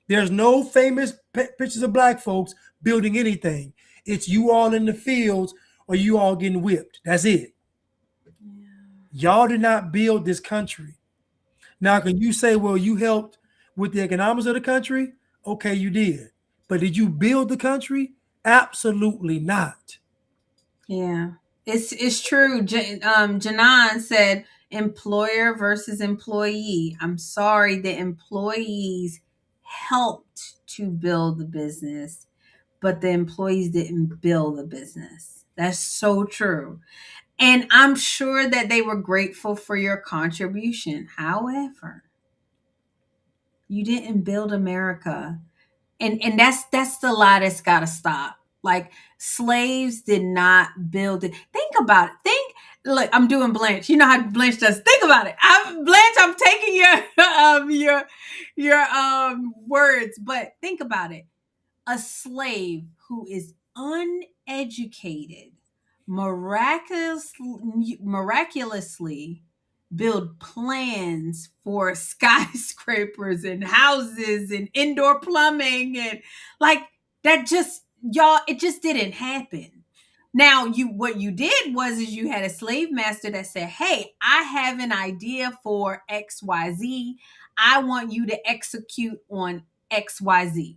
There's no famous pictures of black folks building anything. It's you all in the fields or you all getting whipped. That's it. Yeah. Y'all did not build this country. Now, can you say, well, you helped with the economics of the country? Okay, you did. But did you build the country? Absolutely not. Yeah. It's true. Janan said employer versus employee. I'm sorry, the employees helped to build the business, but the employees didn't build the business. That's so true. And I'm sure that they were grateful for your contribution. However, you didn't build America. And that's the lie that's got to stop. Like, slaves did not build it. Think about it. Look, I'm doing Blanche. You know how Blanche does. Think about it. Blanche, I'm taking your words, but think about it. A slave who is uneducated miraculously build plans for skyscrapers and houses and indoor plumbing and like that just y'all it just didn't happen. Now what you did was is you had a slave master that said, "Hey, I have an idea for XYZ. I want you to execute on XYZ."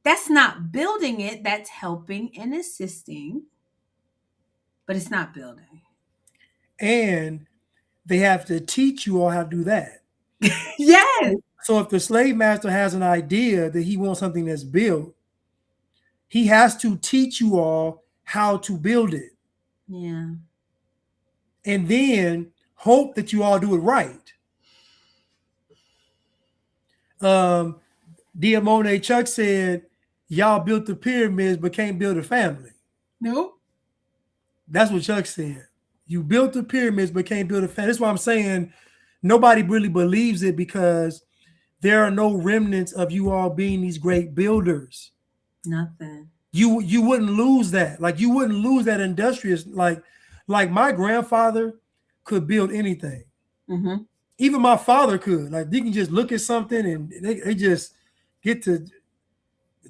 That's not building it, that's helping and assisting, but it's not building. And they have to teach you all how to do that. Yes. So if the slave master has an idea that he wants something that's built, he has to teach you all how to build it. Yeah. And then hope that you all do it right. Diamone Chuck said, y'all built the pyramids but can't build a family. Nope. That's what Chuck said. You built the pyramids but can't build a family. That's why I'm saying nobody really believes it, because there are no remnants of you all being these great builders. Nothing. You wouldn't lose that. Like you wouldn't lose that industrious. Like my grandfather could build anything. Mm-hmm. Even my father could. Like you can just look at something and they just get to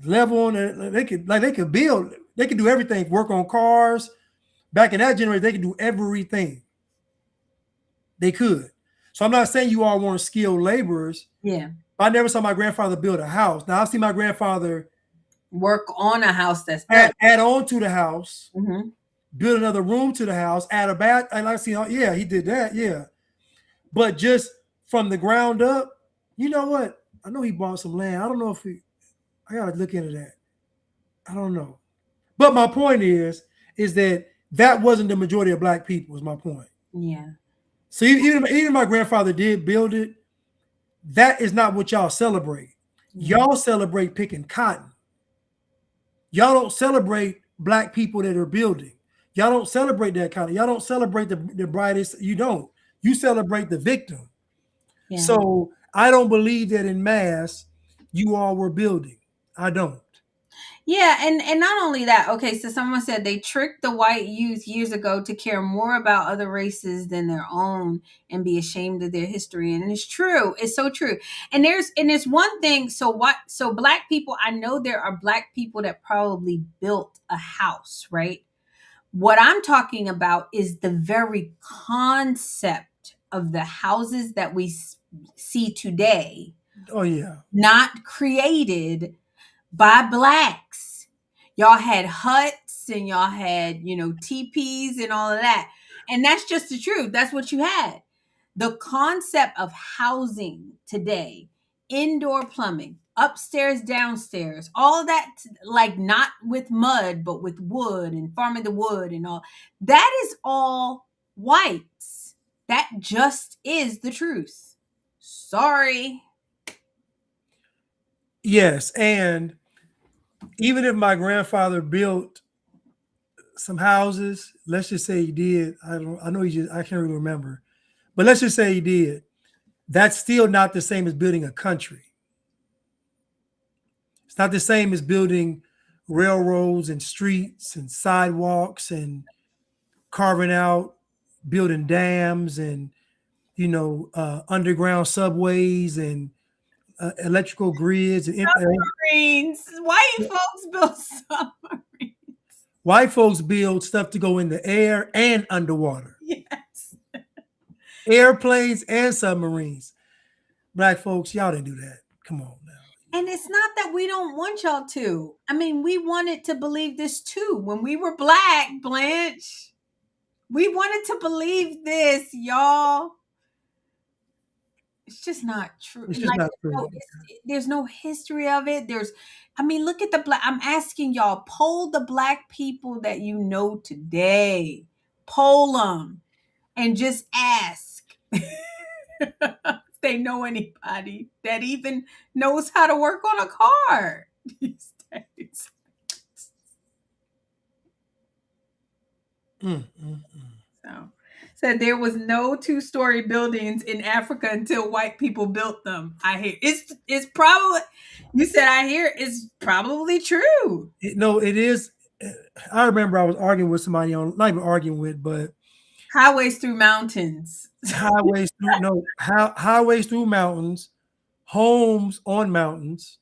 level on it. They could build. They could do everything. Work on cars. Back in that generation, they could do everything. They could. So I'm not saying you all weren't skilled laborers. Yeah. I never saw my grandfather build a house. Now I've seen my grandfather work on a house that's add on to the house, mm-hmm. build another room to the house, add a bath. And I see, yeah, he did that, yeah. But just from the ground up, you know what? I know he bought some land. I don't know if I gotta look into that. I don't know. But my point is that wasn't the majority of black people, is my point. Yeah. So even my grandfather did build it. That is not what y'all celebrate. Yeah. Y'all celebrate picking cotton. Y'all don't celebrate black people that are building. Y'all don't celebrate that kind of. Y'all don't celebrate the brightest. You don't. You celebrate the victim. Yeah. So I don't believe that in mass you all were building. I don't. Yeah, and not only that. Okay, so someone said they tricked the white youth years ago to care more about other races than their own and be ashamed of their history. And it's true. It's so true. And there's one thing. So black people, I know there are black people that probably built a house, right? What I'm talking about is the very concept of the houses that we see today. Oh yeah. Not created by blacks. Y'all had huts and y'all had, teepees and all of that. And that's just the truth. That's what you had. The concept of housing today, indoor plumbing, upstairs, downstairs, all of that, like not with mud, but with wood and farming the wood and all, that is all whites. That just is the truth. Sorry. Yes, and even if my grandfather built some houses, let's just say he did. I can't really remember, but let's just say he did. That's still not the same as building a country. It's not the same as building railroads and streets and sidewalks and carving out, building dams and underground subways and electrical grids and submarines. White folks build submarines. White folks build stuff to go in the air and underwater. Yes. Airplanes and submarines. Black folks, y'all didn't do that. Come on now. And it's not that we don't want y'all to. I mean, we wanted to believe this too. When we were black, Blanche, we wanted to believe this, y'all. It's just not true. It's just not true. There's no history of it. Look at the black. I'm asking y'all, poll the black people that you know today. Poll them and just ask if they know anybody that even knows how to work on a car these days. So, said there was no 2-story buildings in Africa until white people built them. I hear it's probably, you said I hear it's probably true. No, it is. I remember I was arguing with somebody on, not even arguing with, but Highways through mountains. highways through mountains, homes on mountains.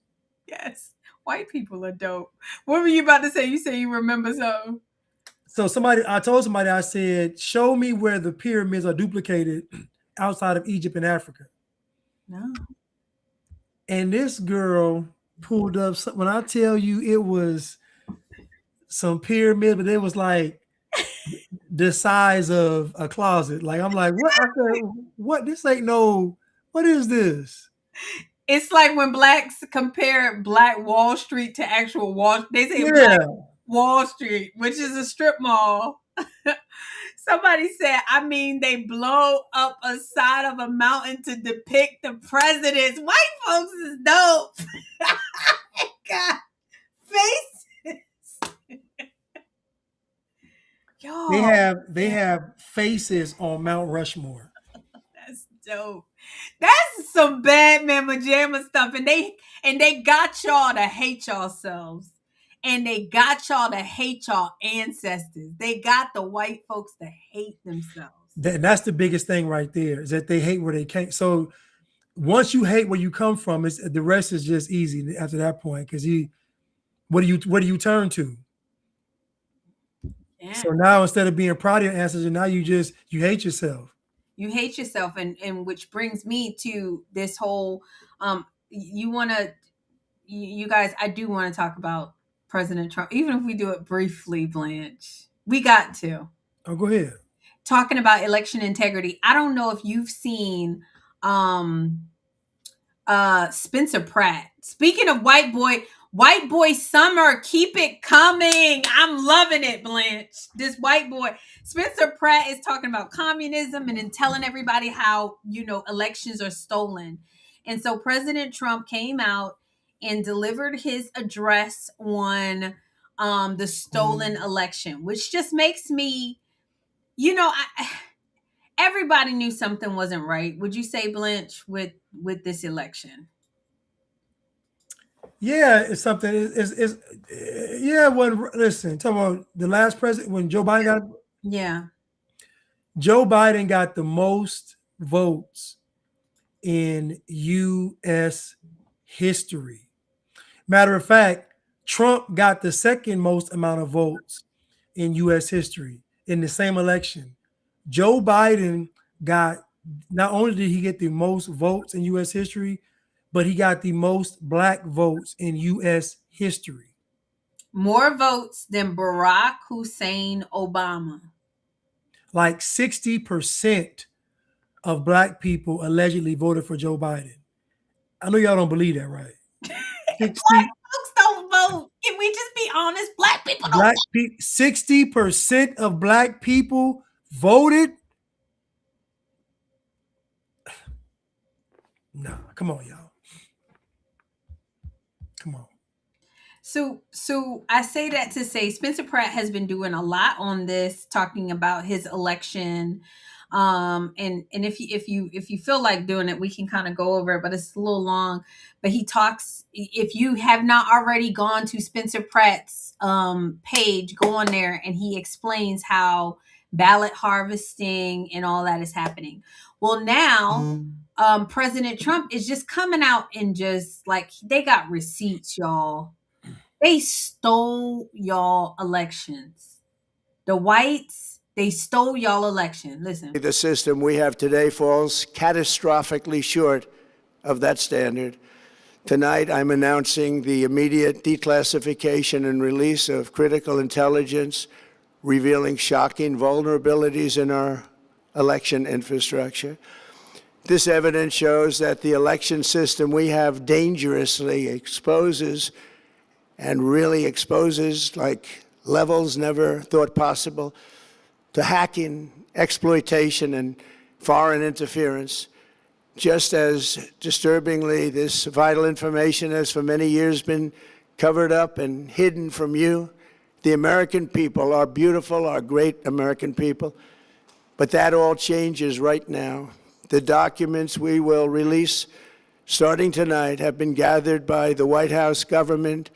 Yes, white people are dope. What were you about to say? You say you remember something. So I told somebody, I said, show me where the pyramids are duplicated outside of Egypt and Africa. No. And this girl pulled up, when I tell you it was some pyramid, but it was like the size of a closet. Like, I'm like, what? I said, what? This ain't no, what is this? It's like when blacks compare Black Wall Street to actual Wall. They say Yeah. Black Wall Street, which is a strip mall. Somebody said, I mean, they blow up a side of a mountain to depict the presidents. White folks is dope. God, faces. Yo, They have faces on Mount Rushmore. that's dope. That's some bad mamma jamma stuff, and they got y'all to hate yourselves, and they got y'all to hate y'all ancestors. They got the white folks to hate themselves. That's the biggest thing right there, is that they hate where they came. So once you hate where you come from, it's the rest is just easy after that point. Because what do you turn to? Yeah. So now instead of being proud of your ancestors, now you hate yourself. You hate yourself, and which brings me to this whole you guys, I do want to talk about President Trump, even if we do it briefly, Blanche. We got to. Oh, go ahead. Talking about election integrity. I don't know if you've seen Spencer Pratt. Speaking of white boy summer, keep it coming. I'm loving it, Blanche. This white boy, Spencer Pratt, is talking about communism and then telling everybody how, elections are stolen. And so President Trump came out and delivered his address on the stolen election, which just makes me, everybody knew something wasn't right. Would you say, Blanche, with this election? Yeah, it's something. Listen, talking about the last president, when Joe Biden got. Yeah. Joe Biden got the most votes in U.S. history. Matter of fact, Trump got the second most amount of votes in U.S. history in the same election. Joe Biden got, not only did he get the most votes in U.S. history, but he got the most black votes in U.S. history. More votes than Barack Hussein Obama. Like 60% of black people allegedly voted for Joe Biden. I know y'all don't believe that, right? 60, black folks don't vote. Can we just be honest? Black people don't vote. 60% of black people voted. Nah, come on, y'all. Come on. So I say that to say Spencer Pratt has been doing a lot on this, talking about his election. And if you feel like doing it, we can kind of go over it, but it's a little long. But he talks, if you have not already gone to Spencer Pratt's page, go on there, and he explains how ballot harvesting and all that is happening. Well, now President Trump is just coming out and just like, they got receipts, y'all. They stole y'all elections. The whites, they stole y'all election. Listen. The system we have today falls catastrophically short of that standard. Tonight, I'm announcing the immediate declassification and release of critical intelligence revealing shocking vulnerabilities in our election infrastructure. This evidence shows that the election system we have dangerously exposes like levels never thought possible to hacking, exploitation, and foreign interference. Just as disturbingly, this vital information has for many years been covered up and hidden from you. The American people, our beautiful, our great American people, But that all changes right now. The documents we will release starting tonight have been gathered by the White House Government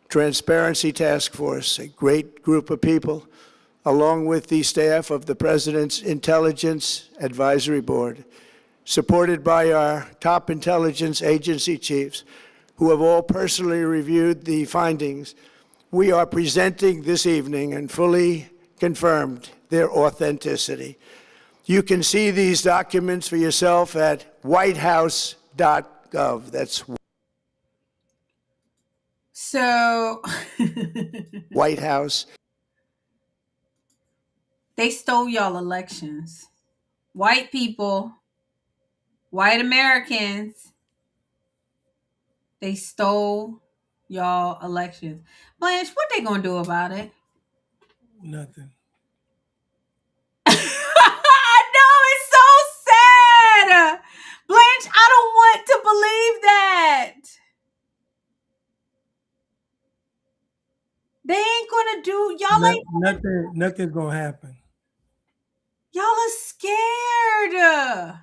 Transparency Task Force, a great group of people, along with the staff of the President's Intelligence Advisory Board, supported by our top intelligence agency chiefs, who have all personally reviewed the findings. We are presenting this evening and fully confirmed their authenticity. You can see these documents for yourself at whitehouse.gov. That's So White House. they stole y'all elections. White people, white Americans, they stole y'all elections. Blanche, what they gonna do about it? Nothing. I know, it's so sad. Blanche, I don't want to believe that. They ain't gonna do y'all ain't Nothing's gonna happen. y'all are scared.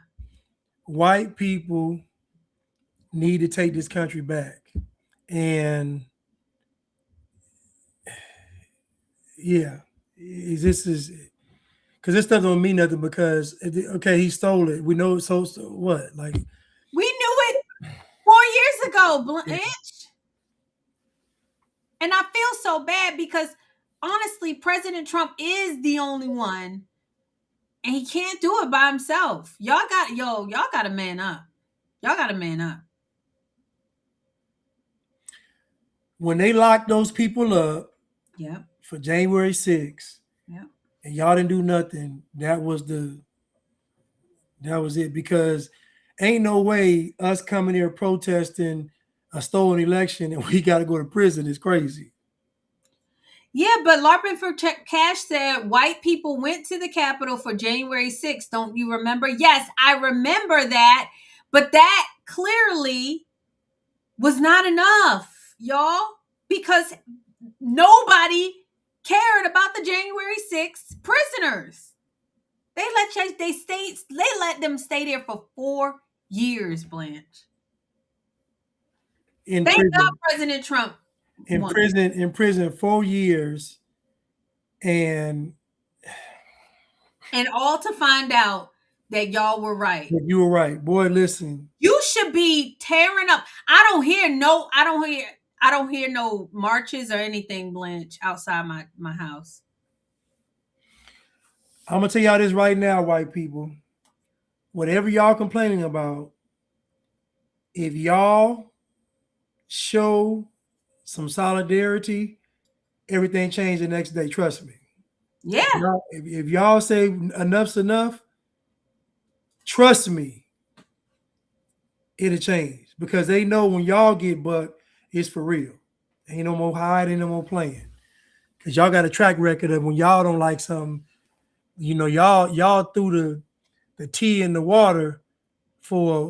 White people need to take this country back. And yeah, this is because this stuff don't mean nothing because okay, he stole it. We know it. So what? Like We knew it 4 years ago, Blanche. And I feel so bad because honestly, President Trump is the only one, and he can't do it by himself. Y'all got to man up. Y'all got to man up. when they locked those people up Yep. for January 6th, Yep. and y'all didn't do nothing, that was it. Because ain't no way us coming here protesting a stolen election and we got to go to prison is crazy. Yeah, but LARPing for Cash said white people went to the Capitol for January 6th. Don't you remember? Yes, I remember that. But that clearly was not enough, y'all, because nobody cared about the January 6th prisoners. They let them stay there for 4 years, Blanche. In Thank prison, God President Trump won. in prison 4 years, and all to find out that y'all were right. you were right, boy. Listen, You should be tearing up. I don't hear no marches or anything, Blanche, outside my house. I'm gonna tell y'all this right now, white people. Whatever y'all complaining about, if y'all show some solidarity, everything changed the next day. Trust me. Yeah. If y'all say enough's enough, trust me, it'll change because they know when y'all get bucked, it's for real. Ain't no more hiding, no more playing. Because y'all got a track record of when y'all don't like something, y'all threw the tea in the water for a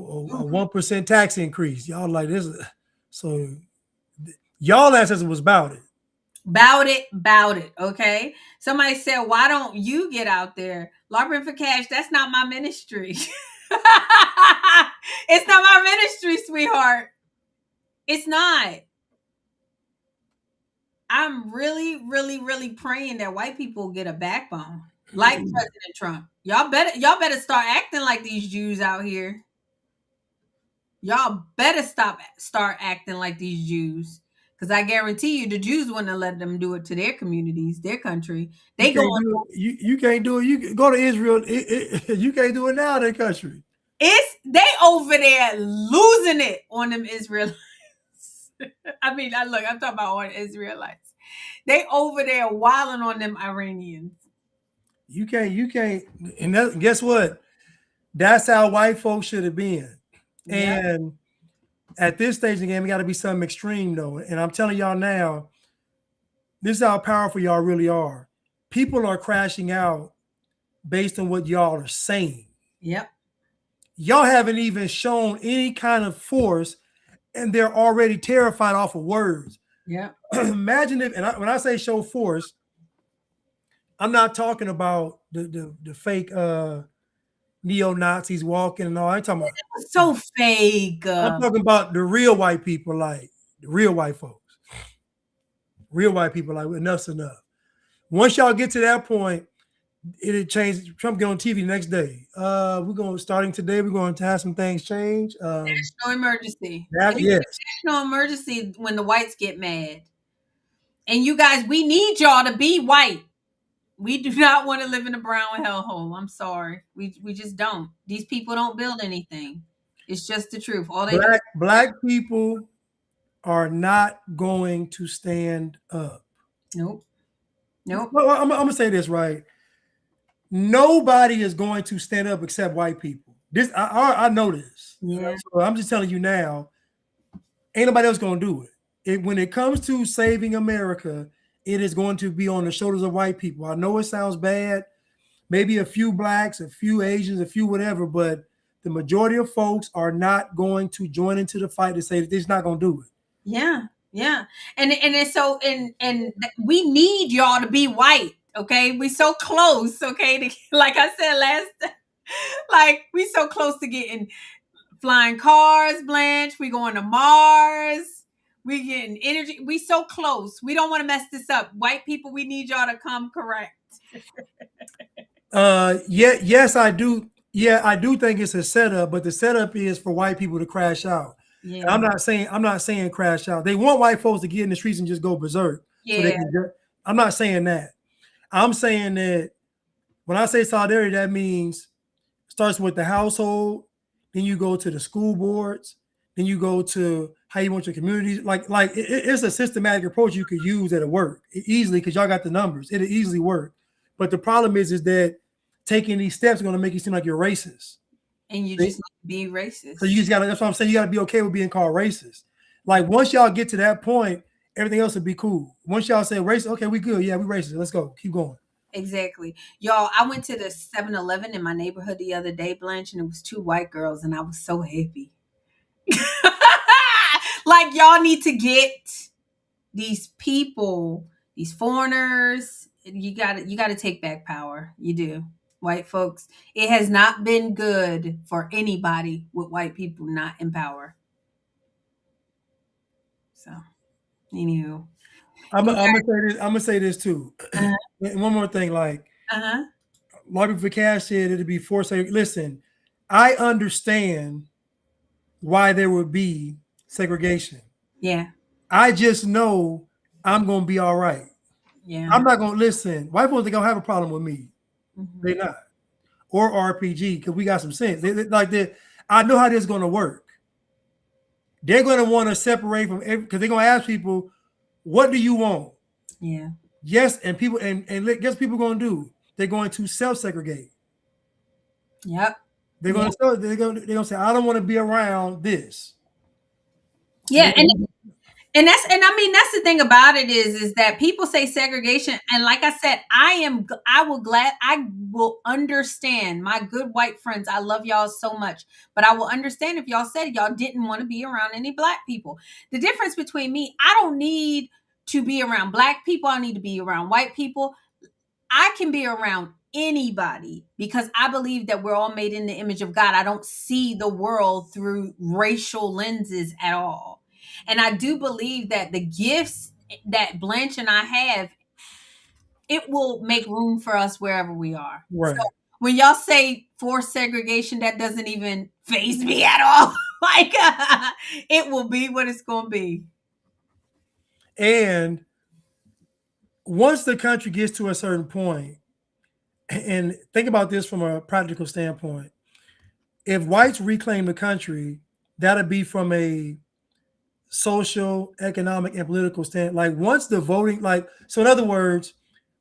1% tax increase. Y'all like this. So y'all answers was about it. Bout it, okay? Somebody said, why don't you get out there? LARPing for Cash, that's not my ministry. It's not my ministry, sweetheart. It's not. I'm really, really, really praying that white people get a backbone. Like President Trump. Y'all better start acting like these Jews out here. Y'all better start acting like these Jews. Because I guarantee you the Jews wouldn't have let them do it to their communities, their country. You can't do it. You go to Israel. You can't do it now in their country. They over there losing it on them Israelites. I mean, I'm talking about on Israelites. They over there wilding on them Iranians. You can't. And guess what? That's how white folks should have been. Yep. And at this stage of the game, it got to be something extreme, though. And I'm telling y'all now, this is how powerful y'all really are. People are crashing out based on what y'all are saying. Yep. Y'all haven't even shown any kind of force, and they're already terrified off of words. Yeah. Imagine if, when I say show force, I'm not talking about the fake neo-Nazis walking and all. I'm talking about So fake. I'm talking about the real white people, like the real white folks. Real white people, like enough's enough. Once y'all get to that point, it'll change. Trump get on TV the next day. We're going starting today. We're going to have some things change. National emergency. Yes. National emergency when the whites get mad. And you guys, we need y'all to be white. We do not want to live in a brown hellhole. I'm sorry. We just don't. These people don't build anything. It's just the truth. All they Black people are not going to stand up. Nope. Nope. Well, I'm gonna say this right. Nobody is going to stand up except white people. This I know this. Yeah. So I'm just telling you now. Ain't nobody else gonna do it. When it comes to saving America, it is going to be on the shoulders of white people. I know it sounds bad. Maybe a few blacks, a few Asians, a few whatever, but the majority of folks are not going to join into the fight to say that they're not going to do it. Yeah, yeah, and it's so and we need y'all to be white. Okay, we so close. Okay, like I said last, like we so close to getting flying cars, Blanche. We going to Mars. We getting energy. We so close. We don't want to mess this up. White people, we need y'all to come correct. Yes, I do. Yeah, I do think it's a setup, but the setup is for white people to crash out. Yeah. And I'm not saying crash out. They want white folks to get in the streets and just go berserk. Yeah. So they can, I'm not saying that. I'm saying that when I say solidarity, that means it starts with the household, then you go to the school boards, then you go to how you want your communities. It's a systematic approach you could use that'll work easily because y'all got the numbers. It'll easily work. But the problem is that taking these steps are going to make you seem like you're racist. And you just need to be racist. So you just got to, that's what I'm saying. You got to be okay with being called racist. Like once y'all get to that point, everything else will be cool. Once y'all say racist, okay, we good. Yeah, we racist. Let's go. Keep going. Exactly. Y'all, I went to the 7-Eleven in my neighborhood the other day, Blanche, and it was 2 white girls, and I was so happy. Like, y'all need to get these people, these foreigners. You gotta take back power. You do. White folks. It has not been good for anybody with white people not in power. So, anywho. I'm gonna say this too. Uh-huh. One more thing, like Lobby for Cash said it'd be forced. Listen, I understand why there would be segregation. Yeah. I just know I'm gonna be all right. Yeah. I'm not gonna listen. White folks are gonna have a problem with me. Mm-hmm. They're not. Or RPG, because we got some sense. I know how this is gonna work. They're gonna want to separate from because they're gonna ask people, what do you want? Yeah. Yes, and people and guess people are gonna do? They're going to self-segregate. Yep. They're gonna say, I don't want to be around this. Yeah, and that's the thing about it is that people say segregation, and like I said, I will understand, my good white friends. I love y'all so much, but I will understand if y'all said y'all didn't want to be around any black people. The difference between me, I don't need to be around black people. I need to be around white people. I can be around anybody because I believe that we're all made in the image of God. I don't see the world through racial lenses at all. And I do believe that the gifts that Blanche and I have, it will make room for us wherever we are. Right. So when y'all say forced segregation, that doesn't even faze me at all. Like, it will be what it's going to be. And once the country gets to a certain point, and think about this from a practical standpoint, if whites reclaim the country, that'll be from a social, economic, and political stand. Like once the voting, so in other words,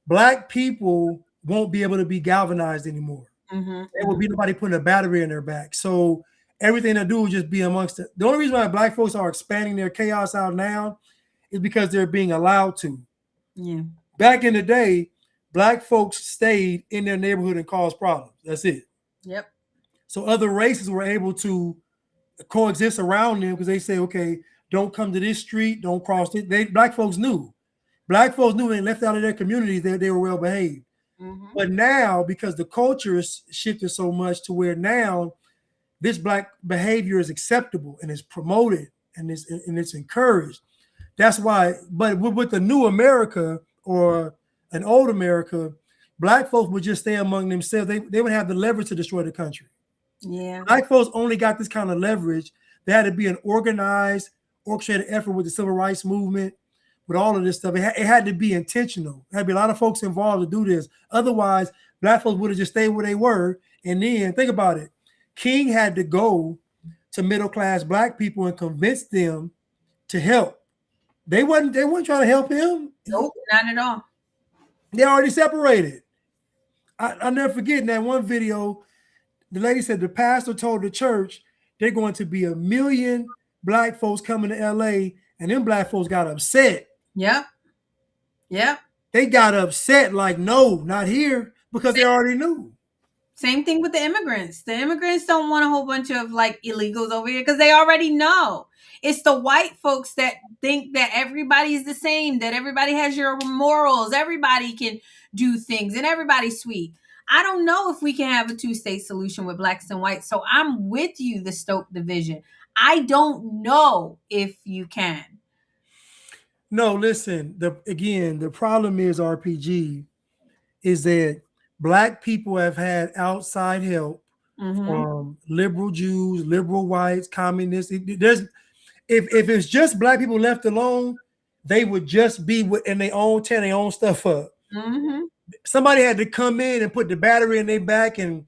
black people won't be able to be galvanized anymore. Mm-hmm. There will be nobody putting a battery in their back. So everything they do will just be amongst it. The only reason why black folks are expanding their chaos out now is because they're being allowed to. Yeah. Back in the day, black folks stayed in their neighborhood and caused problems. That's it. Yep. So other races were able to coexist around them because they say, okay, don't come to this street, don't cross it. Black folks knew. Black folks knew and left out of their communities that they were well behaved. But now, because the culture has shifted so much to where now this black behavior is acceptable and is promoted and it's encouraged. That's why, but with the new America or an old America, black folks would just stay among themselves. They would have the leverage to destroy the country. Yeah. Black folks only got this kind of leverage. There had to be an organized, orchestrated effort with the civil rights movement, with all of this stuff. It had to be intentional. There had to be a lot of folks involved to do this. Otherwise, black folks would have just stayed where they were. And then, think about it. King had to go to middle-class black people and convince them to help. They weren't trying to help him. Nope, not at all. They already separated. I'll never forget in that one video, the lady said the pastor told the church they're going to be 1 million black folks coming to LA, and them black folks got upset. Yep. Yep. They got upset like, no, not here, because they already knew. Same thing with the immigrants. The immigrants don't want a whole bunch of like illegals over here because they already know. It's the white folks that think that everybody's the same, that everybody has your morals, everybody can do things, and everybody's sweet. I don't know if we can have a two-state solution with blacks and whites. So I'm with you, the Stoke division. I don't know if you can. No, listen, the problem is, RPG, is that black people have had outside help from liberal Jews, liberal whites, communists. If it's just black people left alone, they would just be in their own tent, their own stuff up. Somebody had to come in and put the battery in their back and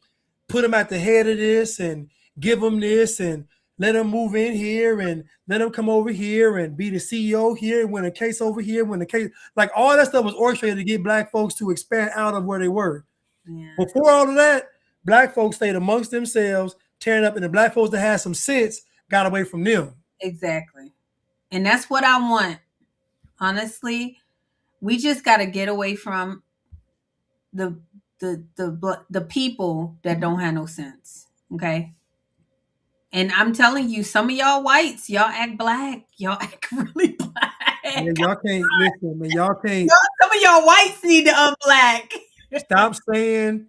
put them at the head of this and give them this and let them move in here and let them come over here and be the CEO here, win a case over here, win a case. Like all that stuff was orchestrated to get black folks to expand out of where they were. Yeah. Before all of that, black folks stayed amongst themselves, tearing up, and the black folks that had some sense got away from them. Exactly. And that's what I want. Honestly, we just got to get away from the people that don't have no sense. Okay. And I'm telling you, some of y'all whites, y'all act black. Y'all act really black. Yeah, y'all can't listen, man. Y'all can't. Some of y'all whites need to unblack. Stop saying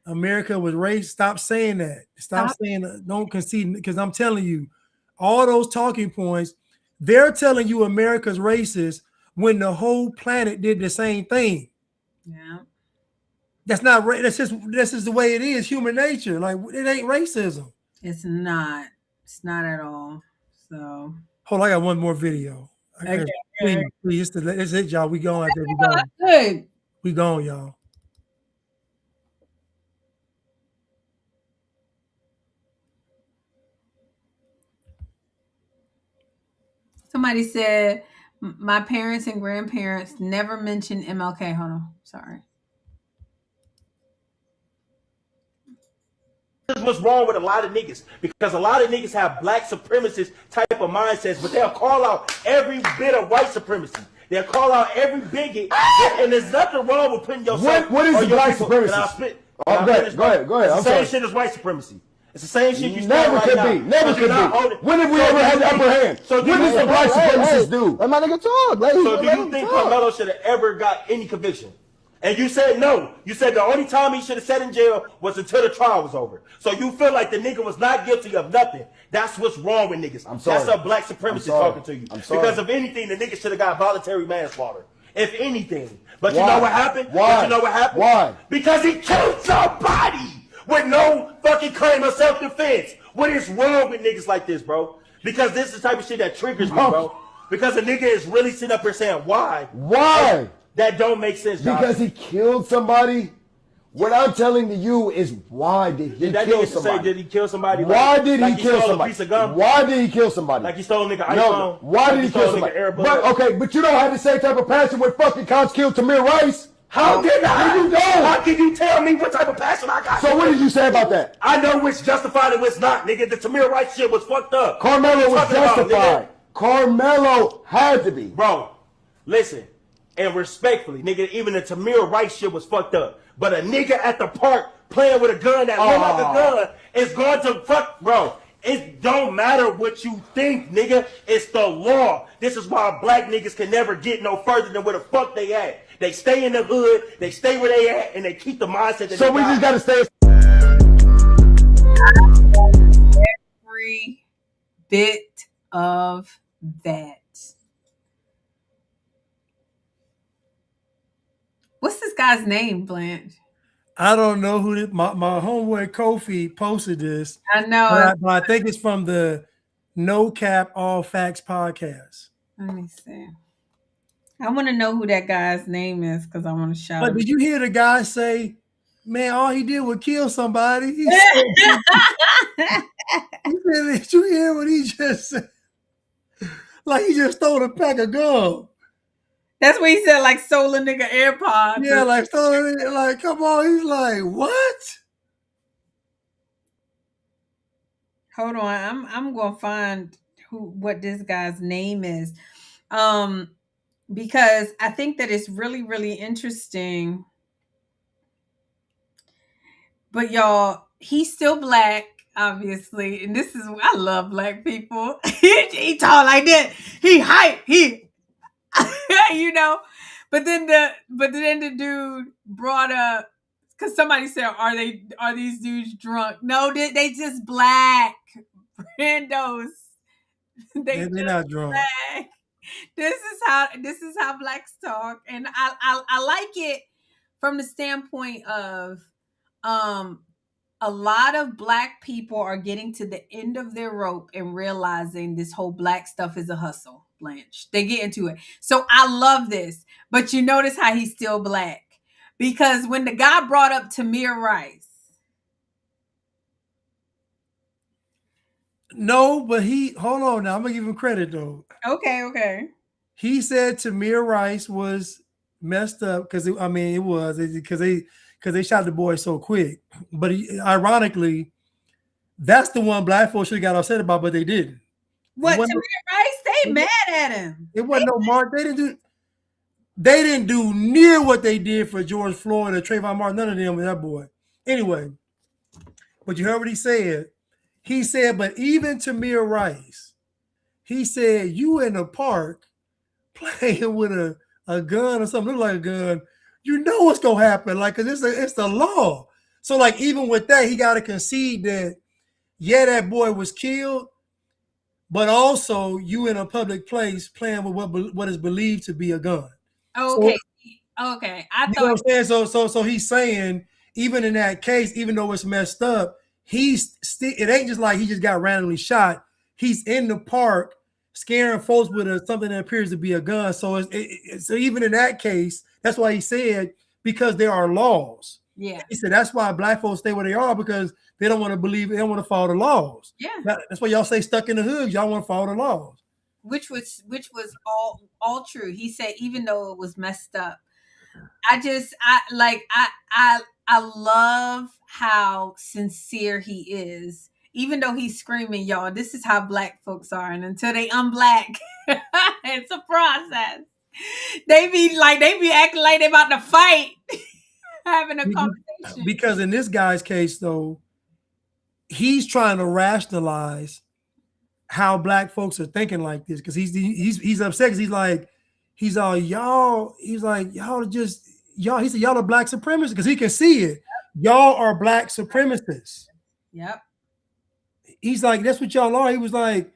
America was racist. Stop saying that. Stop saying don't concede, because I'm telling you, all those talking points, they're telling you America's racist when the whole planet did the same thing. Yeah. That's not right. This is the way it is, human nature. Like, it ain't racism. It's not. It's not at all. So hold on, I got one more video. Okay. Please, it's it, y'all. We going out there. We going. Good. We going, y'all. Somebody said my parents and grandparents never mentioned MLK. Hold on. Sorry. This is what's wrong with a lot of niggas, because a lot of niggas have black supremacist type of mindsets, but they'll call out every bit of white supremacy. They'll call out every bigot, and there's nothing wrong with putting yourself. What is black supremacy? Go ahead. It's the same shit as white supremacy. It's the same shit you never could be. Never could be. When have we ever had the upper hand? So what does the black supremacists do? Let my nigga talk. So do you think Carmelo should have ever got any conviction? And you said no. You said the only time he should have sat in jail was until the trial was over. So you feel like the nigga was not guilty of nothing. That's what's wrong with niggas. I'm sorry. That's a black supremacist talking to you. I'm sorry. Because if anything, the nigga should have got voluntary manslaughter. If anything. But you know what happened? Why? But you know what happened? Why? Because he killed somebody with no fucking claim of self-defense. What is wrong with niggas like this, bro? Because this is the type of shit that triggers me, bro. Because a nigga is really sitting up here saying, why? Why? That don't make sense, Josh. Because he killed somebody? What I'm telling to you is, why did he kill somebody? Did he kill somebody? Why did he kill somebody? A piece of gum? Why did he kill somebody? Like he stole a nigga iPhone? No, why did he kill somebody? But you don't have the same type of passion when fucking cops killed Tamir Rice. How did I? You don't. How can you tell me what type of passion I got? So what did you say about that? I know which justified and which not, nigga. The Tamir Rice shit was fucked up. Carmelo was justified. Carmelo had to be. Bro, listen. And respectfully, nigga, even the Tamir Rice shit was fucked up. But a nigga at the park playing with a gun that look like a gun is going to fuck, bro. It don't matter what you think, nigga. It's the law. This is why black niggas can never get no further than where the fuck they at. They stay in the hood, they stay where they at, and they keep the mindset that So we just gotta stay. Every bit of that. What's this guy's name, Blanche? I don't know who this, my homeboy Kofi posted this. I know. But I think it's from the No Cap All Facts podcast. Let me see. I want to know who that guy's name is because I want to shout But him. did you hear the guy say, man, all he did was kill somebody? He said, did you hear what he just said? Like he just stole a pack of gum. That's what he said, like stole a nigga AirPods. Yeah, like stole it. Like, come on. He's like, what? Hold on, I'm gonna find what this guy's name is, because I think that it's really really interesting. But y'all, he's still black, obviously, and this is I love black people. He tall like that. He hype. He, you know. But then the dude brought up because somebody said, are these dudes drunk? No, they just black. Randos. They're not drunk. Black. This is how blacks talk, and I like it from the standpoint of a lot of black people are getting to the end of their rope and realizing this whole black stuff is a hustle. Blanche, they get into it, so I love this. But you notice how he's still black because when the guy brought up Tamir Rice. No, but hold on now. I'm gonna give him credit though. Okay. He said Tamir Rice was messed up because they shot the boy so quick. But ironically, that's the one black folks should have got upset about, but they didn't. What Tamir Rice? They mad at him. It wasn't no mark. They didn't do near what they did for George Floyd or Trayvon Martin. None of them with that boy. Anyway, but you heard what he said. He said, but even Tamir Rice, he said, you in the park playing with a gun or something, look like a gun, you know what's gonna happen. Like, cause it's the law. So, like, even with that, he gotta concede that, yeah, that boy was killed, but also you in a public place playing with what is believed to be a gun. Okay. Okay. I thought, you know what I'm saying? So he's saying, even in that case, even though it's messed up, he's still, it ain't just like he just got randomly shot. He's in the park scaring folks with something that appears to be a gun. So so even in that case, that's why he said, because there are laws. Yeah. He said that's why black folks stay where they are, because they don't want to believe, they don't want to follow the laws. Yeah. That's why y'all say stuck in the hood. Y'all want to follow the laws. Which was all true. He said even though it was messed up. I love how sincere he is. Even though he's screaming, y'all, this is how black folks are. And until they unblack, it's a process. They be acting like they about to fight, having a conversation. Because in this guy's case, though, he's trying to rationalize how black folks are thinking like this. Because he's upset because he said, y'all are black supremacists, because he can see it. Y'all are black supremacists. Yep. He's like, that's what y'all are. He was like,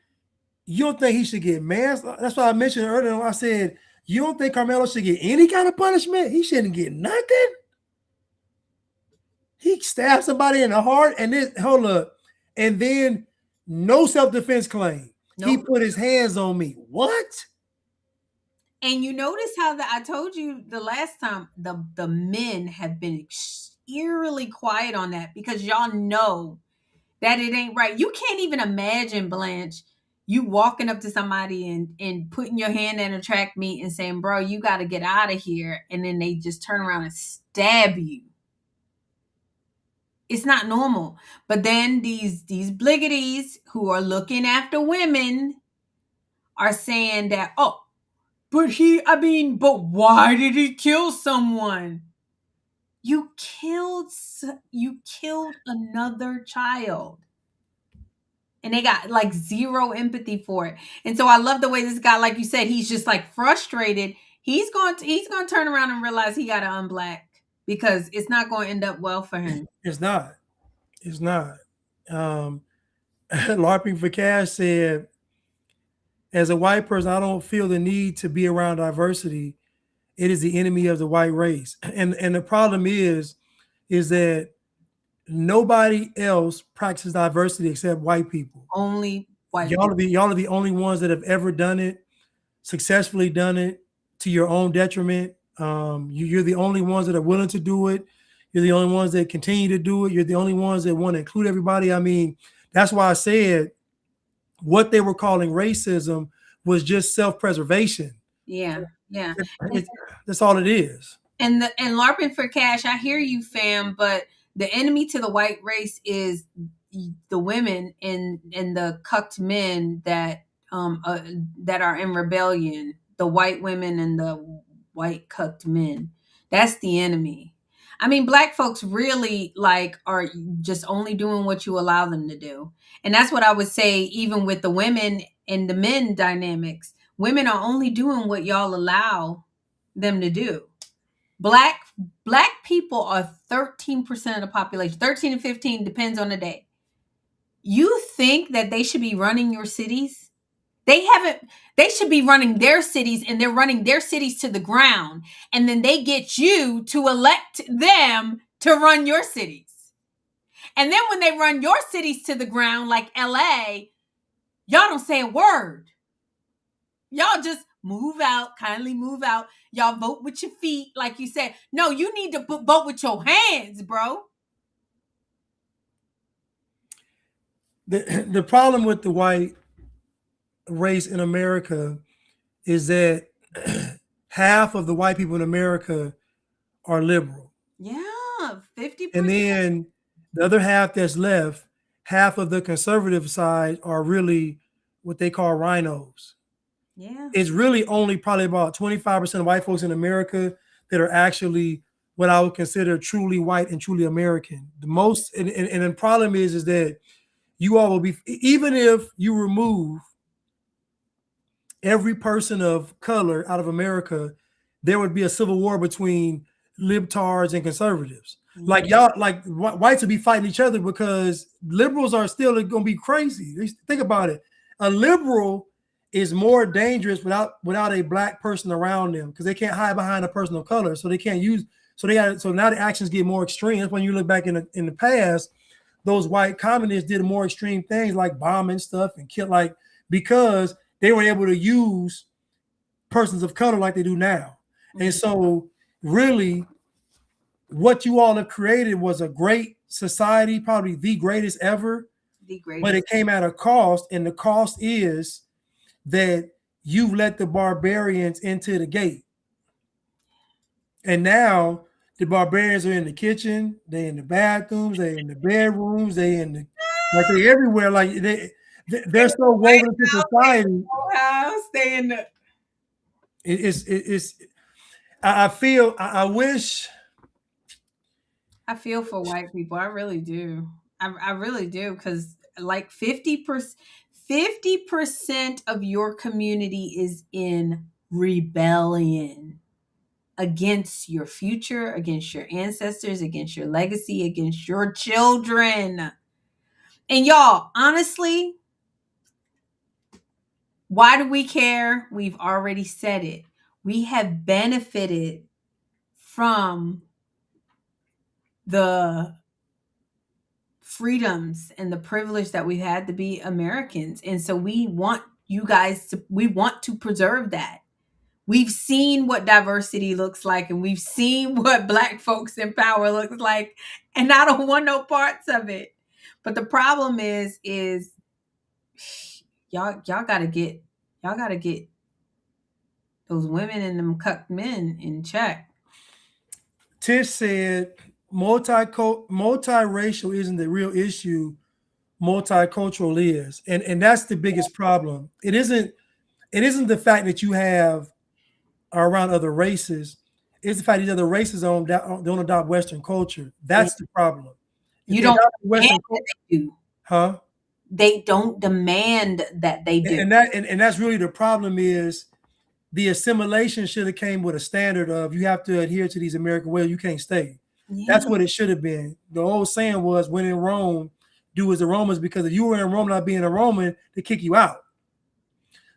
you don't think he should get manslaughter? That's why I mentioned earlier. I said, you don't think Carmelo should get any kind of punishment? He shouldn't get nothing. He stabbed somebody in the heart, and then hold up, and then no self-defense claim. Nope. He put his hands on me. What? And you notice how I told you the last time the men have been eerily quiet on that, because y'all know that it ain't right. You can't even imagine, Blanche, you walking up to somebody and putting your hand in a track meet and saying, bro, you got to get out of here. And then they just turn around and stab you. It's not normal. But then these bliggities who are looking after women are saying that, oh, but why did he kill someone? You killed another child. And they got like zero empathy for it. And so I love the way this guy, like you said, he's just like frustrated. He's going to turn around and realize he got to unblack because it's not going to end up well for him. It's not. It's not. LARPing for Cash said, as a white person, I don't feel the need to be around diversity. It is the enemy of the white race. And the problem is that nobody else practices diversity except white people. Only white Y'all people. y'all are the only ones that have ever done it, successfully done it to your own detriment. You're the only ones that are willing to do it. You're the only ones that continue to do it. You're the only ones that want to include everybody. I mean, that's why I said what they were calling racism was just self-preservation. Yeah. That's all it is. And LARPing for Cash, I hear you, fam, but the enemy to the white race is the women and the cucked men that are in rebellion. The white women and the white cucked men. That's the enemy. I mean, Black folks really are just only doing what you allow them to do. And that's what I would say, even with the women and the men dynamics. Women are only doing what y'all allow them to do. Black people are 13% of the population. 13 to 15 depends on the day. You think that they should be running your cities? They should be running their cities, and they're running their cities to the ground. And then they get you to elect them to run your cities. And then when they run your cities to the ground, like LA, y'all don't say a word. Y'all just move out, kindly move out. Y'all vote with your feet, like you said. No, you need to vote with your hands, bro. The problem with the white race in America is that half of the white people in America are liberal. Yeah, 50%. And then the other half that's left, half of the conservative side are really what they call rhinos. Yeah. It's really only probably about 25% of white folks in America that are actually what I would consider truly white and truly American. The most, and the problem is that you all will be, even if you remove every person of color out of America, there would be a civil war between libtards and conservatives. Like y'all, like whites would be fighting each other because liberals are still going to be crazy. Think about it. A liberal is more dangerous without a black person around them because they can't hide behind a person of color. So they can't use. So now the actions get more extreme. That's when you look back in the past, those white communists did more extreme things like bombing stuff and kill, because they were able to use persons of color like they do now. And so really what you all have created was a great society, probably the greatest ever, but it came at a cost. And the cost is that you've let the barbarians into the gate. And now the barbarians are in the kitchen, they in the bathrooms, they in the bedrooms, they're everywhere. Like they're so woven into society. Stay in the. I wish. I feel for white people. I really do. I really do, because like 50% of your community is in rebellion against your future, against your ancestors, against your legacy, against your children. And y'all, honestly, why do we care? We've already said it. We have benefited from the freedoms and the privilege that we've had to be Americans. And so we want to preserve that. We've seen what diversity looks like, and we've seen what Black folks in power looks like, and I don't want no parts of it. But the problem is y'all gotta get those women and them cucked men in check. Tish said multiracial isn't the real issue, multicultural is. And that's the biggest problem. It isn't the fact that you are around other races. It's the fact these other races don't adopt Western culture. That's the problem. You don't Western culture, they do. Huh? They don't demand that they do. And that's really the problem is the assimilation should have came with a standard of you have to adhere to these American ways. You can't stay. Yeah. That's what it should have been. The old saying was, when in Rome, do as the Romans, because if you were in Rome not being a Roman, they kick you out.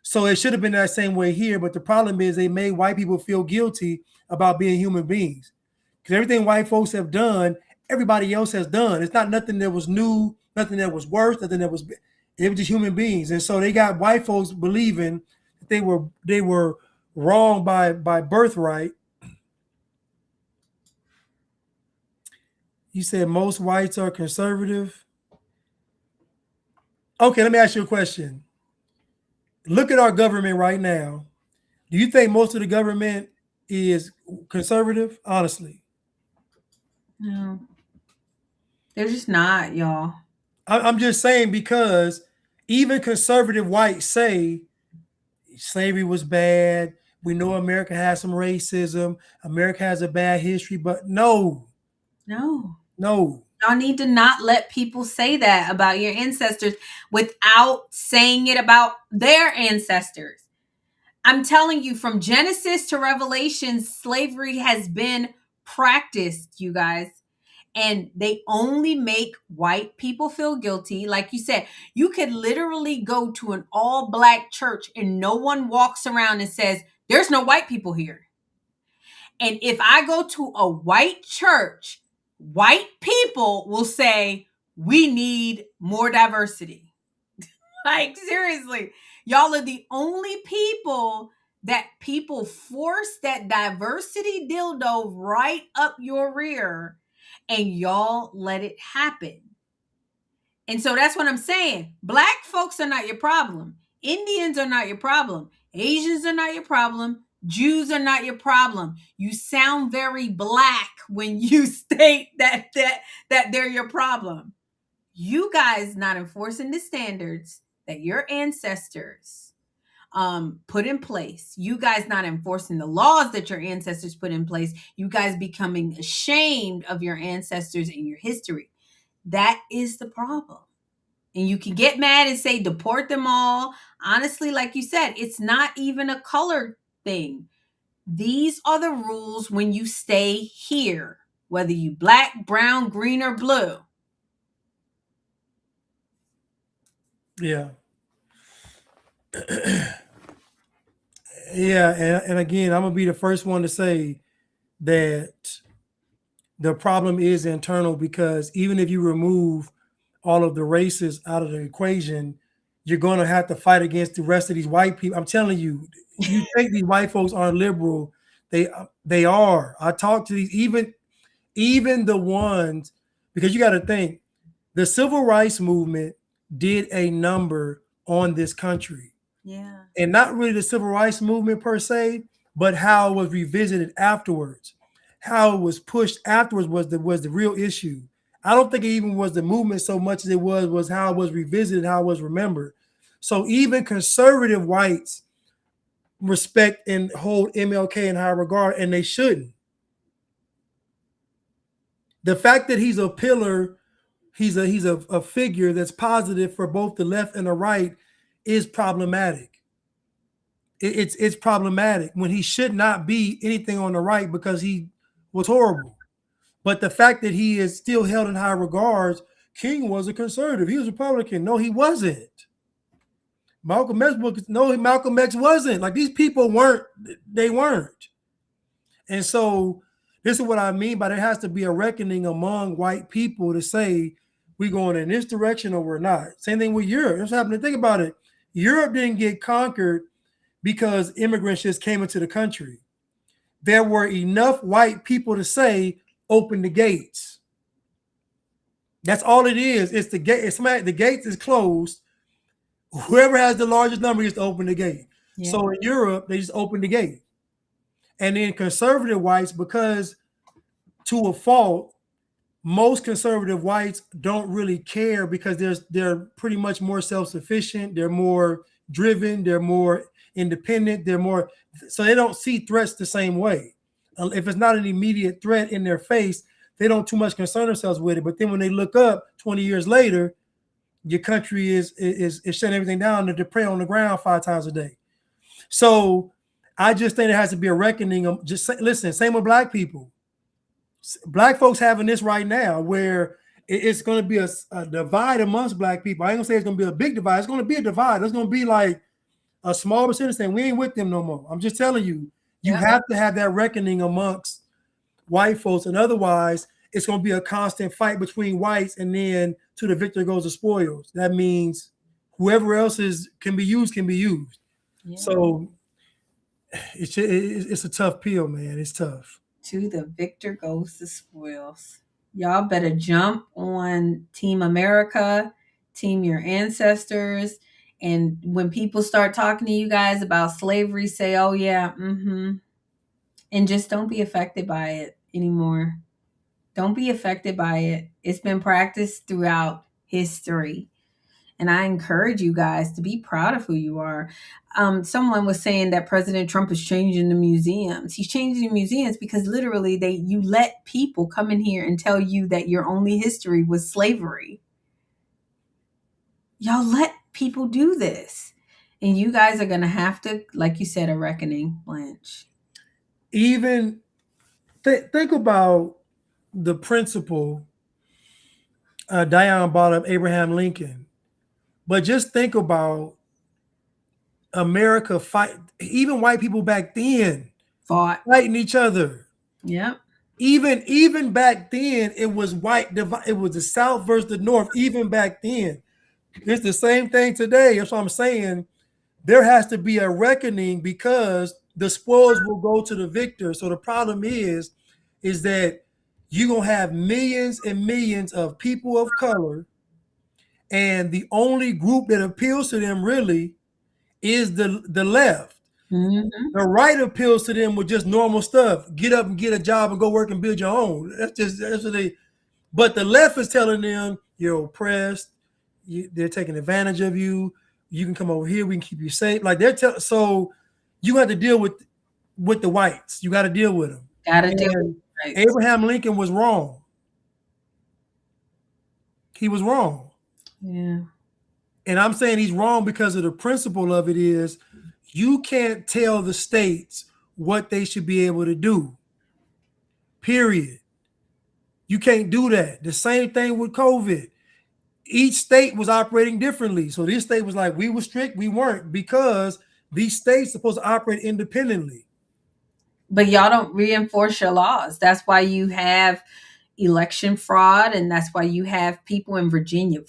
So it should have been that same way here. But the problem is they made white people feel guilty about being human beings. Because everything white folks have done, everybody else has done. It's not nothing that was new, nothing that was worse, nothing that was, they were just human beings. And so they got white folks believing that they were wrong by birthright. You said most whites are conservative. Okay, let me ask you a question. Look at our government right now. Do you think most of the government is conservative? Honestly. No. They're just not, y'all. I'm just saying, because even conservative whites say slavery was bad. We know America has some racism. America has a bad history, but no. Y'all need to not let people say that about your ancestors without saying it about their ancestors. I'm telling you, from Genesis to Revelation, slavery has been practiced, you guys. And they only make white people feel guilty. Like you said, you could literally go to an all-black church and no one walks around and says, there's no white people here. And if I go to a white church, white people will say, we need more diversity. Like, seriously, y'all are the only people that people force that diversity dildo right up your rear, and y'all let it happen. And so that's what I'm saying. Black folks are not your problem. Indians are not your problem. Asians are not your problem. Jews are not your problem. You sound very black when you state that they're your problem. You guys not enforcing the standards that your ancestors put in place. You guys not enforcing the laws that your ancestors put in place. You guys becoming ashamed of your ancestors and your history. That is the problem. And you can get mad and say, deport them all. Honestly, like you said, it's not even a color thing. These are the rules when you stay here, whether you black, brown, green, or blue. Yeah. Yeah, and again, I'm gonna be the first one to say that the problem is internal, because even if you remove all of the races out of the equation, you're gonna have to fight against the rest of these white people. I'm telling you, you think these white folks aren't liberal, they are. I talk to these, even the ones, because you got to think the civil rights movement did a number on this country. Yeah. And not really the civil rights movement per se, but how it was revisited afterwards. How it was pushed afterwards was the real issue. I don't think it even was the movement so much as it was how it was revisited, how it was remembered. So even conservative whites respect and hold MLK in high regard, and they shouldn't. The fact that he's a pillar, he's a figure that's positive for both the left and the right is problematic. It's problematic when he should not be anything on the right, because he was horrible. But the fact that he is still held in high regards, King was a conservative. He was a Republican. No, he wasn't. Malcolm X wasn't. Like, these people weren't. They weren't. And so this is what I mean by there has to be a reckoning among white people to say we're going in this direction or we're not. Same thing with Europe. What's happening? Think about it. Europe didn't get conquered because immigrants just came into the country. There were enough white people to say, open the gates. That's all it is. It's the gate. The gates is closed. Whoever has the largest number gets to open the gate. Yeah. So in Europe, they just open the gate. And then conservative whites, because to a fault, most conservative whites don't really care, because they're pretty much more self-sufficient. They're more driven. They're more independent. So they don't see threats the same way. If it's not an immediate threat in their face, they don't too much concern themselves with it. But then when they look up 20 years later, your country is shutting everything down, to prey on the ground 5 times a day. So I just think there has to be a reckoning of listen, same with black people. Black folks having this right now where it's going to be a divide amongst black people. I ain't gonna say it's going to be a big divide. It's going to be a divide. It's going to be like a small percentage saying we ain't with them no more. I'm just telling you, you have to have that reckoning amongst white folks, and otherwise it's going to be a constant fight between whites, and then to the victor goes the spoils. That means whoever else can be used. Yeah. So it's a tough pill, man. It's tough. To the victor goes the spoils. Y'all better jump on Team America, Team Your Ancestors. And when people start talking to you guys about slavery, say, oh, yeah, and just don't be affected by it anymore. Don't be affected by it. It's been practiced throughout history. And I encourage you guys to be proud of who you are. Someone was saying that President Trump is changing the museums. He's changing the museums because literally you let people come in here and tell you that your only history was slavery. Y'all let people do this. And you guys are going to have to, like you said, a reckoning, Blanche. Even think about the principle Diane brought up, Abraham Lincoln. But just think about America fight. Even white people back then fighting each other. Yep. Even back then, it was it was the South versus the North. Even back then, it's the same thing today. That's what I'm saying. There has to be a reckoning because the spoils will go to the victor. So the problem is that you're gonna have millions and millions of people of color. And the only group that appeals to them really is the left. Mm-hmm. The right appeals to them with just normal stuff. Get up and get a job and go work and build your own. That's what they. But the left is telling them you're oppressed. They're taking advantage of you. You can come over here. We can keep you safe. Like so you have to deal with the whites. You got to deal with them. Abraham Lincoln was wrong. He was wrong. Yeah. And I'm saying he's wrong because of the principle of it is you can't tell the states what they should be able to do. Period. You can't do that. The same thing with COVID. Each state was operating differently. So this state was like, we were strict, we weren't, because these states are supposed to operate independently. But y'all don't reinforce your laws. That's why you have election fraud, and that's why you have people in Virginia.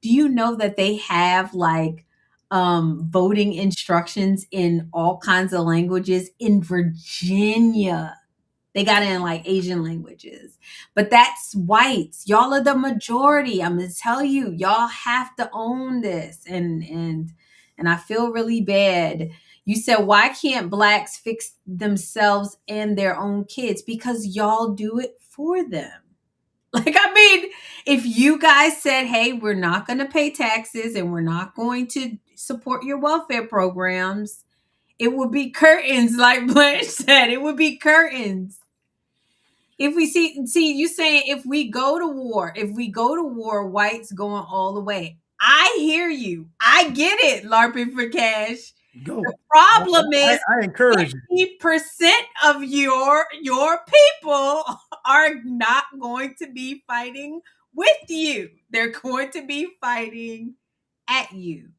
Do you know that they have like voting instructions in all kinds of languages in Virginia? They got it in like Asian languages, but that's whites. Y'all are the majority. I'm gonna tell you, y'all have to own this. And I feel really bad. You said, why can't blacks fix themselves and their own kids? Because y'all do it for them. Like, I mean, if you guys said, hey, we're not going to pay taxes and we're not going to support your welfare programs, it would be curtains, like Blanche said. It would be curtains. If we see you saying if we go to war, whites going all the way. I hear you. I get it, LARPing for cash. Go. The problem is I encourage 50% of your people are not going to be fighting with you. They're going to be fighting at you.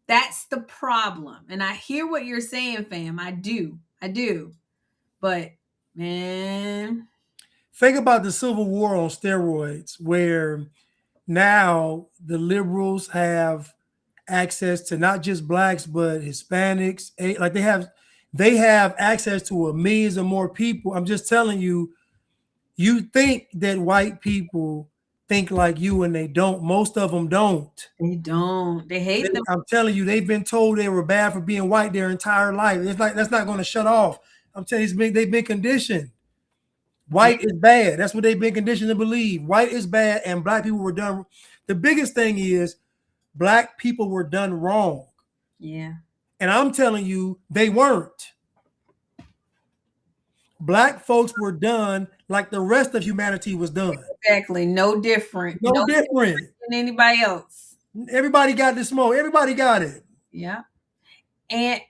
That's the problem. And I hear what you're saying, fam. I do. But man, think about the Civil War on steroids, where now the liberals have access to not just blacks but Hispanics. Like they have access to millions or more people. I'm just telling you, you think that white people think like you, and they don't. Most of them don't. They don't. They hate them. I'm telling you, they've been told they were bad for being white their entire life. It's like that's not going to shut off. I'm telling you, they've been conditioned. White is bad. That's what they've been conditioned to believe. White is bad, and black people were done. The biggest thing is black people were done wrong. Yeah. And I'm telling you, they weren't. Black folks were done like the rest of humanity was done. Exactly. No different. No different than anybody else. Everybody got the smoke. Everybody got it. Yeah. And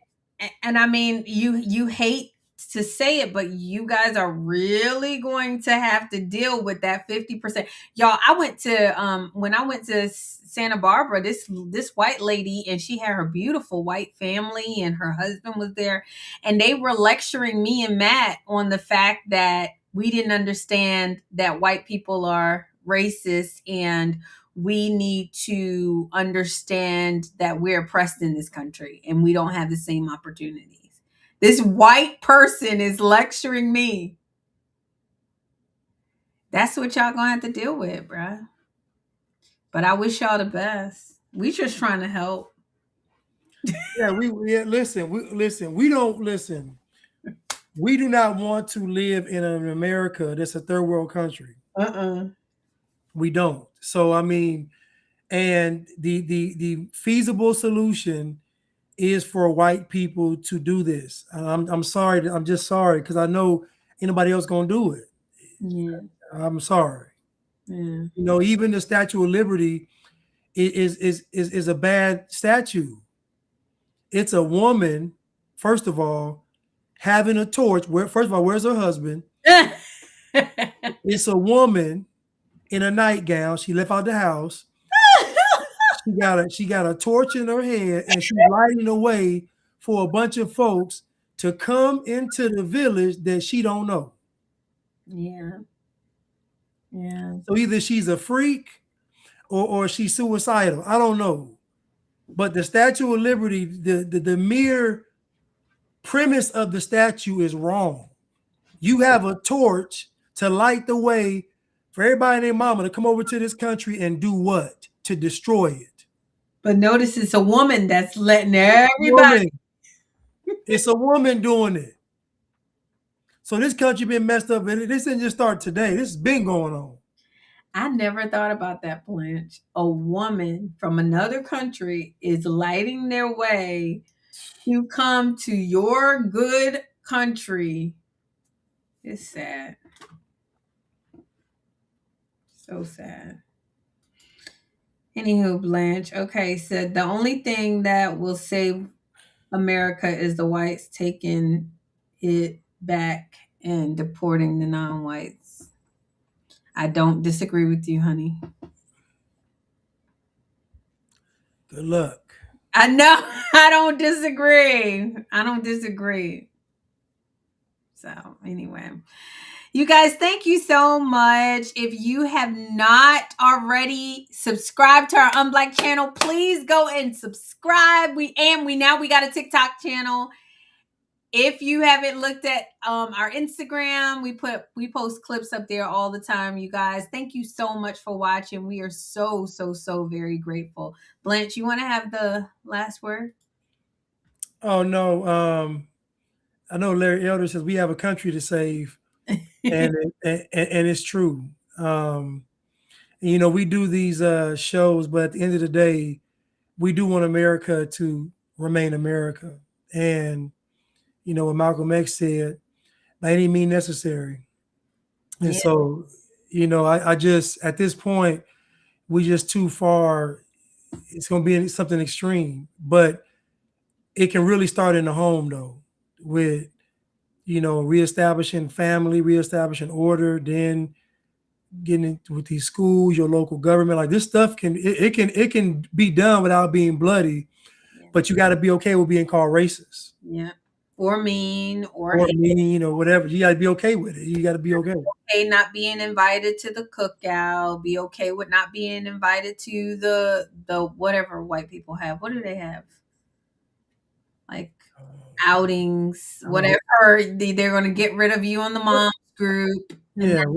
And I mean, you hate to say it, but you guys are really going to have to deal with that 50%. Y'all, I went to when I went to Santa Barbara, this white lady, and she had her beautiful white family and her husband was there, and they were lecturing me and Matt on the fact that we didn't understand that white people are racist and we need to understand that we're oppressed in this country and we don't have the same opportunities. This white person is lecturing me. That's what y'all gonna have to deal with, bruh. But I wish y'all the best. We just trying to help. Yeah, listen. We don't listen. We do not want to live in an America that's a third world country. We don't. So I mean, and the feasible solution is for white people to do this. I'm sorry. I'm just sorry because I know anybody else gonna do it. Yeah. I'm sorry. Yeah. You know, even the Statue of Liberty is a bad statue. It's a woman, first of all, having a torch. First of all, where's her husband? It's a woman in a nightgown. She left out the house. She got a torch in her hand and she's lighting the way for a bunch of folks to come into the village that she don't know. Yeah. Yeah. So either she's a freak or she's suicidal. I don't know. But the Statue of Liberty, the mere premise of the statue is wrong. You have a torch to light the way for everybody and their mama to come over to this country and do what? To destroy it. But notice it's a woman that's letting everybody. It's a woman doing it. So this country been messed up, and this didn't just start today. This has been going on. I never thought about that, Blanche. A woman from another country is lighting their way to come to your good country. It's sad. So sad. Anywho, Blanche. Okay, so the only thing that will save America is the whites taking it back and deporting the non-whites. I don't disagree with you, honey. Good luck. I know. I don't disagree. So anyway, you guys, thank you so much. If you have not already subscribed to our Unblack channel, please go and subscribe. We got a TikTok channel. If you haven't looked at our Instagram, we post clips up there all the time, you guys. Thank you so much for watching. We are so very grateful. Blanche, you want to have the last word? Oh no. I know Larry Elder says we have a country to save. and it's true. You know, we do these shows, but at the end of the day, we do want America to remain America. And you know what Malcolm X said, by any means necessary. And so, you know, I just at this point, we just too far. It's going to be something extreme, but it can really start in the home though, with you know, reestablishing family, reestablishing order, then getting into with these schools, your local government. Like this stuff can be done without being bloody, but you got to be okay with being called racist. Yeah. Or mean or whatever. You got to be okay with it. You got to be okay. Okay, not being invited to the cookout. Be okay with not being invited to the whatever white people have. What do they have? Like outings, whatever. They're going to get rid of you on the mom's group. And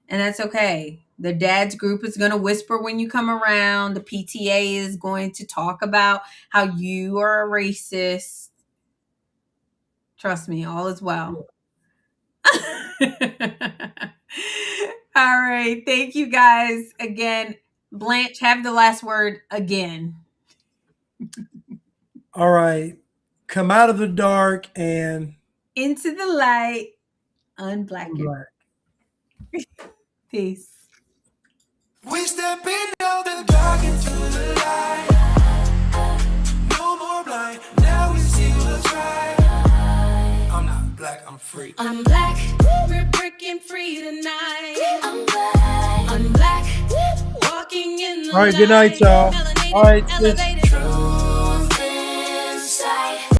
that's okay. The dad's group is going to whisper when you come around. The PTA is going to talk about how you are a racist. Trust me, all is well. All right. Thank you guys again. Blanche, have the last word again. All right. Come out of the dark and into the light. Unblack it. Peace. We step in out the dark into the light. No more blind. Now we see. black, I'm free. I'm black, we're breaking free tonight. I'm black, I'm black, walking in the All right, good night, y'all. All right, sis.